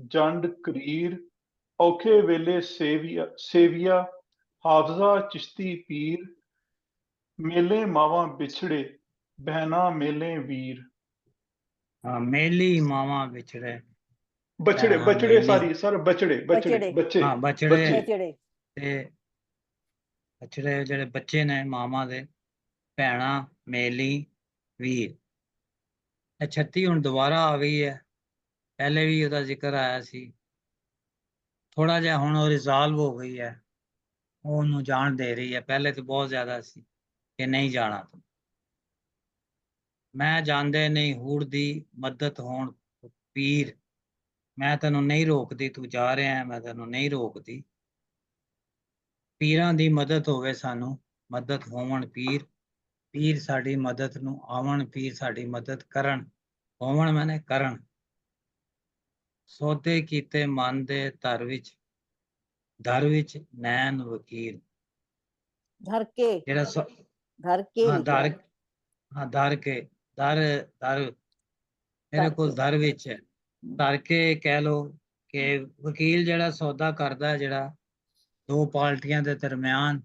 ਜੰਡ ਕਰੀਰ, ਔਖੇ ਵੇਲੇ ਸੇਵੀਆ ਹਾਫਜ਼ਾ ਚਿਸ਼ਤੀ ਪੀਰ, ਮੇਲੇ ਮਾਵਾਂ ਵਿਛੜੇ ਬਹਿਨਾ ਮੇਲੇ ਵੀਰ। ਹਾਂ, ਮੇਲੀ ਮਾਵਾਂ ਵਿਛੜੇ ਬਚੜੇ ਸਾਰੀ ਸਰ, ਬਚੜੇ ਬੱਚੇ ਹਾਂ, ਬਚੜੇ ਤੇ ਬਚੜੇ ਜਿਹੜੇ ਬੱਚੇ ਨੇ ਮਾਵਾਂ ਦੇ, ਭੈਣਾਂ ਮੇਲੀ ਵੀਰ। ਇਹ 36 ਹੁਣ ਦੁਬਾਰਾ ਆ ਗਈ ਹੈ, ਪਹਿਲੇ ਵੀ ਉਹਦਾ ਜ਼ਿਕਰ ਆਇਆ ਸੀ। ਥੋੜਾ ਜਿਹਾ ਹੁਣ ਉਹ ਰਿਜ਼ਾਲਵ ਹੋ ਗਈ ਹੈ, ਉਹਨੂੰ ਜਾਣ ਦੇ ਰਹੀ ਹੈ। ਪਹਿਲੇ ਤਾਂ ਬਹੁਤ ਜ਼ਿਆਦਾ ਸੀ ਕਿ ਨਹੀਂ ਜਾਣਾ ਤੂੰ, ਮੈਂ ਜਾਂਦੇ ਨਹੀਂ ਹੂੜ ਦੀ ਮਦਦ ਹੋਣ ਪੀਰ, ਮੈਂ ਤੈਨੂੰ ਨਹੀਂ ਰੋਕਦੀ, ਤੂੰ ਜਾ ਰਿਹਾ ਮੈਂ ਤੈਨੂੰ ਨਹੀਂ ਰੋਕਦੀ। ਪੀਰਾਂ ਦੀ ਮਦਦ ਹੋਵੇ ਸਾਨੂੰ, ਮਦਦ ਹੋਵਣ ਪੀਰ, ਪੀਰ ਸਾਡੀ ਮਦਦ ਨੂੰ ਆਵਣ, ਪੀਰ ਸਾਡੀ ਮਦਦ ਕਰਨ, ਹੋਵਣ ਮੈਨੇ ਕਰਨ, ਸੌਦੇ ਕੀਤੇ ਮਨ ਦੇ ਧਰ ਵਿੱਚ ਨੈਣ ਵਕੀਲ। ਧਰ ਕੇ ਜਿਹੜਾ ਧਰ ਕੇ ਧਰ ਕੇ ਦਰ ਮੇਰੇ ਕੋਲ ਦਰ ਵਿੱਚ ਹੈ, ਧਰ ਕੇ ਕਹਿ ਲੋ ਕਿ ਵਕੀਲ ਜਿਹੜਾ ਸੌਦਾ ਕਰਦਾ, ਜਿਹੜਾ ਦੋ ਪਾਰਟੀਆਂ ਦੇ ਦਰਮਿਆਨ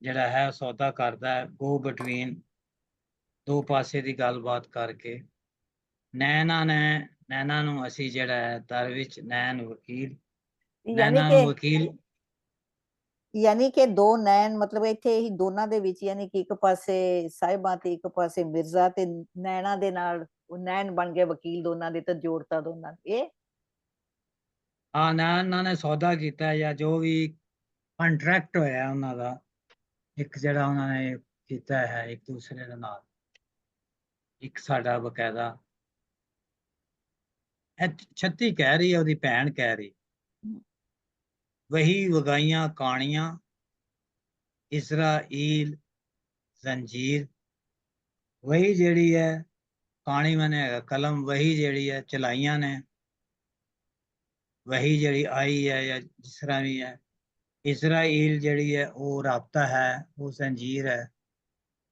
ਜਿਹੜਾ ਹੈ ਸੌਦਾ ਕਰਦਾ ਹੈ ਗੋ ਬਿਟਵੀਨ ਦੋ ਪਾਸੇ ਦੀ ਗੱਲਬਾਤ ਕਰਕੇ। ਨੈਣਾ ਨੂੰ ਅਸੀਂ ਜਿਹੜਾ ਹੈ ਦਰ ਵਿੱਚ ਨੈਣ ਵਕੀਲ, ਯਾਨੀ ਨੈਣਾ ਕਿ ਨੂੰ ਵਕੀਲ। ਯਾਨੀ ਕਿ ਦੋ ਨੈਣ ਮਤਲਬ ਇੱਥੇ ਹੀ ਦੋਨਾਂ ਦੇ ਵਿੱਚ, ਯਾਨੀ ਕਿ ਇੱਕ ਪਾਸੇ ਸਾਹਿਬਾਂ ਤੇ ਇੱਕ ਪਾਸੇ ਮਿਰਜ਼ਾ, ਤੇ ਨੈਣਾ ਦੇ ਨਾਲ ਉਹ ਨੈਣ ਬਣ ਗਏ ਵਕੀਲ ਦੋਨਾਂ ਦੇ, ਤੇ ਜੋੜਤਾ ਦੋਨਾਂ ਦੇ। ਇਹ ਹਾਂ, ਨੈਣਾ ਨੇ ਸੌਦਾ ਕੀਤਾ ਜਾਂ ਜੋ ਵੀ ਕੰਟਰੈਕਟ ਹੋਇਆ ਉਹਨਾਂ ਦਾ, ਇੱਕ ਜਿਹੜਾ ਉਹਨਾਂ ਨੇ ਕੀਤਾ ਹੈ ਇੱਕ ਦੂਸਰੇ ਦੇ ਨਾਲ, ਇੱਕ ਸਾਡਾ ਬਕਾਇਦਾ 36 ਕਹਿ ਰਹੀ ਹੈ ਉਹਦੀ ਭੈਣ ਕਹਿ ਰਹੀ, ਵਹੀ ਵਗਾਈਆਂ ਕਾਣੀਆਂ ਇਸਰਾਈਲ ਜ਼ੰਜੀਰ। ਵਹੀ ਜਿਹੜੀ ਹੈ ਕਾਣੀ ਮੈਨੇ ਹੈਗਾ ਕਲਮ, ਵਹੀ ਜਿਹੜੀ ਹੈ ਚਲਾਈਆਂ ਨੇ, ਵਹੀ ਜਿਹੜੀ ਆਈ ਹੈ ਜਾਂ ਜਿਸ ਤਰ੍ਹਾਂ ਵੀ ਹੈ। ਇਸਰਾਈਲ ਜਿਹੜੀ ਹੈ ਉਹ ਰਾਬਤਾ ਹੈ, ਉਹ ਜ਼ੰਜੀਰ ਹੈ,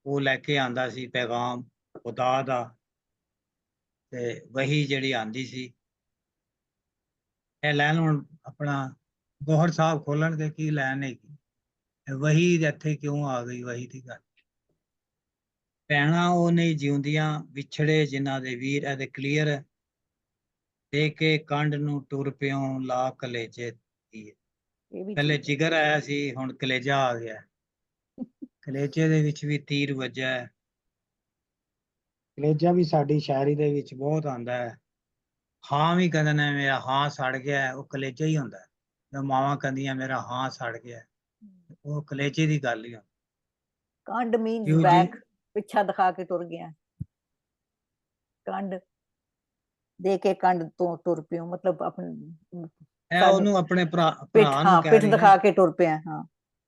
ਉਹ ਲੈ ਕੇ ਆਂਦਾ ਸੀ ਪੈਗਾਮ ਖੁਦਾ ਦਾ, ਤੇ ਵਹੀ ਜਿਹੜੀ ਆਂਦੀ ਸੀ। ਇਹ ਲੈਣ ਹੁਣ ਆਪਣਾ ਗੌਹਰ ਸਾਹਿਬ ਖੋਲਣਗੇ ਕੀ ਲੈਣ ਹੈਗੀ, ਵਹੀ ਇੱਥੇ ਕਿਉਂ ਆ ਗਈ ਵਹੀ ਦੀ ਗੱਲ। ਭੈਣਾਂ ਉਹ ਨਹੀਂ ਜਿਉਂਦੀਆਂ ਵਿਛੜੇ ਜਿਨ੍ਹਾਂ ਦੇ ਵੀਰ, ਇਹਦੇ ਕਲੀਅਰ ਹੈ। ਦੇ ਕੇ ਕੰਡ ਨੂੰ ਟੁਰ ਪਿਓ ਲਾ ਕਲੇਜੇ ਦੀ। ਇਹ ਵੀ ਪਹਿਲੇ ਠੀਕ ਹੈ। ਜਿਗਰ ਆਇਆ ਸੀ, ਹੁਣ ਕਲੇਜਾ ਆ ਗਿਆ। ਕਲੇਜੇ ਦੇ ਵਿੱਚ ਵੀ ਤੀਰ ਵੱਜਾ ਹੈ। ਕਲੇਜਾ ਵੀ ਸਾਡੀ ਸ਼ਾਇਰੀ ਦੇ ਵਿੱਚ ਬਹੁਤ ਆਉਂਦਾ ਹੈ। ਹਾਂ ਵੀ ਕਹਿੰਦੇ ਨੇ ਮੇਰਾ ਹਾਂ ਸੜ ਗਿਆ, ਉਹ ਕਲੇਜਾ ਹੀ ਹੁੰਦਾ। ਜੋ ਮਾਵਾਂ ਕਹਿੰਦੀਆਂ ਮੇਰਾ ਹਾਂ ਸੜ ਗਿਆ, ਉਹ ਕਲੇਜੇ ਦੀ ਗੱਲ ਹੀ ਹੁੰਦੀ। ਕੰਡ ਮੀਨਸ ਕਿਉਂ ਜੀ? ਬੈਕ, ਪਿੱਛਾ ਦਿਖਾ ਕੇ ਟੁਰ ਗਿਆ। ਕੰਡ ਦੇ ਕੇ ਕੰਡ ਤੋਂ ਟੁਰ ਪਿਓ, ਮਤਲਬ ਆਪਣੇ ਇਹ ਉਹਨੂੰ ਆਪਣੇ ਪਿੱਠ, ਭਰਾ ਨੂੰ ਹਾਂ ਕਹਿ ਪਿੱਠ ਰਹੀ ਦਿਖਾ ਨਾ, ਕੇ ਟੁਰ ਪਿਆ। ਹਾਂ,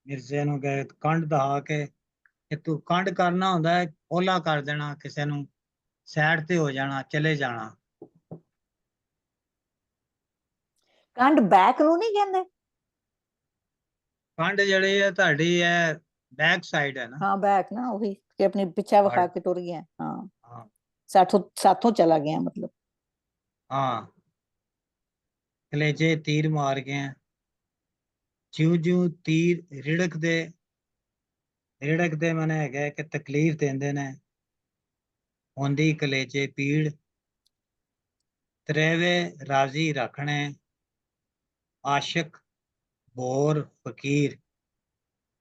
ਮਿਰਜ਼ੇ ਨੂੰ ਕਹੇ ਕੰਡ ਦਹਾ ਕੇ, ਕਿ ਤੂੰ ਕੰਡ ਕਰਨਾ ਹੁੰਦਾ ਹੈ ਓਲਾ ਕਰ ਦੇਣਾ, ਕਿਸੇ ਨੂੰ ਸਾਈਡ ਤੇ ਹੋ ਜਾਣਾ, ਚਲੇ ਜਾਣਾ। ਕੰਡ ਬੈਕ ਨੂੰ ਨਹੀਂ ਕਹਿੰਦੇ? ਕੰਡ ਜਿਹੜੀ ਹੈ ਤੁਹਾਡੀ ਹੈ ਬੈਕ ਸਾਈਡ ਹੈ ਨਾ। ਹਾਂ ਬੈਕ ਨਾ, ਉਹੀ ਕਿ ਆਪਣੀ ਪਿੱਛਾ ਵਿਖਾ ਕੇ ਟੁਰ ਗਿਆ। ਹਾਂ, ਸਾਥੋਂ ਚਲਾ ਗਿਆ ਮਤਲਬ। ਹਾਂ, ਕਲੇਜੇ ਤੀਰ ਮਾਰ ਗਏ, ਜਿਉਂ ਜਿਉਂ ਤੀਰ ਰਿੜਕਦੇ ਮਨੇ ਹੈਗਾ ਕਿ ਤਕਲੀਫ ਦਿੰਦੇ ਨੇ, ਹੁੰਦੀ ਕਲੇਜੇ ਪੀੜ, ਤਰੇਵੇ ਰਾਜ਼ੀ ਰੱਖਣੇ ਆਸ਼ਿਕ ਬੋਰ ਫਕੀਰ।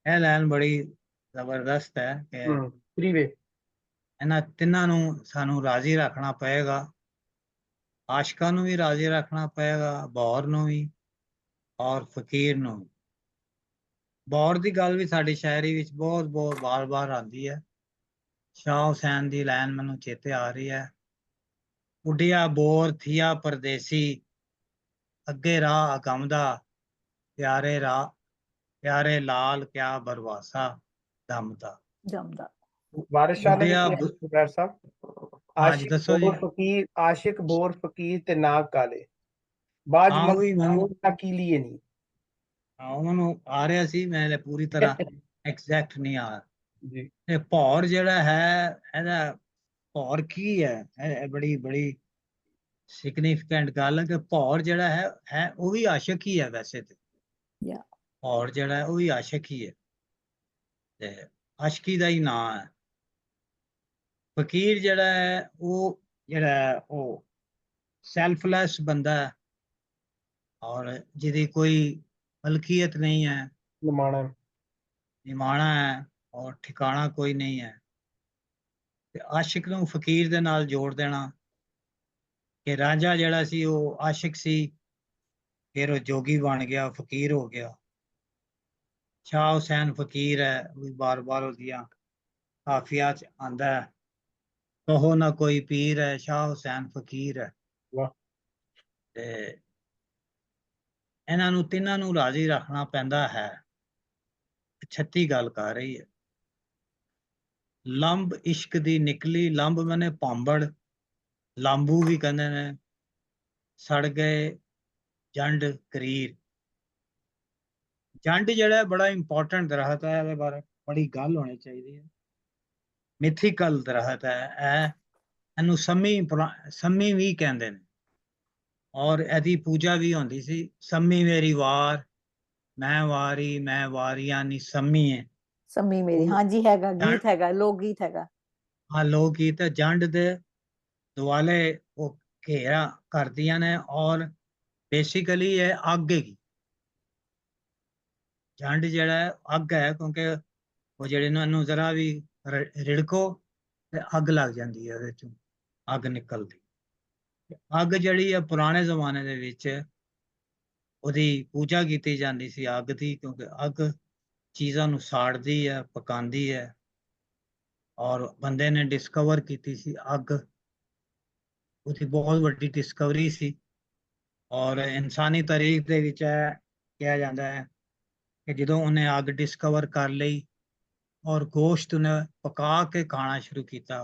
ਇਹ ਲਾਈਨ ਬੜੀ ਜ਼ਬਰਦਸਤ ਹੈ ਕਿ ਪ੍ਰੀਵੇ ਇਹਨਾਂ ਤਿੰਨਾਂ ਨੂੰ ਸਾਨੂੰ ਰਾਜ਼ੀ ਰੱਖਣਾ ਪਏਗਾ। ਆਸ਼ਕਾਂ ਨੂੰ ਵੀ ਰਾਜ਼ੀ ਰੱਖਣਾ ਪਏਗਾ, ਬੌਰ ਨੂੰ ਵੀ ਔਰ ਫਕੀਰ ਨੂੰ ਵੀ। ਬੌਰ ਦੀ ਗੱਲ ਵੀ ਸਾਡੀ ਸ਼ਾਇਰੀ ਵਿੱਚ ਬਹੁਤ ਬਹੁਤ ਬਾਰ-ਬਾਰ ਆਉਂਦੀ ਹੈ। ਸ਼ਾਹ ਹੁਸੈਨ ਦੀ ਲਾਈਨ ਮੈਨੂੰ ਚੇਤੇ ਆ ਰਹੀ ਹੈ। ਉੱਡਿਆ ਬੋਰ ਥੀਆ ਪਰਦੇਸੀ, ਅੱਗੇ ਰਾਹ ਅਗੰਮਦਾ, ਪਿਆਰੇ ਲਾਲ ਕਿਆ ਬਰਵਾਸਾ ਦਮਦਾ। ਵਾਰਿਸ ਸ਼ਾਹ ਨੇ ਉੱਡਿਆ ਲਿਖਿਆ ਸਰਦਾਰ ਸਾਹਿਬ, ਹਾਂਜੀ ਆਸ਼ਿਕ ਦੱਸੋ ਜੀ। ਬੋਰ ਫਕੀਰ, ਆਸ਼ਿਕ ਬੋਰ ਫਕੀਰ ਤੇ ਨਾਗ ਕਾਲੇ, ਬਾਜ ਹਾਂ ਉਹੀ ਮੈਨੂੰ ਨਾ ਕੀ ਲਈ ਨਹੀਂ। ਉਹਨੂੰ ਆ ਰਿਹਾ ਸੀ, ਮੈਂ ਪੂਰੀ ਤਰ੍ਹਾਂ ਐਗਜ਼ੈਕਟ ਨਹੀਂ ਆ ਜੀ। ਤੇ ਭੌਰ ਜਿਹੜਾ ਹੈ, ਇਹਦਾ ਭੌਰ ਕੀ ਹੈ? ਇਹ ਬੜੀ ਸਿਗਨੀਫੀਕੈਂਟ ਗੱਲ ਹੈ ਕਿ ਭੌਰ ਜਿਹੜਾ ਹੈ ਉਹ ਵੀ ਆਸ਼ਿਕ ਹੀ ਹੈ ਵੈਸੇ ਤੇ। ਭੌਰ ਜਿਹੜਾ ਹੈ ਉਹ ਵੀ ਆਸ਼ਿਕ ਹੀ ਹੈ, ਤੇ ਆਸ਼ਕੀ ਦਾ ਹੀ ਨਾਂ ਹੈ। ਫਕੀਰ ਜਿਹੜਾ ਹੈ ਉਹ ਸੈਲਫਲੈਸ ਬੰਦਾ ਹੈ, ਔਰ ਜਿਹਦੀ ਕੋਈ ਮਲਕੀਅਤ ਨਹੀਂ ਹੈ, ਨਿਮਾਣਾ ਹੈ ਔਰ ਠਿਕਾਣਾ ਕੋਈ ਨਹੀਂ ਹੈ। ਤੇ ਆਸ਼ਿਕ ਨੂੰ ਫਕੀਰ ਦੇ ਨਾਲ ਜੋੜ ਦੇਣਾ ਕਿ ਰਾਂਝਾ ਜਿਹੜਾ ਸੀ ਉਹ ਆਸ਼ਿਕ ਸੀ, ਫਿਰ ਉਹ ਜੋਗੀ ਬਣ ਗਿਆ, ਫਕੀਰ ਹੋ ਗਿਆ। ਸ਼ਾਹ ਹੁਸੈਨ ਫਕੀਰ ਹੈ, ਉਹ ਵੀ ਬਾਰ-ਬਾਰ ਉਹਦੀਆਂ ਕਾਫੀਆਂ ਚ ਆਂਦਾ ਹੈ, ਕਹੋ ਨਾ ਕੋਈ ਪੀਰ ਹੈ, ਸ਼ਾਹ ਹੁਸੈਨ ਫਕੀਰ ਹੈ। ਤੇ ਇਹਨਾਂ ਨੂੰ ਤਿੰਨਾਂ ਨੂੰ ਰਾਜ਼ੀ ਰੱਖਣਾ ਪੈਂਦਾ ਹੈ। 36 ਗੱਲ ਕਰ ਰਹੀ ਹੈ। ਲੰਬ ਇਸ਼ਕ ਦੀ ਨਿਕਲੀ, ਲੰਬ ਮੈਨੇ ਪਾਂਬੜ, ਲਾਂਬੂ ਵੀ ਕਹਿੰਦੇ ਨੇ, ਸੜ ਗਏ ਜੰਡ ਕਰੀਰ। ਜੰਡ ਜਿਹੜਾ ਬੜਾ ਇੰਪੋਰਟੈਂਟ ਦਰਖਤ ਹੈ, ਇਹਦੇ ਬਾਰੇ ਬੜੀ ਗੱਲ ਹੋਣੀ ਚਾਹੀਦੀ ਹੈ। ਮਿਥਿਕਲ ਦਰਖਤ ਹੈ, ਇਹਨੂੰ ਸੰਮੀ ਵੀ ਕਹਿੰਦੇ ਨੇ, ਔਰ ਇਹਦੀ ਪੂਜਾ ਵੀ ਹੁੰਦੀ ਸੀ। ਸੰਮੀ ਮੇਰੀ ਵਾਰ, ਮੈਂ ਵਾਰੀ, ਮੈਂ ਵਾਰੀਆਂ ਨੀ ਸੰਮੀ ਹੈ। ਸੰਮੀ ਮੇਰੀ, ਉਹ ਹਾਂਜੀ ਹੈਗਾ, ਜੰਡ ਗੀਤ ਹੈਗਾ, ਲੋਕ ਗੀਤ ਹੈਗਾ। ਆ ਲੋਕ ਗੀਤ ਹੈ, ਜੰਡ ਦੇ ਦੁਆਲੇ ਉਹ ਘੇਰਾ ਕਰਦੀਆਂ ਨੇ, ਔਰ ਬੇਸਿਕਲੀ ਇਹ ਅੱਗ ਹੈਗੀ। ਜੰਡ ਜਿਹੜਾ ਹੈ ਅੱਗ ਹੈ, ਕਿਉਂਕਿ ਉਹ ਜਿਹੜੇ ਨੂੰ ਇਹਨੂੰ ਜ਼ਰਾ ਵੀ ਰਿੜਕੋ ਤੇ ਅੱਗ ਲੱਗ ਜਾਂਦੀ ਹੈ, ਉਹਦੇ ਚੋਂ ਅੱਗ ਨਿਕਲਦੀ। ਅੱਗ ਜਿਹੜੀ ਹੈ ਪੁਰਾਣੇ ਜ਼ਮਾਨੇ ਦੇ ਵਿੱਚ ਉਹਦੀ ਪੂਜਾ ਕੀਤੀ ਜਾਂਦੀ ਸੀ ਅੱਗ ਦੀ, ਕਿਉਂਕਿ ਅੱਗ ਚੀਜ਼ਾਂ ਨੂੰ ਸਾੜਦੀ ਹੈ, ਪਕਾਉਂਦੀ ਹੈ। ਔਰ ਬੰਦੇ ਨੇ ਡਿਸਕਵਰ ਕੀਤੀ ਸੀ ਅੱਗ, ਉਹਦੀ ਬਹੁਤ ਵੱਡੀ ਡਿਸਕਵਰੀ ਸੀ। ਔਰ ਇਨਸਾਨੀ ਤਾਰੀਖ ਦੇ ਵਿੱਚ ਇਹ ਕਿਹਾ ਜਾਂਦਾ ਹੈ ਕਿ ਜਦੋਂ ਉਹਨੇ ਅੱਗ ਡਿਸਕਵਰ ਕਰ ਲਈ ਔਰ ਗੋਸ਼ਤ ਨੇ ਪਕਾ ਕੇ ਖਾਣਾ ਸ਼ੁਰੂ ਕੀਤਾ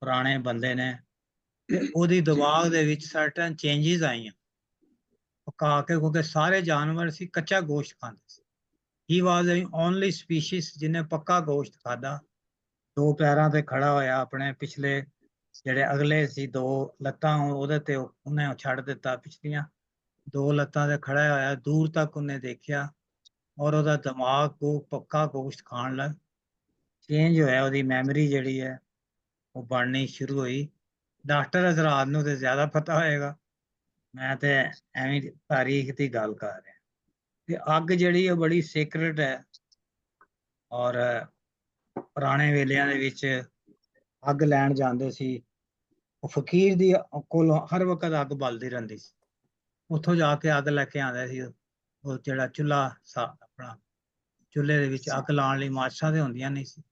ਪੁਰਾਣੇ ਬੰਦੇ ਨੇ, ਤੇ ਉਹਦੀ ਦਿਮਾਗ ਦੇ ਵਿੱਚ ਸਰਟਨ ਚੇਂਜਸ ਆਈਆਂ ਪਕਾ ਕੇ, ਕਿਉਂਕਿ ਸਾਰੇ ਜਾਨਵਰ ਸੀ ਕੱਚਾ ਗੋਸ਼ਤ ਖਾਂਦੇ ਸੀ। ਹੀ ਵਾਜ਼ ਦੀ ਓਨਲੀ ਸਪੀਸ਼ੀਜ਼ ਜਿਹਨੇ ਪੱਕਾ ਗੋਸ਼ਤ ਖਾਦਾ, ਦੋ ਪੈਰਾਂ ਤੇ ਖੜਾ ਹੋਇਆ, ਆਪਣੇ ਪਿਛਲੇ ਜਿਹੜੇ ਅਗਲੇ ਸੀ ਦੋ ਲੱਤਾਂ ਉਹਦੇ ਤੇ ਉਹਨੇ ਛੱਡ ਦਿੱਤਾ, ਪਿਛਲੀਆਂ ਦੋ ਲੱਤਾਂ ਤੇ ਖੜਾ ਹੋਇਆ, ਦੂਰ ਤੱਕ ਉਹਨੇ ਦੇਖਿਆ ਔਰ ਉਹਦਾ ਦਿਮਾਗ ਉਹ ਪੱਕਾ ਗੋਸ਼ਤ ਖਾਣ ਲੱਗ ਚੇਂਜ ਹੋਇਆ। ਉਹਦੀ ਮੈਮਰੀ ਜਿਹੜੀ ਹੈ ਉਹ ਬਣਨੀ ਸ਼ੁਰੂ ਹੋਈ। ਡਾਕਟਰ ਹਜ਼ਰਾਤ ਨੂੰ ਤੇ ਜ਼ਿਆਦਾ ਪਤਾ ਹੋਏਗਾ, ਮੈਂ ਤੇ ਐਵੇਂ ਤਾਰੀਖ ਦੀ ਗੱਲ ਕਰ ਰਿਹਾ। ਤੇ ਅੱਗ ਜਿਹੜੀ ਹੈ ਬੜੀ ਸੀਕ੍ਰੇਟ ਹੈ, ਔਰ ਪੁਰਾਣੇ ਵੇਲਿਆਂ ਦੇ ਵਿੱਚ ਅੱਗ ਲੈਣ ਜਾਂਦੇ ਸੀ, ਉਹ ਫਕੀਰ ਦੀ ਕੋਲ ਹਰ ਵਕਤ ਅੱਗ ਬਲਦੀ ਰਹਿੰਦੀ ਸੀ, ਉੱਥੋਂ ਜਾ ਕੇ ਅੱਗ ਲੈ ਕੇ ਆਉਂਦਾ ਸੀ। ਉਹ ਜਿਹੜਾ ਚੁੱਲ੍ਹਾ ਆਪਣਾ ਚੁੱਲ੍ਹੇ ਦੇ ਵਿੱਚ ਅੱਗ ਲਾਉਣ ਲਈ ਮਾਚਾਂ ਤੇ ਹੁੰਦੀਆਂ ਨਹੀਂ ਸੀ।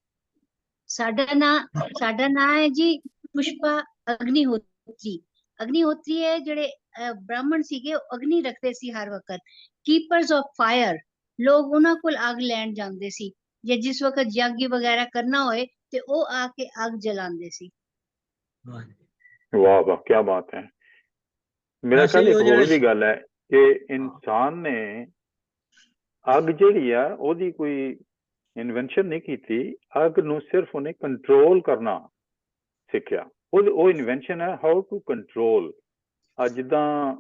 ਸਾਡਾ ਨਾਂ ਹੈ ਜੀ ਪੁਸ਼ਪਾ ਅਗਨੀਹੋਤਰੀ। ਅਗਨੀਹੋਤਰੀ ਹੈ ਜਿਹੜੇ ਬ੍ਰਾਹਮਣ ਸੀਗੇ, ਉਹ ਅਗਨੀ ਰੱਖਦੇ ਸੀ ਹਰ ਵਕਤ, ਕੀਪਰਸ ਆਫ ਫਾਇਰ। ਲੋਕ ਉਹਨਾਂ ਕੋਲ ਅੱਗ ਲੈਣ ਜਾਂਦੇ ਸੀ, ਜੇ ਜਿਸ ਵਕਤ ਯੱਗ ਵਗੈਰਾ ਕਰਨਾ ਹੋਏ ਤੇ ਉਹ ਆ ਕੇ ਅੱਗ ਜਲਾਉਂਦੇ ਸੀ। ਵਾਹ ਵਾਹ, ਕੀ ਬਾਤ ਹੈ। ਮੇਰਾ ਖਿਆਲ ਇੱਕ ਹੋਰ ਵੀ ਗੱਲ ਹੈ ਕਿ ਇਨਸਾਨ ਨੇ ਅੱਗ ਜਿਹੜੀ ਆ ਉਹਦੀ ਕੋਈ ਇਨਵੈਂਸ਼ਨ ਨਹੀਂ ਕੀਤੀ, ਅੱਗ ਨੂੰ ਸਿਰਫ ਉਹਨੇ ਕੰਟਰੋਲ ਕਰਨਾ ਸਿੱਖਿਆ। ਉਹ ਇਨਵੈਂਸ਼ਨ ਹੈ ਹਾਊ ਟੂ ਕੰਟਰੋਲ। ਜਿੱਦਾਂ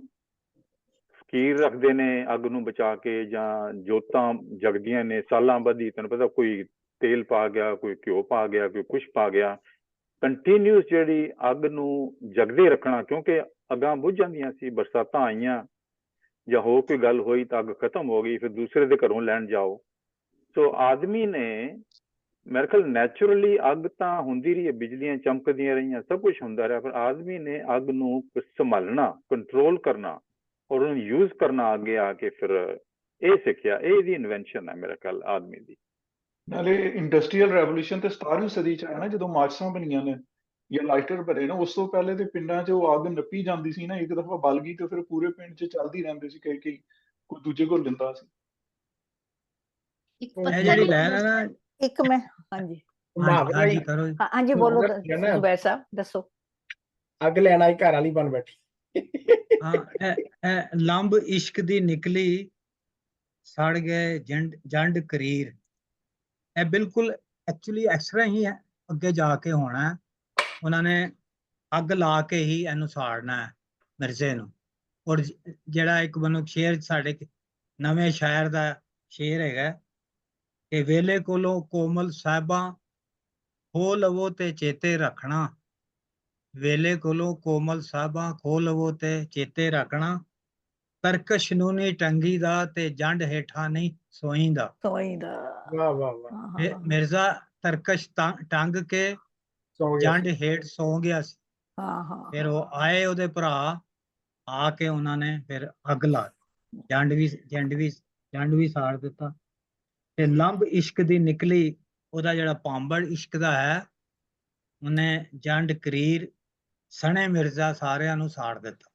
ਫਕੀਰ ਰੱਖਦੇ ਨੇ ਅੱਗ ਨੂੰ ਬਚਾ ਕੇ, ਜਾਂ ਜੋਤਾਂ ਜਗਦੀਆਂ ਨੇ ਸਾਲਾਂ ਬੱਧੀ, ਤੈਨੂੰ ਪਤਾ ਕੋਈ ਤੇਲ ਪਾ ਗਿਆ, ਕੋਈ ਘਿਓ ਪਾ ਗਿਆ, ਕੋਈ ਕੁਛ ਪਾ ਗਿਆ, ਕੰਟੀਨਿਊਸ ਜਿਹੜੀ ਅੱਗ ਨੂੰ ਜਗਦੇ ਰੱਖਣਾ। ਕਿਉਂਕਿ ਅੱਗਾਂ ਬੁੱਝ ਜਾਂਦੀਆਂ ਸੀ, ਬਰਸਾਤਾਂ ਆਈਆਂ ਜਾਂ ਹੋਰ ਕੋਈ ਗੱਲ ਹੋਈ ਤਾਂ ਅੱਗ ਖਤਮ ਹੋ ਗਈ, ਫਿਰ ਦੂਸਰੇ ਦੇ ਘਰੋਂ ਲੈਣ ਜਾਓ। ਸੋ ਆਦਮੀ ਨੇ ਮੇਰੇ ਖਿਆਲ ਨੈਚੁਰਲੀ ਅੱਗ ਤਾਂ ਹੁੰਦੀ ਰਹੀ ਹੈ, ਬਿਜਲੀਆਂ ਚਮਕਦੀਆਂ ਰਹੀਆਂ, ਸਭ ਕੁਝ ਹੁੰਦਾ ਰਿਹਾ, ਪਰ ਆਦਮੀ ਨੇ ਅੱਗ ਨੂੰ ਸੰਭਾਲਣਾ, ਕੰਟਰੋਲ ਕਰਨਾ ਔਰ ਉਹਨੂੰ ਯੂਜ਼ ਕਰਨਾ ਅੱਗੇ ਆ ਕੇ ਫਿਰ ਇਹ ਸਿੱਖਿਆ। ਇਹ ਇਹਦੀ ਇਨਵੈਂਸ਼ਨ ਹੈ ਮੇਰੇ ਖਿਆਲ ਆਦਮੀ ਦੀ। ਨਾਲੇ ਇੰਡਸਟਰੀਅਲ ਰੈਵੋਲੂਸ਼ਨ ਤੇ 17ਵੀਂ ਸਦੀ ਚ ਆਇਆ ਨਾ, ਜਦੋਂ ਮਾਚਸਾਂ ਬਣੀਆਂ ਨੇ ਜਾਂ ਲਾਈਟਰ ਬਣੇ ਨਾ, ਉਸ ਤੋਂ ਪਹਿਲੇ ਤੇ ਪਿੰਡਾਂ 'ਚ ਉਹ ਅੱਗ ਨੱਪੀ ਜਾਂਦੀ ਸੀ ਨਾ, ਇੱਕ ਦਫਾ ਬਲ ਗਈ ਤੇ ਫਿਰ ਪੂਰੇ ਪਿੰਡ 'ਚ ਚੱਲਦੀ ਰਹਿੰਦੀ ਸੀ, ਕਈ ਕੋਈ ਦੂਜੇ ਕੋਲ ਦਿੰਦਾ ਸੀ। ਇੱਕ ਇਹ ਪੱਥਰ ਜਿਹੜੀ ਵੀ ਲੈਣ ਹੈ ਨਾ, ਇੱਕ ਮੈਂ, ਹਾਂਜੀ ਹਾਂਜੀ ਕਰੋ। ਹਾਂਜੀ ਬੋਲੋ ਨਾ ਜ਼ੁਬੈਰ ਸਾਹਿਬ, ਦੱਸੋ। ਅੱਗ ਲੈਣ ਆਈ ਘਰ ਵਾਲੀ ਬਣ ਬੈਠੀ। ਹਾਂ, ਇਹ ਲੰਬ ਇਸ਼ਕ ਦੀ ਨਿਕਲੀ, ਸੜ ਗਏ ਜੰਡ ਕਰੀਰ। ਇਹ ਬਿਲਕੁਲ ਐਕਚੁਅਲੀ ਇਸ ਤਰ੍ਹਾਂ ਹੀ ਹੈ, ਅੱਗੇ ਜਾ ਕੇ ਹੋਣਾ। ਉਹਨਾਂ ਨੇ ਅੱਗ ਲਾ ਕੇ ਹੀ ਇਹਨੂੰ ਸਾੜਨਾ ਹੈ ਮਿਰਜ਼ੇ ਨੂੰ। ਔਰ ਜਿਹੜਾ ਇੱਕ ਮੈਨੂੰ ਸ਼ੇਰ ਸਾਡੇ ਨਵੇਂ ਸ਼ਾਇਰ ਦਾ ਸ਼ੇਰ ਹੈਗਾ ਕਿ ਵੇਲੇ ਕੋਲੋਂ ਕੋਮਲ ਸਾਹਿਬਾਂ ਖੋ ਲਵੋ ਤੇ ਚੇਤੇ ਰੱਖਣਾ, ਵੇਲੇ ਕੋਲੋਂ ਕੋਮਲ ਸਾਹਿਬਾਂ ਖੋ ਲਵੋ ਤੇ ਚੇਤੇ ਰੱਖਣਾ, ਤਰਕਸ਼ ਨੂੰ ਨਹੀਂ ਟੰਗੀ ਦਾ ਤੇ ਜੰਡ ਹੇਠਾਂ ਨਹੀਂ ਸੋਈਂਦਾ। ਵਾਹ ਵਾਹ ਵਾਹ। ਮਿਰਜ਼ਾ ਤਰਕਸ਼ ਟੰਗ ਕੇ ਜੰਡ ਹੇਠ ਸੌ ਗਿਆ ਸੀ। ਫਿਰ ਉਹ ਆਏ ਉਹਦੇ ਭਰਾ, ਆ ਕੇ ਉਹਨਾਂ ਨੇ ਫਿਰ ਅੱਗ ਲਾ ਜੰਡ ਵੀ ਸਾੜ ਦਿੱਤਾ। ਤੇ ਲੰਬ ਇਸ਼ਕ ਦੀ ਨਿਕਲੀ, ਉਹਦਾ ਜਿਹੜਾ ਪਾਂਬੜ ਇਸ਼ਕ ਦਾ ਹੈ, ਉਹਨੇ ਜੰਡ ਕਰੀਰ ਸਣੇ ਮਿਰਜ਼ਾ ਸਾਰਿਆਂ ਨੂੰ ਸਾੜ ਦਿੱਤਾ।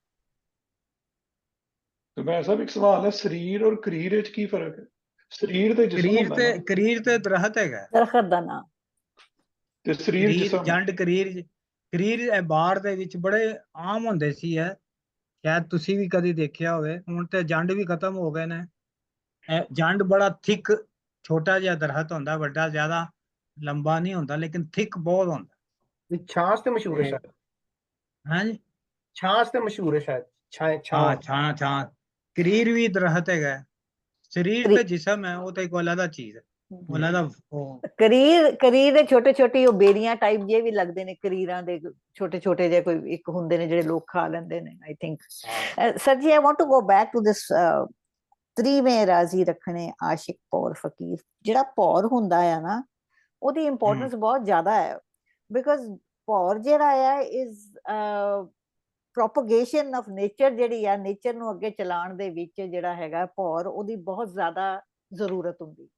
ਤੇ ਮੈਂ ਸਭ ਇੱਕ ਸਵਾਲ ਹੈ, ਸਰੀਰ ਔਰ ਕਰੀਰ ਵਿੱਚ ਕੀ ਫਰਕ ਹੈ? ਸਰੀਰ ਤੇ ਜਿਸਮ ਹੁੰਦਾ ਨਾ, ਕਰੀਰ ਤੇ ਦਰਖਤ ਹੈਗਾ, ਦਰਖਤ ਦਾ ਨਾਮ। ਤੇ ਸਰੀਰ ਜਿਸਮ। ਜੰਡ ਕਰੀਰ ਇਹ ਬਾੜ ਦੇ ਵਿੱਚ ਬੜੇ ਆਮ ਹੁੰਦੇ ਸੀ, ਹੈ ਸ਼ਾਇਦ ਤੁਸੀਂ ਵੀ ਕਦੀ ਦੇਖਿਆ ਹੋਵੇ। ਹੁਣ ਤੇ ਜੰਡ ਵੀ ਖਤਮ ਹੋ ਗਏ ਨੇ। ਜੰਡ ਬੜਾ ਥਿਕ ਛੋਟਾ ਜਿਹਾ ਦਰਖਤ ਹੁੰਦਾ, ਵੱਡਾ ਜ਼ਿਆਦਾ ਲੰਬਾ ਨਹੀਂ ਹੁੰਦਾ, ਲੇਕਿਨ ਥਿਕ ਬਹੁਤ ਹੁੰਦਾ। ਛਾਂਸ ਤੇ ਮਸ਼ਹੂਰ ਹੈ ਸ਼ਾਇਦ। ਹਾਂਜੀ, ਛਾਂਸ ਤੇ ਮਸ਼ਹੂਰ ਹੈ ਸ਼ਾਇਦ। ਛਾਂ। ਕਰੀਰ ਵੀ ਦਰਖਤ ਹੈਗਾ। ਸਰੀਰ ਤੇ ਜਿਸਮ ਹੈ, ਉਹ ਤਾਂ ਇੱਕ ਅਲੱਗ ਚੀਜ਼ ਹੈ। ਉਹਨਾਂ ਦਾ ਉਹ ਕਰੀਰ ਦੇ ਛੋਟੇ ਛੋਟੇ ਉਹ ਬੇਰੀਆਂ ਟਾਈਪ ਜੇ ਵੀ ਲੱਗਦੇ ਨੇ, ਕਰੀਰਾਂ ਦੇ ਛੋਟੇ ਛੋਟੇ ਜਿਹੇ ਕੋਈ ਇੱਕ ਹੁੰਦੇ ਨੇ ਜਿਹੜੇ ਲੋਕ ਖਾ ਲੈਂਦੇ ਨੇ ਆਈ think. Sir ji, I want to go back to this ਤ੍ਰਿਵੇਂ ਰਾਜ਼ੀ ਰੱਖਣੇ ਆਸ਼ਿਕ ਭੌਰ ਫਕੀਰ। ਜਿਹੜਾ ਭੌਰ ਹੁੰਦਾ ਆ ਨਾ, ਉਹਦੀ ਇੰਪੋਰਟੈਂਸ ਬਹੁਤ ਜ਼ਿਆਦਾ ਹੈ, ਬਿਕਾਜ਼ ਭੌਰ ਜਿਹੜਾ ਆ ਇਜ਼ ਪ੍ਰੋਪਗੇਸ਼ਨ ਆਫ ਨੇਚਰ, ਜਿਹੜੀ ਆ ਨੇਚਰ ਨੂੰ ਅੱਗੇ ਚਲਾਉਣ ਦੇ ਵਿੱਚ ਜਿਹੜਾ ਹੈਗਾ ਭੌਰ, ਉਹਦੀ ਬਹੁਤ ਜ਼ਿਆਦਾ ਜ਼ਰੂਰਤ ਹੁੰਦੀ।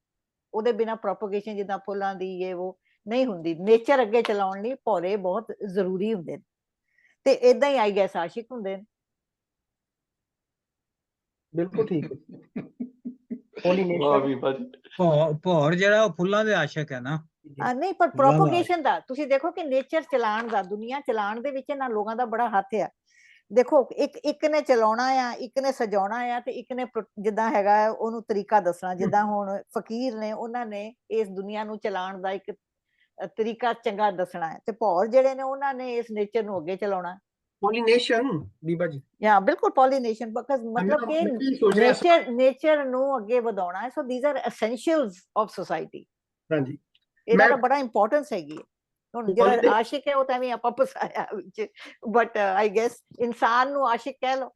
ਉਹਦੇ ਬਿਨਾ ਪ੍ਰੋਪਗੇਸ਼ਨ ਜਿੱਦਾਂ ਫੁੱਲਾਂ ਦੀ ਇਹ ਉਹ ਨਹੀਂ ਹੁੰਦੀ। ਨੇਚਰ ਅੱਗੇ ਚਲਾਉਣ ਲਈ ਭੌਰੇ ਬਹੁਤ ਜ਼ਰੂਰੀ ਹੁੰਦੇ ਨੇ, ਤੇ ਏਦਾਂ ਹੀ ਆਈ ਗੈਸ ਆਸ਼ਿਕ ਹੁੰਦੇ ਨੇ। ਬਿਲਕੁਲ ਠੀਕ ਹੈ। ਵਾਹ ਪੋਲੀਨੇਸ਼ਨ ਵੀ ਭਾਜੀ। ਭੌਰ ਜਿਹੜਾ ਉਹ ਫੁੱਲਾਂ ਦੇ ਆਸ਼ਿਕ ਹੈ ਨਾ। ਨਹੀਂ, ਪਰ ਫੁੱਲਾਂ ਦਾ ਪ੍ਰੋਪਗੇਸ਼ਨ ਦਾ ਤੁਸੀਂ ਦੇਖੋ ਕਿ ਨੇਚਰ ਚਲਾਉਣ ਦਾ, ਦੁਨੀਆ ਚਲਾਉਣ ਦੇ ਵਿੱਚ ਇਹਨਾਂ ਲੋਕਾਂ ਦਾ ਬੜਾ ਹੱਥ ਆ। ਦੇਖੋ, ਇੱਕ ਨੇ ਚਲਾਉਣਾ ਆ, ਇੱਕ ਨੇ ਸਜਾਉਣਾ ਆ, ਤੇ ਇੱਕ ਨੇ ਜਿੱਦਾਂ ਹੈਗਾ ਉਹਨੂੰ ਤਰੀਕਾ ਦੱਸਣਾ। ਜਿੱਦਾਂ ਹੁਣ ਫਕੀਰ ਨੇ, ਉਹਨਾਂ ਨੇ ਇਸ ਦੁਨੀਆ ਨੂੰ ਚਲਾਉਣ ਦਾ ਇੱਕ ਤਰੀਕਾ ਚੰਗਾ ਦੱਸਣਾ ਹੈ, ਤੇ ਭੌਰ ਜਿਹੜੇ ਨੇ ਉਹਨਾਂ ਨੇ ਇਸ ਨੇਚਰ ਨੂੰ ਅੱਗੇ ਚਲਾਉਣਾ। ਪੋਲੀਨੇਸ਼ਨ ਬੀਬਾ ਜੀ, ਜਾਂ ਬਿਲਕੁਲ ਪੋਲੀਨੇਸ਼ਨ, ਬਿਕਾਜ਼ ਮਤਲਬ ਕਿ ਨੇਚਰ ਨੂੰ ਅੱਗੇ ਵਧਾਉਣਾ ਹੈ। So these are essentials of society. ਹਾਂਜੀ, ਇਹਦਾ ਤਾਂ ਬੜਾ ਇੰਪੋਰਟੈਂਸ ਹੈਗੀ ਹੈ। ਹੁਣ ਜਿਹੜਾ ਆਸ਼ਿਕ ਹੈ ਉਹ ਤਾਂ ਐਵੇਂ ਆਪਾਂ ਫਸਾਇਆ ਵਿੱਚ, ਬਟ ਆਈ ਗੈਸ ਇਨਸਾਨ ਨੂੰ ਆਸ਼ਿਕ ਕਹਿ ਲਓ।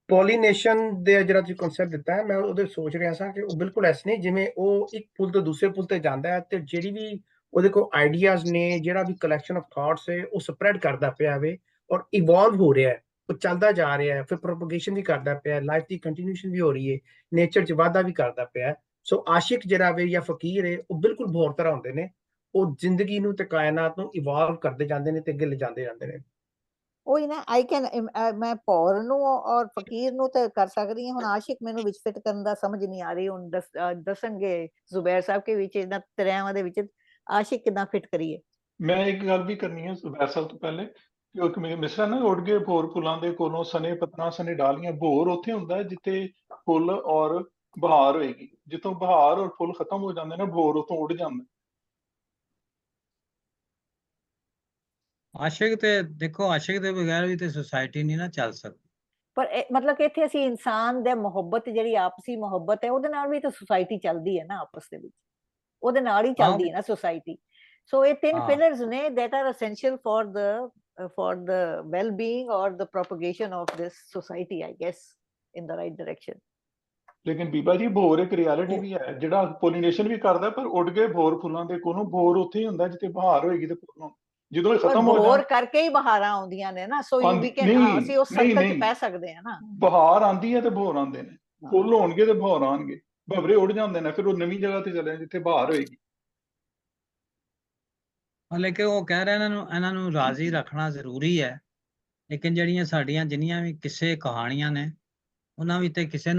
ਪੋਲੀਨੇਸ਼ਨ ਦੇ ਜਿਹੜਾ ਤੁਸੀਂ ਕਨਸੈਪਟ ਦਿੱਤਾ ਹੈ, ਮੈਂ ਉਹਦੇ ਸੋਚ ਰਿਹਾ ਸਾਂ ਕਿ ਉਹ ਬਿਲਕੁਲ ਐਸ ਨਹੀਂ, ਜਿਵੇਂ ਉਹ ਇੱਕ ਪੁੱਲ ਤੋਂ ਦੂਸਰੇ ਪੁੱਲ ਤੇ ਜਾਂਦਾ ਹੈ, ਤੇ ਜਿਹੜੀ ਵੀ ਉਹਦੇ ਕੋਲ ਆਈਡੀਆਜ਼ ਨੇ, ਜਿਹੜਾ ਵੀ ਕਲੈਕਸ਼ਨ ਆਫ ਥਾਟਸ ਹੈ, ਉਹ ਸਪਰੈਡ ਕਰਦਾ ਪਿਆ ਵੇ ਔਰ ਇਵੋਲਵ ਹੋ ਰਿਹਾ ਹੈ, ਉਹ ਚੱਲਦਾ ਜਾ ਰਿਹਾ ਹੈ, ਫਿਰ ਪ੍ਰੋਪਗੇਸ਼ਨ ਵੀ ਕਰਦਾ ਪਿਆ, ਲਾਈਫ ਦੀ ਕੰਟੀਨਿਊਸ਼ਨ ਵੀ ਹੋ ਰਹੀ ਹੈ, ਨੇਚਰ 'ਚ ਵਾਧਾ ਵੀ ਕਰਦਾ ਪਿਆ। ਸੋ ਆਸ਼ਿਕ ਜਿਹੜਾ ਵੇ ਜਾਂ ਫਕੀਰ ਹੈ, ਉਹ ਬਿਲਕੁਲ ਭੌਰ ਤਰ੍ਹਾਂ ਹੁੰਦੇ ਨੇ। ਉਹ ਜ਼ਿੰਦਗੀ ਨੂੰ ਤੇ ਕਾਇਨਾਤ ਨੂੰ ਇਵੋਲਵ ਕਰਦੇ ਜਾਂਦੇ ਨੇ ਤੇ ਅੱਗੇ ਲਿਜਾਂਦੇ ਜਾਂਦੇ ਨੇ। ਉਹੀ ਨਾ, ਮੈਂ ਭੌਰ ਨੂੰ ਔਰ ਫਕੀਰ ਨੂੰ ਤੇ ਕਰ ਸਕਦੀ ਹਾਂ। ਹੁਣ ਆਸ਼ਿਕ ਮੈਨੂੰ ਵਿੱਚ ਫਿੱਟ ਕਰਨ ਦਾ ਸਮਝ ਨਹੀਂ ਆ ਰਹੀ। ਹੁਣ ਦੱਸਣਗੇ ਜ਼ੁਬੈਰ ਸਾਹਿਬ ਕੇ ਵਿੱਚ ਇਹਨਾਂ ਤਰਿਆਵਾਂ ਦੇ ਵਿੱਚ ਆਸ਼ਿਕ ਕਿੱਦਾਂ ਫਿੱਟ ਕਰੀਏ। ਮੈਂ ਇੱਕ ਗੱਲ ਵੀ ਕਰਨੀ ਹੈ ਜ਼ੁਬੈਰ ਸਾਹਿਬ ਤੋਂ ਪਹਿਲੇ, ਕਿਉਂਕਿ ਮੇਰੇ ਮਿਸਰਾ ਨਾ ਉੱਡ ਗਏ ਭੋਰ ਫੁੱਲਾਂ ਦੇ ਕੋਲੋਂ, ਸਨੇ ਪਤਨਾ ਸਨੇ ਡਾਲੀਆਂ। ਭੋਰ ਉੱਥੇ ਹੁੰਦਾ ਜਿੱਥੇ ਫੁੱਲ ਔਰ ਬਹਾਰ ਹੋਏਗੀ। ਜਿੱਥੋਂ ਬਹਾਰ ਔਰ ਫੁੱਲ ਖਤਮ ਹੋ ਜਾਂਦੇ ਨੇ, ਭੋਰ ਉੱਥੋਂ ਉੱਡ ਜਾਂਦਾ। ਆਸ਼ਿਕ ਤੇ ਦੇਖੋ, ਆਸ਼ਿਕ ਦੇ ਬਗੈਰ ਵੀ ਤੇ ਸੁਸਾਇਟੀ ਨਹੀਂ ਨਾ ਚੱਲ ਸਕਦੀ। ਪਰ ਮਤਲਬ ਕਿ ਇੱਥੇ ਅਸੀਂ ਇਨਸਾਨ ਦੇ ਮੁਹੱਬਤ, ਜਿਹੜੀ ਆਪਸੀ ਮੁਹੱਬਤ ਹੈ, ਉਹਦੇ ਨਾਲ ਵੀ ਤਾਂ ਸੁਸਾਇਟੀ ਚੱਲਦੀ ਹੈ ਨਾ, ਆਪਸ ਦੇ ਵਿੱਚ ਉਹਦੇ ਨਾਲ ਹੀ ਚੱਲਦੀ ਹੈ ਨਾ ਸੁਸਾਇਟੀ। ਸੋ ਇਹ ਤਿੰਨ ਪਿਲਰਸ ਨੇ that are essential for the well-being or the propagation of this society, I guess, in the right direction. ਲੇਕਿਨ ਬੀਬਾ ਜੀ, ਭੋਰ ਇੱਕ ਰਿਐਲਿਟੀ ਵੀ ਹੈ ਜਿਹੜਾ ਪੋਲੀਨੇਸ਼ਨ ਵੀ ਕਰਦਾ, ਪਰ ਉੱਡ ਗਏ ਭੋਰ ਫੁੱਲਾਂ ਦੇ ਕੋਲੋਂ। ਭੋਰ ਉੱਥੇ ਹੀ ਹੁੰਦਾ ਜਿੱਥੇ ਬਹਾਰ ਹੋਏਗੀ ਤੇ ਫੁੱਲ। ਜਦੋਂ ਇਹ ਖਤਮ ਹੋ ਜਾਣ ਕਰਕੇ ਹੀ ਬਹਾਰਾਂ ਆਉਂਦੀਆਂ ਨੇ ਨਾ। ਸੋ ਵੀ ਕੈਨ, ਅਸੀਂ ਉਸ ਸਰਕਲ 'ਚ ਪੈ ਸਕਦੇ ਹਾਂ ਨਾ। ਬਹਾਰ ਆਂਦੀ ਹੈ ਤੇ ਭੋਰ ਆਉਂਦੇ ਨੇ, ਫੁੱਲ ਹੋਣਗੇ ਤੇ ਭੋਰ ਆਉਣਗੇ, ਭਵਰੇ ਉੱਡ ਜਾਂਦੇ ਨੇ, ਫਿਰ ਉਹ ਨਵੀਂ ਜਗ੍ਹਾ ਤੇ ਚਲੇ ਜਿੱਥੇ ਬਹਾਰ ਹੋਏਗੀ। ਲੇਕਿਨ ਉਹ ਕਹਿ ਰਹੇ ਇਹਨਾਂ ਨੂੰ ਰਾਜ਼ੀ ਰੱਖਣਾ ਜ਼ਰੂਰੀ ਹੈ। ਲੇਕਿਨ ਜਿਹੜੀਆਂ ਸਾਡੀਆਂ ਜਿੰਨੀਆਂ ਵੀ ਕਿਸੇ ਕਹਾਣੀਆਂ ਨੇ, ਉਹਨਾਂ ਵਿੱਚ ਤੇ ਕਿਸੇ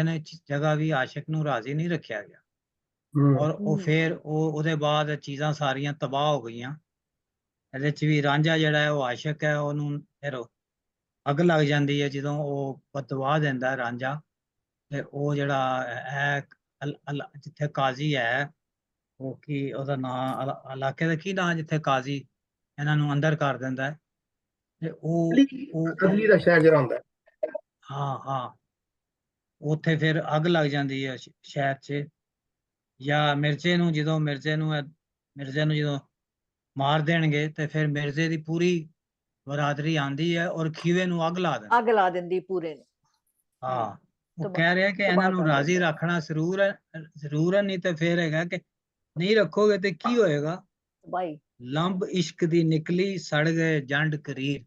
ਨੇ ਜਗ੍ਹਾ ਵੀ ਆਸ਼ਿਕ ਨੂੰ ਰਾਜ਼ੀ ਨਹੀਂ ਰੱਖਿਆ ਗਿਆ। ਔਰ ਉਹ ਫਿਰ ਉਹਦੇ ਬਾਅਦ ਚੀਜ਼ਾਂ ਸਾਰੀਆਂ ਤਬਾਹ ਹੋ ਗਈਆਂ। ਇਹਦੇ 'ਚ ਵੀ ਰਾਂਝਾ ਜਿਹੜਾ ਹੈ ਉਹ ਆਸ਼ਿਕ ਹੈ, ਉਹਨੂੰ ਫਿਰ ਅੱਗ ਲੱਗ ਜਾਂਦੀ ਹੈ ਜਦੋਂ ਉਹ ਬਦਦੁਆ ਦਿੰਦਾ ਰਾਂਝਾ। ਤੇ ਉਹ ਜਿਹੜਾ ਹੈ ਜਿੱਥੇ ਕਾਜ਼ੀ ਹੈ, ਉਹ ਕੀ ਉਹਦਾ ਨਾਂ, ਇਲਾਕੇ ਦਾ ਕੀ ਨਾਂ ਜਿੱਥੇ ਕਾਜ਼ੀ ਇਹਨਾਂ ਨੂੰ ਅੰਦਰ ਕਰ ਦਿੰਦਾ ਹੈ, ਤੇ ਉਹ ਅਦਲੀ ਦਾ ਸ਼ਹਿਰ ਜਿਹੜਾ ਹੁੰਦਾ, ਹਾਂ ਉੱਥੇ ਫਿਰ ਅੱਗ ਲੱਗ ਜਾਂਦੀ ਹੈ ਸ਼ਹਿਰ 'ਚ। ਜਾਂ ਮਿਰਜ਼ੇ ਨੂੰ ਜਦੋਂ ਮਾਰ ਦੇਣਗੇ ਤੇ ਫਿਰ ਮਿਰਜ਼ੇ ਦੀ ਪੂਰੀ ਬਰਾਦਰੀ ਆਂਦੀ ਹੈ ਔਰ ਖੀਵੇ ਨੂੰ ਅੱਗ ਲਾ ਦਿੰਦੀ ਪੂਰੇ ਨੂੰ। ਹਾਂ, ਉਹ ਕਹਿ ਰਿਹਾ ਕਿ ਇਹਨਾਂ ਨੂੰ ਰਾਜ਼ੀ ਰੱਖਣਾ ਜ਼ਰੂਰ ਹੈ, ਨਹੀਂ ਤੇ ਫਿਰ ਹੈਗਾ ਕਿ ਨਹੀਂ ਰੱਖੋਗੇ ਤੇ ਕੀ ਹੋਏਗਾ। ਲੰਬ ਇਸ਼ਕ ਦੀ ਨਿਕਲੀ, ਸੜ ਗਏ ਜੰਡ ਕਰੀਰ।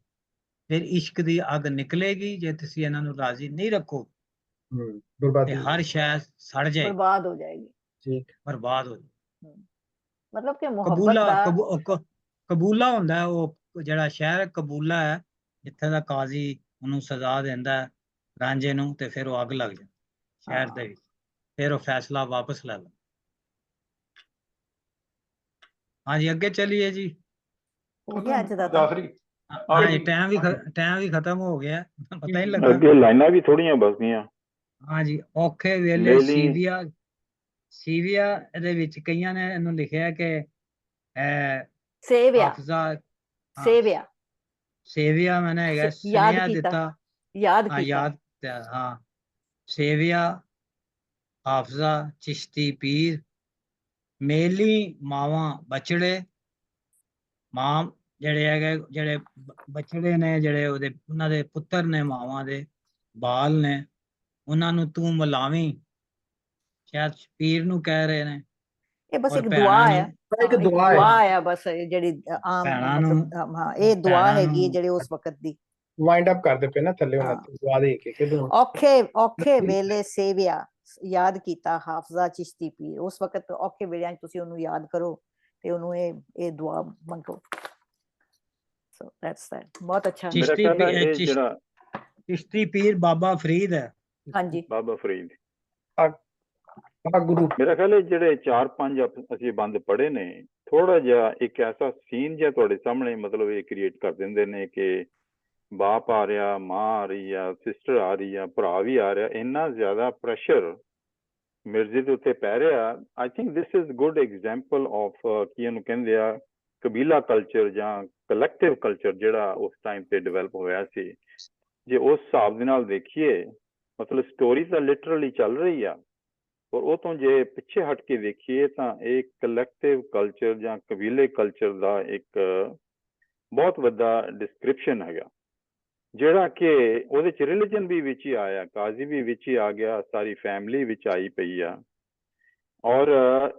ਫਿਰ ਇਸ਼ਕ ਦੀ ਅੱਗ ਨਿਕਲੇਗੀ ਜੇ ਤੁਸੀਂ ਇਹਨਾਂ ਨੂੰ ਰਾਜ਼ੀ ਨਹੀਂ ਰੱਖੋ, ਤੇ ਹਰ ਸ਼ੈ ਸੜ ਜਾਏ, ਬਰਬਾਦ ਹੋ ਜਾਏਗੀ। ਬਰਬਾਦ ਹੋ ਜਾਏ। ਮਤਲਬ ਕਿ ਮੁਹੱਬਤ ਦਾ ਕਬੂਲਾ ਹੁੰਦਾ, ਉਹ ਜਿਹੜਾ ਸ਼ਹਿਰ ਕਬੂਲਾ ਹੈ, ਜਿੱਥੇ ਦਾ ਕਾਜ਼ੀ ਉਹਨੂੰ ਸਜ਼ਾ ਦਿੰਦਾ ਹੈ ਰਾਂਝੇ ਨੂੰ, ਤੇ ਫਿਰ ਉਹ ਅੱਗ ਲੱਗ ਜਾਂਦੀ ਸ਼ਹਿਰ ਦੇ ਵਿੱਚ। ਫਿਰ ਉਹ ਫੈਸਲਾ ਵਾਪਸ ਲੈ ਲਓ। ਹਾਂਜੀ, ਅੱਗੇ ਚਲੀਏ ਜੀ। ਹਾਂਜੀ, ਟਾਈਮ ਵੀ ਖਤਮ ਹੋ ਗਿਆ, ਪਤਾ ਹੀ ਲੱਗਾ। ਅੱਗੇ ਲਾਈਨਾਂ ਵੀ ਥੋੜੀਆਂ ਬਚਦੀਆਂ। ਹਾਂਜੀ, ਔਖੇ ਵੇਲੇ ਸੀਵੀਆ ਦੇ ਵਿੱਚ ਕਈਆਂ ਨੇ ਇਹਨੂੰ ਲਿਖਿਆ ਕਿ ਸੇਵਿਆ ਮੈਨੇ ਹੈਗਾ ਸੁਨੇਹਾ ਦਿੱਤਾ, ਯਾਦ ਸੇਵਿਆ ਹਾਫਜ਼ਾ ਚਿਸ਼ਤੀ ਪੀਰ, ਮੇਲੀ ਮਾਵਾਂ ਬਚੜੇ, ਮਾਂ ਜਿਹੜੇ ਹੈਗੇ ਜਿਹੜੇ ਬਚੜੇ ਨੇ, ਜਿਹੜੇ ਉਹਨਾਂ ਦੇ ਪੁੱਤਰ ਨੇ, ਮਾਵਾਂ ਦੇ ਬਾਲ ਨੇ, ਉਹਨਾਂ ਨੂੰ ਤੂੰ ਮਿਲਾਵੀਂ, ਸ਼ਾਇਦ ਪੀਰ ਨੂੰ ਕਹਿ ਰਹੇ ਨੇ। ਇਹ ਬਸ ਔਰ ਇੱਕ ਦੁਆ ਭੈਣਾਂ ਹੈ, ਨੂੰ ਇੱਕ ਇੱਕ ਦੁਆ ਦੁਆ ਹੈ, ਹੈ ਬਸ, ਜਿਹੜੀ ਆਮ ਭੈਣਾਂ ਮਤਲਬ ਨੂੰ ਹਾਂ ਇਹ ਦੁਆ ਭੈਣਾਂ ਹੈਗੀ ਹੈ ਨੂੰ ਜਿਹੜੇ ਉਸ ਵਕਤ ਦੀ। ਵਾਈਂਡ ਅਪ ਕਰਦੇ ਪਏ ਨਾ ਥੱਲੇ ਉਹਨਾਂ ਹਾਂ। ਤੇ ਦੁਆ ਦੇ ਕੇ ਕਿਦੋਂ ਔਖੇ ਵੇਲੇ ਸੇਵਿਆ, ਯਾਦ ਕੀਤਾ ਹਾਫਜ਼ਾ ਚਿਸ਼ਤੀ ਪੀਰ। ਉਸ ਵਕਤ ਔਖੇ ਵੇਲਿਆਂ 'ਚ ਤੁਸੀਂ ਉਹਨੂੰ ਯਾਦ ਕਰੋ ਤੇ ਉਹਨੂੰ ਇਹ ਦੁਆ ਮੰਗੋ। So that's that. ਬਹੁਤ ਅੱਛਾ। ਮੇਰਾ ਖਿਆਲ ਹੈ ਇਹ ਜਿਹੜਾ ਚਿਸ਼ਤੀ ਪੀਰ ਬਾਬਾ ਫਰੀਦ ਹੈ। ਹਾਂਜੀ, ਬਾਬਾ ਫਰੀਦ, ਆ ਗੁਰੂ ਮੇਰਾ ਖਿਆਲ ਹੈ ਜਿਹੜੇ 4-5 ਅਸੀਂ ਬੰਦ ਪੜ੍ਹੇ ਨੇ, ਥੋੜਾ ਜਿਹਾ ਇੱਕ ਐਸਾ ਸੀਨ ਜਿਹਾ ਤੁਹਾਡੇ ਸਾਹਮਣੇ ਮਤਲਬ ਇਹ ਕ੍ਰੀਏਟ ਕਰ ਦਿੰਦੇ ਨੇ ਕਿ ਬਾਪ ਆ ਰਿਹਾ, ਮਾਂ ਆ ਰਹੀ ਆ, ਸਿਸਟਰ ਆ ਰਹੀ ਆ, ਭਰਾ ਵੀ ਆ ਰਿਹਾ, ਇੰਨਾ ਜ਼ਿਆਦਾ ਪ੍ਰੈਸ਼ਰ ਮਿਰਜ਼ੇ ਦੇ ਉੱਤੇ ਪੈ ਰਿਹਾ। I think this is good example of ਕੀ ਇਹਨੂੰ ਕਹਿੰਦੇ ਆ, ਕਬੀਲਾ ਕਲਚਰ ਜਾਂ ਕਲੈਕਟਿਵ ਕਲਚਰ ਜਿਹੜਾ ਉਸ ਟਾਈਮ ਤੇ ਡਿਵੈਲਪ ਹੋਇਆ ਸੀ। ਜੇ ਉਸ ਹਿਸਾਬ ਦੇ ਨਾਲ ਦੇਖੀਏ, ਮਤਲਬ ਸਟੋਰੀ ਤਾਂ ਲਿਟਰਲੀ ਚੱਲ ਰਹੀ ਆ, ਔਰ ਉਹ ਤੋਂ ਜੇ ਪਿੱਛੇ ਹਟ ਕੇ ਦੇਖੀਏ ਤਾਂ ਇਹ ਕਲੈਕਟਿਵ ਕਲਚਰ ਜਾਂ ਕਬੀਲੇ ਕਲਚਰ ਦਾ ਇੱਕ ਬਹੁਤ ਵੱਡਾ ਡਿਸਕ੍ਰਿਪਸ਼ਨ ਹੈਗਾ, ਜਿਹੜਾ ਕਿ ਉਹਦੇ 'ਚ ਰਿਲੀਜਨ ਵੀ ਵਿੱਚ ਹੀ ਆਇਆ, ਕਾਜ਼ੀ ਵੀ ਵਿੱਚ ਹੀ ਆ ਗਿਆ, ਸਾਰੀ ਫੈਮਿਲੀ ਵਿੱਚ ਆਈ ਪਈ ਆ। ਔਰ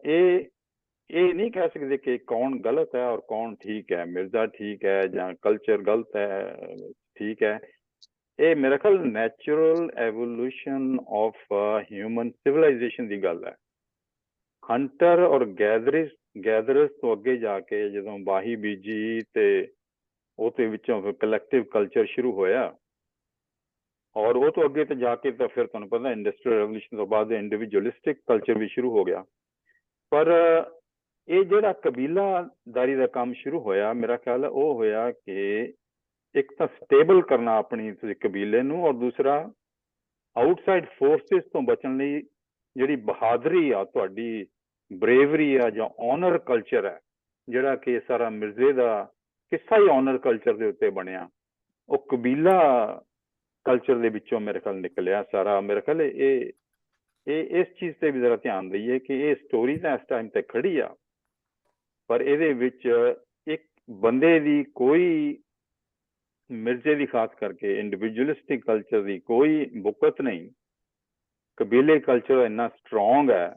ਇਹ ਨਹੀਂ ਕਹਿ ਸਕਦੇ ਕਿ ਕੌਣ ਗਲਤ ਹੈ ਔਰ ਕੌਣ ਠੀਕ ਹੈ, ਮਿਰਜ਼ਾ ਠੀਕ ਹੈ ਜਾਂ ਕਲਚਰ ਗਲਤ ਹੈ, ਠੀਕ ਹੈ। ਇਹ ਮੇਰੇ ਖਿਆਲ natural evolution of human civilisation ਦੀ ਗੱਲ ਹੈ। ਹੰਟਰ ਔਰ ਗੈਦਰਸ ਤੋਂ ਅੱਗੇ ਜਾ ਕੇ ਜਦੋਂ ਵਾਹੀ ਬੀਜੀ ਤੇ ਉਹਦੇ ਵਿੱਚੋਂ ਫਿਰ ਕਲੈਕਟਿਵ ਕਲਚਰ ਸ਼ੁਰੂ ਹੋਇਆ, ਔਰ ਉਹ ਤੋਂ ਅੱਗੇ ਤੇ ਜਾ ਕੇ ਤਾਂ ਫਿਰ ਤੁਹਾਨੂੰ ਪਤਾ ਇੰਡਸਟਰੀਅਲ ਰੈਵੋਲੂਸ਼ਨ ਤੋਂ ਬਾਅਦ ਇੰਡੀਵਿਜੂਅਲਿਸਟਿਕ ਕਲਚਰ ਵੀ ਸ਼ੁਰੂ ਹੋ ਗਿਆ। ਪਰ ਇਹ ਜਿਹੜਾ ਕਬੀਲਾਦਾਰੀ ਦਾ ਕੰਮ ਸ਼ੁਰੂ ਹੋਇਆ, ਮੇਰਾ ਖਿਆਲ ਹੈ ਉਹ ਹੋਇਆ ਕਿ ਇੱਕ ਤਾਂ ਸਟੇਬਲ ਕਰਨਾ ਆਪਣੀ ਤੁਸੀਂ ਕਬੀਲੇ ਨੂੰ, ਔਰ ਦੂਸਰਾ ਆਊਟਸਾਈਡ ਫੋਰਸਿਸ ਤੋਂ ਬਚਣ ਲਈ ਜਿਹੜੀ ਬਹਾਦਰੀ ਆ ਤੁਹਾਡੀ, ਬਰੇਵਰੀ ਆ ਜਾਂ ਆਨਰ ਕਲਚਰ ਹੈ, ਜਿਹੜਾ ਕਿ ਸਾਰਾ ਮਿਰਜ਼ੇ ਦਾ ਕਿੱਸਾ ਹੀ ਆਨਰ ਕਲਚਰ ਦੇ ਉੱਤੇ ਬਣਿਆ, ਉਹ ਕਬੀਲਾ ਕਲਚਰ ਦੇ ਵਿੱਚੋਂ ਮੇਰੇ ਖਿਆਲ ਨਿਕਲਿਆ ਸਾਰਾ। ਮੇਰੇ ਖਿਆਲ ਇਹ ਇਸ ਚੀਜ਼ ਤੇ ਵੀ ਜ਼ਰਾ ਧਿਆਨ ਦਈਏ ਕਿ ਇਹ ਸਟੋਰੀ ਤਾਂ ਇਸ ਟਾਈਮ ਤੇ ਖੜੀ ਆ, ਪਰ ਇਹਦੇ ਵਿੱਚ ਇੱਕ ਬੰਦੇ ਦੀ ਕੋਈ, ਮਿਰਜ਼ੇ ਦੀ ਖਾਸ ਕਰਕੇ ਇੰਡੀਵਿਜੂਅਲਿਸਟਿਕ ਕਲਚਰ ਦੀ ਕੋਈ ਬੁਕਤ ਨਹੀਂ। ਕਬੀਲੇ ਕਲਚਰ ਇੰਨਾ ਸਟਰੋਂਗ ਹੈ,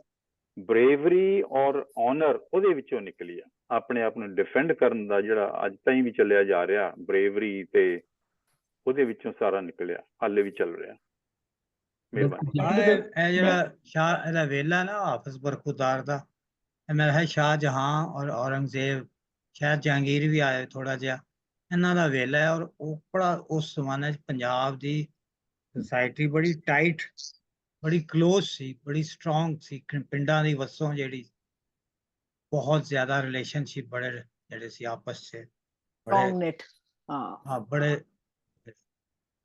ਬਰੇਵਰੀ ਔਰ ਆਨਰ ਉਹਦੇ ਵਿੱਚੋਂ ਨਿਕਲੀ ਆ, ਆਪਣੇ ਆਪ ਨੂੰ ਡਿਫੈਂਡ ਕਰਨ ਦਾ ਜਿਹੜਾ ਅੱਜ ਤਾਈਂ ਵੀ ਚੱਲਿਆ ਜਾ ਰਿਹਾ, ਬਰੇਵਰੀ ਤੇ ਉਹਦੇ ਵਿੱਚੋਂ ਸਾਰਾ ਨਿਕਲਿਆ, ਹਾਲੇ ਵੀ ਚੱਲ ਰਿਹਾ। ਮਿਹਰਬਾਨੀ। ਇਹ ਜਿਹੜਾ ਸ਼ਾਹ ਇਹਦਾ ਵੇਲਾ ਨਾ ਹਾਫਿਜ਼ ਬਰਖੁਰਦਾਰ ਦਾ, ਇਹ ਮੇਰਾ ਹੈ ਸ਼ਾਹਜਹਾਂ ਔਰ ਔਰੰਗਜ਼ੇਬ, ਸ਼ਾਇਦ ਜਹਾਂਗੀਰ ਵੀ ਆਏ ਥੋੜਾ ਜਿਹਾ, ਇਹਨਾਂ ਦਾ ਵੇਲਾ ਹੈ। ਔਰ ਉਹ ਬੜਾ ਉਸ ਜ਼ਮਾਨੇ 'ਚ ਪੰਜਾਬ ਦੀ ਸੁਸਾਇਟੀ ਬੜੀ ਟਾਈਟ, ਬੜੀ ਕਲੋਜ਼ ਸੀ, ਬੜੀ ਸਟਰੋਂਗ ਸੀ। ਪਿੰਡਾਂ ਦੀ ਵਸੋਂ ਜਿਹੜੀ ਬਹੁਤ ਜ਼ਿਆਦਾ ਰਿਲੇਸ਼ਨਸ਼ਿਪ ਬੜੇ ਜਿਹੜੇ ਸੀ ਆਪਸ 'ਚ, ਬੜੇ ਹਾਂ ਬੜੇ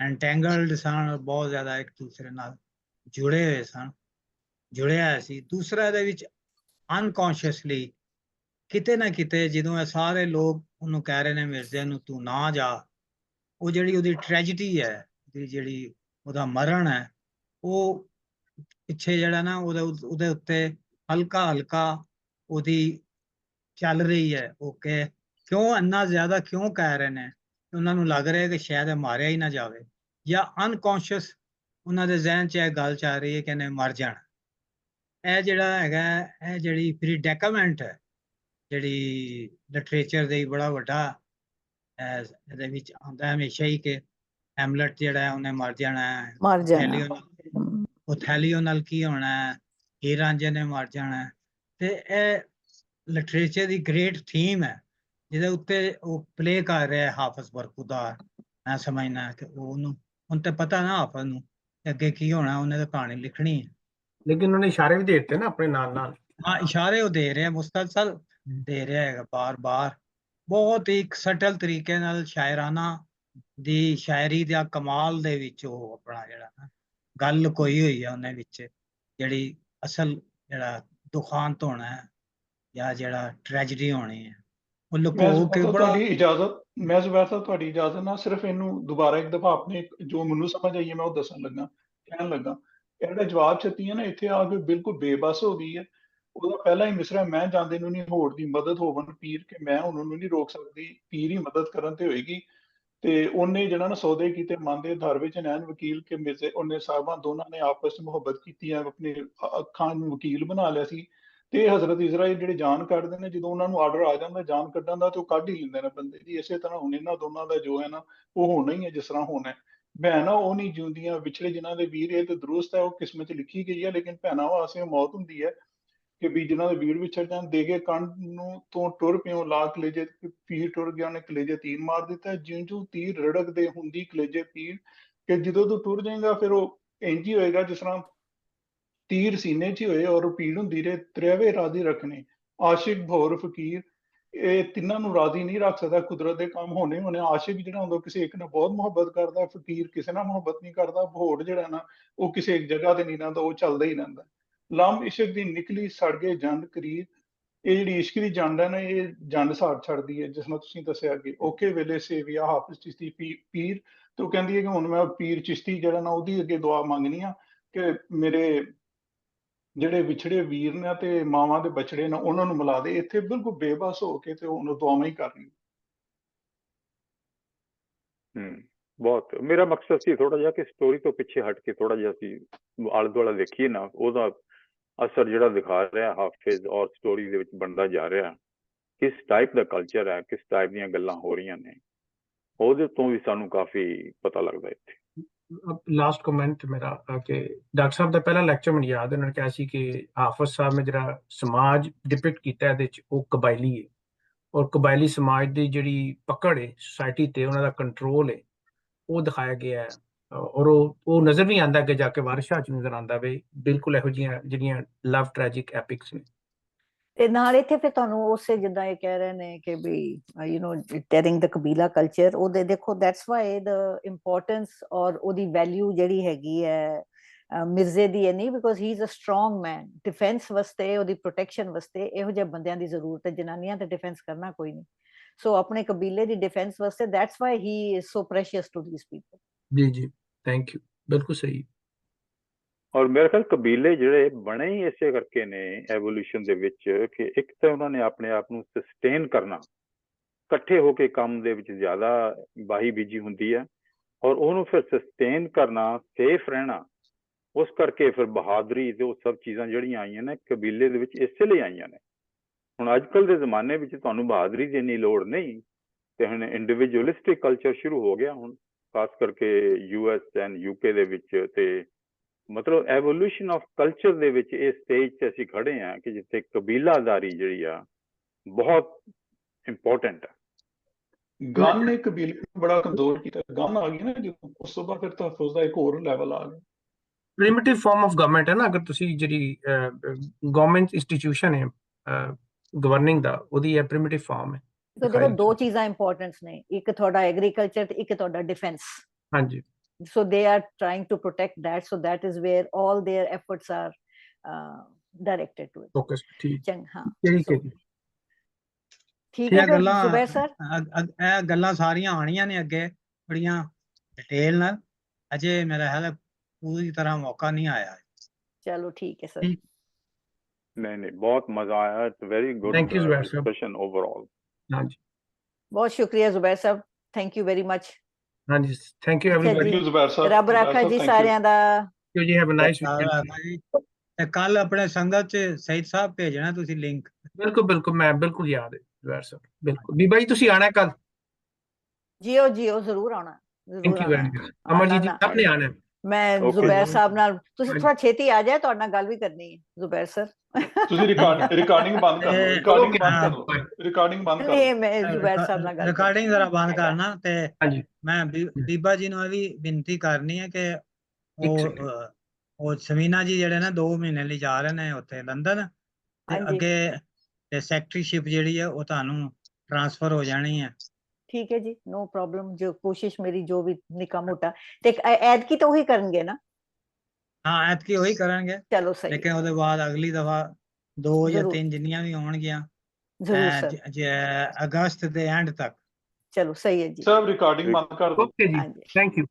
ਐਂਟੈਂਗਲਡ ਸਨ, ਬਹੁਤ ਜ਼ਿਆਦਾ ਇੱਕ ਦੂਸਰੇ ਨਾਲ ਜੁੜੇ ਹੋਏ ਸਨ, ਜੁੜਿਆ ਹੋਇਆ ਸੀ। ਦੂਸਰਾ ਇਹਦੇ ਵਿੱਚ ਅਨਕੌਂਸ਼ੀਅਸਲੀ ਕਿਤੇ ਨਾ ਕਿਤੇ ਜਦੋਂ ਇਹ ਸਾਰੇ ਲੋਕ ਉਹਨੂੰ ਕਹਿ ਰਹੇ ਨੇ ਮਿਰਜ਼ੇ ਨੂੰ ਤੂੰ ਨਾ ਜਾ, ਉਹ ਜਿਹੜੀ ਉਹਦੀ ਟ੍ਰੈਜਡੀ ਹੈ, ਜਿਹੜੀ ਉਹਦਾ ਮਰਨ ਹੈ, ਉਹ ਪਿੱਛੇ ਜਿਹੜਾ ਨਾ ਉਹਦੇ ਉੱਤੇ ਹਲਕਾ ਹਲਕਾ ਉਹਦੀ ਚੱਲ ਰਹੀ ਹੈ। ਉਹ ਕਿ ਕਿਉਂ ਇੰਨਾ ਜ਼ਿਆਦਾ ਕਿਉਂ ਕਹਿ ਰਹੇ ਨੇ, ਉਹਨਾਂ ਨੂੰ ਲੱਗ ਰਿਹਾ ਕਿ ਸ਼ਾਇਦ ਇਹ ਮਾਰਿਆ ਹੀ ਨਾ ਜਾਵੇ, ਜਾਂ ਅਨਕੌਂਸ਼ੀਅਸ ਉਹਨਾਂ ਦੇ ਜ਼ਿਹਨ 'ਚ ਇਹ ਗੱਲ ਚੱਲ ਰਹੀ ਹੈ ਕਿ ਇਹਨੇ ਮਰ ਜਾਣਾ। ਇਹ ਜਿਹੜਾ ਹੈਗਾ, ਇਹ ਜਿਹੜੀ ਪ੍ਰੀਡੈਕਮੈਂਟ ਹੈ, ਜਿਹੜੀ ਲਿਟਰੇਚਰ ਦੇ ਬੜਾ ਵੱਡਾ ਇਹਦੇ ਵਿੱਚ ਆਉਂਦਾ ਹਮੇਸ਼ਾ ਹੀ ਕਿ ਹੈਮਲਟ ਜਿਹੜਾ ਉਹਨੇ ਮਰ ਜਾਣਾ, ਓਥੈਲੀਓ ਨਾਲ ਕੀ ਹੋਣਾ, ਹੀਰ ਰਾਂਝੇ ਨੇ ਮਰ ਜਾਣਾ। ਤੇ ਇਹ ਲਿਟਰੇਚਰ ਦੀ ਗ੍ਰੇਟ ਥੀਮ ਹੈ ਜਿਹਦੇ ਉੱਤੇ ਉਹ ਪਲੇ ਕਰ ਰਿਹਾ ਹਾਫਿਜ਼ ਬਰਖੁਰਦਾਰ। ਮੈਂ ਸਮਝਦਾ ਕਿ ਉਹਨੂੰ ਹੁਣ ਤੇ ਪਤਾ ਨਾ ਹਾਫਿਜ਼ ਨੂੰ ਅੱਗੇ ਕੀ ਹੋਣਾ, ਉਹਨੇ ਤਾਂ ਕਹਾਣੀ ਲਿਖਣੀ ਹੈ। ਲੇਕਿਨ ਉਹਨੇ ਇਸ਼ਾਰੇ ਵੀ ਦੇ ਦਿੱਤੇ ਨਾ ਆਪਣੇ ਨਾਲ ਨਾਲ। ਹਾਂ, ਇਸ਼ਾਰੇ ਉਹ ਦੇ ਰਿਹਾ, ਮੁਸਤਸਲ ਦੇ ਰਿਹਾ ਹੈਗਾ, ਬਾਰ-ਬਾਰ ਬਹੁਤ ਹੀ ਸਟਲ ਤਰੀਕੇ ਨਾਲ ਸ਼ਾਇਰਾਨਾ ਦੀ ਸ਼ਾਇਰੀ ਦਾ ਕਮਾਲ ਦੇ ਵਿੱਚ ਉਹ ਆਪਣਾ ਜਿਹੜਾ ਨਾ ਗੱਲ ਕੋਈ ਹੋਈ ਹੈ ਉਹਨੇ ਵਿੱਚ, ਜਿਹੜੀ ਅਸਲ ਜਿਹੜਾ ਦੁਖਾਂਤ ਹੋਣਾ ਹੈ ਜਾਂ ਜਿਹੜਾ ਟ੍ਰੈਜਡੀ ਹੋਣੀ ਹੈ, ਉਹ ਲੁਕੋ ਕੇ ਬੜਾ। ਤੁਹਾਡੀ ਇਜਾਜ਼ਤ, ਮੈਂ ਜ਼ੁਬੈਰ ਸਾਹਿਬ ਤੁਹਾਡੀ ਇਜਾਜ਼ਤ ਨਾਲ ਸਿਰਫ ਇਹਨੂੰ ਦੁਬਾਰਾ ਇੱਕ ਦਫਾ ਆਪਣੇ ਜੋ ਮੈਨੂੰ ਸਮਝ ਆਈ ਹੈ ਮੈਂ ਉਹ ਦੱਸਣ ਲੱਗਾ, ਕਹਿਣ ਲੱਗਾ। ਇਹਦਾ ਜਵਾਬ ਛੱਤੀ ਹੈ ਨਾ, ਇੱਥੇ ਆ ਕੇ ਬਿਲਕੁਲ ਬੇਬਸ ਹੋ ਗਈ ਹੈ। ਉਹਦਾ ਪਹਿਲਾ ਹੀ ਮਿਸਰਾ, ਮੈਂ ਜਾਂਦੇ ਨੂੰ ਨਹੀਂ ਹੋੜ ਦੀ ਮਦਦ ਹੋਵਨ ਪੀਰ, ਕਿ ਮੈਂ ਉਹਨਾਂ ਨੂੰ ਨਹੀਂ ਰੋਕ ਸਕਦੀ, ਪੀਰ ਹੀ ਮਦਦ ਕਰਨ ਤੇ ਹੋਏਗੀ। ਤੇ ਉਹਨੇ ਜਿਹੜਾ ਨਾ ਸੌਦੇ ਕੀਤੇ ਮਨ ਦੇ ਆਧਾਰ ਵਿੱਚ, ਨੈਣ ਵਕੀਲ ਕੇ ਮਿਰਜ਼ੇ, ਉਹਨੇ ਸਾਹਿਬਾਂ ਦੋਨਾਂ ਨੇ ਆਪਸ ਵਿੱਚ ਮੁਹੱਬਤ ਕੀਤੀ ਹੈ, ਆਪਣੇ ਅੱਖਾਂ ਨੂੰ ਵਕੀਲ ਬਣਾ ਲਿਆ ਸੀ। ਤੇ ਹਜ਼ਰਤ ਇਜ਼ਰਾਈਲ ਜਿਹੜੇ ਜਾਨ ਕੱਢਦੇ ਨੇ, ਜਦੋਂ ਉਹਨਾਂ ਨੂੰ ਆਰਡਰ ਆ ਜਾਂਦਾ ਜਾਨ ਕੱਢਣ ਦਾ, ਤੇ ਉਹ ਕੱਢ ਹੀ ਲੈਂਦੇ ਨੇ ਬੰਦੇ ਦੀ। ਇਸੇ ਤਰ੍ਹਾਂ ਹੁਣ ਇਹਨਾਂ ਦੋਨਾਂ ਦਾ ਜੋ ਹੈ ਨਾ, ਉਹ ਹੋਣਾ ਹੀ ਹੈ ਜਿਸ ਤਰ੍ਹਾਂ ਹੋਣਾ ਹੈ। ਭੈਣਾਂ ਉਹ ਨਹੀਂ ਜਿਉਂਦੀਆਂ ਵਿਛੜੇ ਜਿਨ੍ਹਾਂ ਦੇ ਵੀਰ, ਇਹ ਤੇ ਦਰੁਸਤ ਹੈ, ਉਹ ਕਿਸਮਤ 'ਚ ਲਿਖੀ ਗਈ ਹੈ। ਲੇਕਿਨ ਭੈਣਾਂ ਵਾਸਤੇ ਮੌਤ ਹੁੰਦੀ ਹੈ ਕਿ ਵੀ ਜਿਨ੍ਹਾਂ ਦੇ ਵੀਰ ਵਿਛੜ ਜਾਣ। ਦੇ ਕੇ ਕੰਨ ਨੂੰ ਤੋਂ ਟੁਰ ਪਿਓ ਲਾ ਕਲੇਜੇ, ਪੀਰ ਟੁਰ ਗਿਆ ਉਹਨੇ ਕਲੇਜੇ ਤੀਰ ਮਾਰ ਦਿੱਤਾ। ਜਿਉਂ ਤੀਰ ਰੜਕਦੇ ਹੁੰਦੀ ਕਲੇਜੇ ਪੀਰ, ਕਿ ਜਦੋਂ ਤੂੰ ਟੁਰ ਜਾਏਗਾ ਫਿਰ ਉਹ ਇੰਝ ਹੀ ਹੋਏਗਾ ਜਿਸ ਤਰ੍ਹਾਂ ਤੀਰ ਸੀਨੇ 'ਚ ਹੀ ਹੋਏ ਔਰ ਪੀੜ ਹੁੰਦੀ ਰਹੇ। ਤ੍ਰੇਵੇ ਰਾਜ਼ੀ ਰੱਖਣੇ ਆਸ਼ਿਕ ਭੌਰ ਫਕੀਰ, ਇਹ ਤਿੰਨਾਂ ਨੂੰ ਰਾਜ਼ੀ ਨਹੀਂ ਰੱਖ ਸਕਦਾ, ਕੁਦਰਤ ਦੇ ਕੰਮ ਹੋਣੇ ਹੋਣੇ। ਆਸ਼ਿਕ ਜਿਹੜਾ ਹੁੰਦਾ ਕਿਸੇ ਇੱਕ ਨਾਲ ਬਹੁਤ ਮੁਹੱਬਤ ਕਰਦਾ, ਫਕੀਰ ਕਿਸੇ ਨਾਲ ਮੁਹੱਬਤ ਨਹੀਂ ਕਰਦਾ। ਭੌਰ ਜਿਹੜਾ ਨਾ ਉਹ ਕਿਸੇ ਇੱਕ ਜਗ੍ਹਾ ਤੇ ਨਹੀਂ ਰਹਿੰਦਾ, ਉਹ ਚੱਲਦਾ ਹੀ ਰਹਿੰਦਾ। ਲੰਮ ਇਸ਼ਕ ਦੀ ਨਿਕਲੀ ਸੜ ਗਏ ਜੰਡ ਕਰੀਰ, ਇਹ ਜਿਹੜੀ ਇਸ਼ਕ ਦੀ ਜੰਡ ਹੈ ਨਾ, ਇਹ ਜੰਡ ਸਾੜ ਛੱਡਦੀ ਹੈ, ਜਿਸ ਨਾਲ ਤੁਸੀਂ ਦੱਸਿਆ ਕਿ ਔਖੇ ਵੇਲੇ ਸੇਵੀਆ ਹਾਫਿਜ਼ ਚਿਸ਼ਤੀ ਪੀਰ। ਤੇ ਉਹ ਕਹਿੰਦੀ ਹੈ ਕਿ ਹੁਣ ਮੈਂ ਪੀਰ ਚਿਸ਼ਤੀ ਜਿਹੜਾ ਨਾ ਉਹਦੀ ਅੱਗੇ ਦੁਆ ਮੰਗਣੀ ਆ ਕਿ ਮੇਰੇ ਜਿਹੜੇ ਵਿਛੜੇ ਵੀਰ ਨੇ ਤੇ ਮਾਵਾਂ ਦੇ ਬਛੜੇ ਨੇ ਉਹਨਾਂ ਨੂੰ ਮਿਲਾ ਦੇ। ਇੱਥੇ ਬਿਲਕੁਲ ਬੇਬਸ ਹੋ ਕੇ ਤੇ ਉਹਨੂੰ ਦੁਆਵਾਂ ਹੀ ਕਰ ਰਹੀ। ਬਹੁਤ ਮੇਰਾ ਮਕਸਦ ਸੀ ਥੋੜਾ ਜਿਹਾ ਕਿ ਸਟੋਰੀ ਤੋਂ ਪਿੱਛੇ ਹਟ ਕੇ ਥੋੜਾ ਜਿਹਾ ਅਸੀਂ ਆਲੇ ਦੁਆਲਾ ਦੇਖੀਏ ਨਾ, ਉਹਦਾ ਅਸਰ ਜਿਹੜਾ ਦਿਖਾ ਰਿਹਾ ਹਾਫਿਜ਼ ਔਰ ਸਟੋਰੀ ਦੇ ਵਿੱਚ ਬਣਦਾ ਜਾ ਰਿਹਾ, ਕਿਸ ਟਾਈਪ ਦਾ ਕਲਚਰ ਹੈ, ਕਿਸ ਟਾਈਪ ਦੀਆਂ ਗੱਲਾਂ ਹੋ ਰਹੀਆਂ ਨੇ, ਉਹਦੇ ਤੋਂ ਵੀ ਸਾਨੂੰ ਕਾਫੀ ਪਤਾ ਲੱਗਦਾ ਇੱਥੇ। ਲਾਸਟ ਕਮੈਂਟ ਮੇਰਾ ਕਿ ਡਾਕਟਰ ਸਾਹਿਬ ਦਾ ਪਹਿਲਾ ਲੈਕਚਰ ਮੈਨੂੰ ਯਾਦ ਹੈ, ਉਹਨਾਂ ਨੇ ਕਿਹਾ ਸੀ ਕਿ ਹਾਫਿਜ਼ ਸਾਹਿਬ ਨੇ ਜਿਹੜਾ ਸਮਾਜ ਡਿਪਿਕਟ ਕੀਤਾ ਇਹਦੇ 'ਚ ਉਹ ਕਬਾਇਲੀ ਹੈ, ਔਰ ਕਬਾਇਲੀ ਸਮਾਜ ਦੀ ਜਿਹੜੀ ਪਕੜ ਹੈ ਸੁਸਾਇਟੀ ਤੇ, ਉਹਨਾਂ ਦਾ ਕੰਟਰੋਲ ਹੈ, ਉਹ ਦਿਖਾਇਆ ਗਿਆ ਹੈ। ਔਰ ਉਹ ਨਜ਼ਰ ਨਹੀਂ ਆਉਂਦਾ ਅੱਗੇ ਜਾ ਕੇ ਵਾਰਿਸ਼ਾਂ 'ਚ ਨਜ਼ਰ ਆਉਂਦਾ ਵੀ ਬਿਲਕੁਲ ਇਹੋ ਜਿਹੀਆਂ ਜਿਹੜੀਆਂ ਲਵ ਟ੍ਰੈਜਿਕ ਐਪਿਕਸ ਨੇ। ਤੇ ਨਾਲ ਇੱਥੇ ਫਿਰ ਤੁਹਾਨੂੰ ਉਸੇ ਜਿੱਦਾਂ ਇਹ ਕਹਿ ਰਹੇ ਨੇ ਕਿ ਵੀ ਯੂ نو ਟੈਰਿੰਗ ਦ ਕਬੀਲਾ ਕਲਚਰ, ਉਹਦੇ ਦੇਖੋ ਦੈਟਸ ਵਾਈ ਦ ਇੰਪੋਰਟੈਂਸ ਔਰ ਉਹਦੀ ਵੈਲਿਊ ਜਿਹੜੀ ਹੈਗੀ ਹੈ ਮਿਰਜ਼ੇ ਦੀ ਹੈ ਨਹੀਂ, because he is a strong man. Defence ਵਾਸਤੇ, ਉਹਦੀ ਪ੍ਰੋਟੈਕਸ਼ਨ ਵਾਸਤੇ ਇਹੋ ਜਿਹੇ ਬੰਦਿਆਂ ਦੀ ਜ਼ਰੂਰਤ ਹੈ। ਜਨਾਨੀਆਂ ਤੇ ਡਿਫੈਂਸ ਕਰਨਾ ਕੋਈ ਨਹੀਂ, ਸੋ ਆਪਣੇ ਕਬੀਲੇ ਦੀ ਡਿਫੈਂਸ ਵਾਸਤੇ that's why he is so precious to these people. ਜੀ ਜੀ, ਥੈਂਕ ਯੂ, ਬਿਲਕੁਲ ਸਹੀ। ਔਰ ਮੇਰੇ ਖਿਆਲ ਕਬੀਲੇ ਜਿਹੜੇ ਬਣੇ ਹੀ ਇਸੇ ਕਰਕੇ ਨੇ ਐਵੋਲੂਸ਼ਨ ਦੇ ਵਿੱਚ, ਕਿ ਇੱਕ ਤਾਂ ਉਹਨਾਂ ਨੇ ਆਪਣੇ ਆਪ ਨੂੰ ਸਸਟੇਨ ਕਰਨਾ, ਇਕੱਠੇ ਹੋ ਕੇ ਕੰਮ ਦੇ ਵਿੱਚ ਜ਼ਿਆਦਾ ਵਾਹੀ ਬੀਜੀ ਹੁੰਦੀ ਹੈ, ਔਰ ਉਹਨੂੰ ਫਿਰ ਸਸਟੇਨ ਕਰਨਾ, ਸੇਫ ਰਹਿਣਾ, ਉਸ ਕਰਕੇ ਫਿਰ ਬਹਾਦਰੀ ਤੇ ਉਹ ਸਭ ਚੀਜ਼ਾਂ ਜਿਹੜੀਆਂ ਆਈਆਂ ਨੇ ਕਬੀਲੇ ਦੇ ਵਿੱਚ ਇਸੇ ਲਈ ਆਈਆਂ ਨੇ। ਹੁਣ ਅੱਜ ਕੱਲ੍ਹ ਦੇ ਜ਼ਮਾਨੇ ਵਿੱਚ ਤੁਹਾਨੂੰ ਬਹਾਦਰੀ ਦੀ ਇੰਨੀ ਲੋੜ ਨਹੀਂ, ਤੇ ਹੁਣ ਇੰਡੀਵਿਜੂਅਲਿਸਟਿਕ ਕਲਚਰ ਸ਼ੁਰੂ ਹੋ ਗਿਆ ਹੁਣ, ਖਾਸ ਕਰਕੇ US ਐਂਡ UK ਦੇ ਵਿੱਚ। ਤੇ ਮਤਲਬ ਐਵੋਲੂਸ਼ਨ ਆਫ ਕਲਚਰ ਦੇ ਵਿੱਚ ਇਹ ਸਟੇਜ 'ਤੇ ਅਸੀਂ ਖੜੇ ਹਾਂ ਕਿ ਜਿੱਥੇ ਕਬੀਲਾਦਾਰੀ ਜਿਹੜੀ ਆ ਬਹੁਤ ਇੰਪੋਰਟੈਂਟ ਹੈ। ਗਨ ਨੇ ਕਬੀਲੇ ਨੂੰ ਬੜਾ ਕਮਜ਼ੋਰ ਕੀਤਾ। ਗਨ ਆ ਗਈ ਨਾ ਜਦੋਂ, ਉਸ ਤੋਂ ਬਾਅਦ ਫਿਰ ਤਹਫ਼ੁਜ਼ ਦਾ ਇੱਕ ਹੋਰ ਲੈਵਲ ਆ ਗਿਆ। ਪ੍ਰਿਮਿਟਿਵ ਫਾਰਮ ਆਫ ਗਵਰਨਮੈਂਟ ਹੈ ਨਾ, ਅਗਰ ਤੁਸੀਂ ਜਿਹੜੀ ਗਵਰਨਮੈਂਟ ਇੰਸਟੀਟਿਊਸ਼ਨ ਹੈ ਗਵਰਨਿੰਗ ਦਾ, ਉਹਦੀ ਹੈ ਪ੍ਰਿਮਿਟਿਵ ਫਾਰਮ ਹੈ। ਸੋ ਦੇਖੋ ਦੋ ਚੀਜ਼ਾਂ ਇੰਪੋਰਟੈਂਟ ਨੇ, ਇੱਕ ਤੁਹਾਡਾ ਐਗਰੀਕਲਚਰ ਤੇ ਇੱਕ ਤੁਹਾਡਾ ਡਿਫੈਂਸ। ਹਾਂਜੀ। So they are trying to protect that, so that is where all their efforts are directed to it. Focus, ठीक है जी, ठीक है ਜ਼ੁਬੈਰ ਸਰ। ਇਹ ਗੱਲਾਂ ਸਾਰੀਆਂ ਆਣੀਆਂ ਨੇ ਅੱਗੇ ਬੜੀਆਂ ਡਿਟੇਲ ਨਾਲ, ਅਜੇ ਮੇਰਾ ਖਿਆਲ ਪੂਰੀ ਤਰ੍ਹਾਂ ਮੌਕਾ ਨਹੀਂ ਆਇਆ। ਚਲੋ ਠੀਕ ਹੈ ਸਰ। नहीं बहुत मजा आया, it's very good discussion overall. ਹਾਂਜੀ, ਬਹੁਤ ਸ਼ੁਕਰੀਆ ਜ਼ੁਬੈਰ ਸਾਹਿਬ, ਥੈਂਕ ਯੂ ਵੈਰੀ ਮਚ। ਹਾਂਜੀ, ਥੈਂਕ ਯੂ ਐਵਰੀਬਾਡੀ। ਜ਼ੁਬੈਰ ਸਾਹਿਬ, ਰੱਬ ਰਾਖਾ ਜੀ ਸਾਰਿਆਂ ਦਾ। ਜੀ ਹੈਵ ਅ ਨਾਈਸ ਵੀਕਐਂਡ। ਤੇ ਕੱਲ ਆਪਣੇ ਸੰਗਤ ਚ ਸਈਦ ਸਾਹਿਬ ਭੇਜਣਾ ਤੁਸੀਂ ਲਿੰਕ। ਬਿਲਕੁਲ ਬਿਲਕੁਲ, ਮੈਂ ਬਿਲਕੁਲ ਯਾਦ ਹੈ ਜ਼ੁਬੈਰ ਸਾਹਿਬ, ਬਿਲਕੁਲ। ਬੀਬਾ ਜੀ ਤੁਸੀਂ ਆਣਾ ਕੱਲ। ਜੀਓ ਜੀਓ, ਜ਼ਰੂਰ ਆਉਣਾ, thank you very much. Amarjeet ji ਸਭ ਨੇ ਆਣਾ। ਮੈਂ ਜ਼ੁਬੈਰ ਸਾਹਿਬ ਨਾਲ, ਤੁਸੀਂ ਥੋੜਾ ਛੇਤੀ ਆ ਜਾਏ, ਤੁਹਾਡੇ ਨਾਲ ਗੱਲ ਵੀ ਕਰਨੀ ਹੈ ਜ਼ੁਬੈਰ ਸਰ। ਤੁਸੀਂ ਰਿਕਾਰਡਿੰਗ ਬੰਦ ਕਰ ਦਿਓ, ਰਿਕਾਰਡਿੰਗ ਬੰਦ ਕਰ ਦਿਓ। ਮੈਂ ਜ਼ੁਬੈਰ ਸਾਹਿਬ ਨਾਲ ਗੱਲ, ਰਿਕਾਰਡਿੰਗ ਜ਼ਰਾ ਬੰਦ ਕਰਨਾ। ਤੇ ਮੈਂ ਬੀਬਾ ਜੀ ਨੂੰ ਇਹ ਵੀ ਬੇਨਤੀ ਕਰਨੀ ਹੈ ਕਿ ਉਹ ਸਮੀਨਾ ਜੀ ਜਿਹੜੇ ਨਾ 2 ਮਹੀਨੇ ਲਈ ਜਾ ਰਹੇ ਨੇ ਉੱਥੇ ਲੰਡਨ, ਤੇ ਅੱਗੇ ਤੇ ਸੈਕਟਰੀਸ਼ਿਪ ਜਿਹੜੀ ਹੈ ਉਹ ਤੁਹਾਨੂੰ ਟ੍ਰਾਂਸਫਰ ਹੋ ਜਾਣੀ ਹੈ। ਠੀਕ ਹੈ ਜੀ, ਨੋ ਪ੍ਰੋਬਲਮ। ਜੋ ਕੋਸ਼ਿਸ਼ ਮੇਰੀ ਜੋ ਵੀ ਨਿੱਕਾ ਮੋਟਾ, ਤੇ ਐਤਕੀ ਤਾਂ ਉਹੀ ਕਰਨਗੇ ਨਾ? ਹਾਂ, ਐਤਕੀ ਉਹੀ ਕਰਨਗੇ। ਚਲੋ ਸਹੀ। ਲੇਕਿਨ ਉਹਦੇ ਬਾਅਦ ਅਗਲੀ ਦਫਾ 2 ਜਾਂ 3 ਜਿੰਨੀਆਂ ਵੀ ਹੋਣਗੀਆਂ ਅਗਸਤ ਦੇ ਐਂਡ ਤੱਕ। ਚਲੋ ਸਹੀ ਹੈ ਜੀ। ਸਭ ਰਿਕਾਰਡਿੰਗ ਬੰਦ ਕਰ ਦਿਓ। ਓਕੇ ਜੀ, ਥੈਂਕ ਯੂ।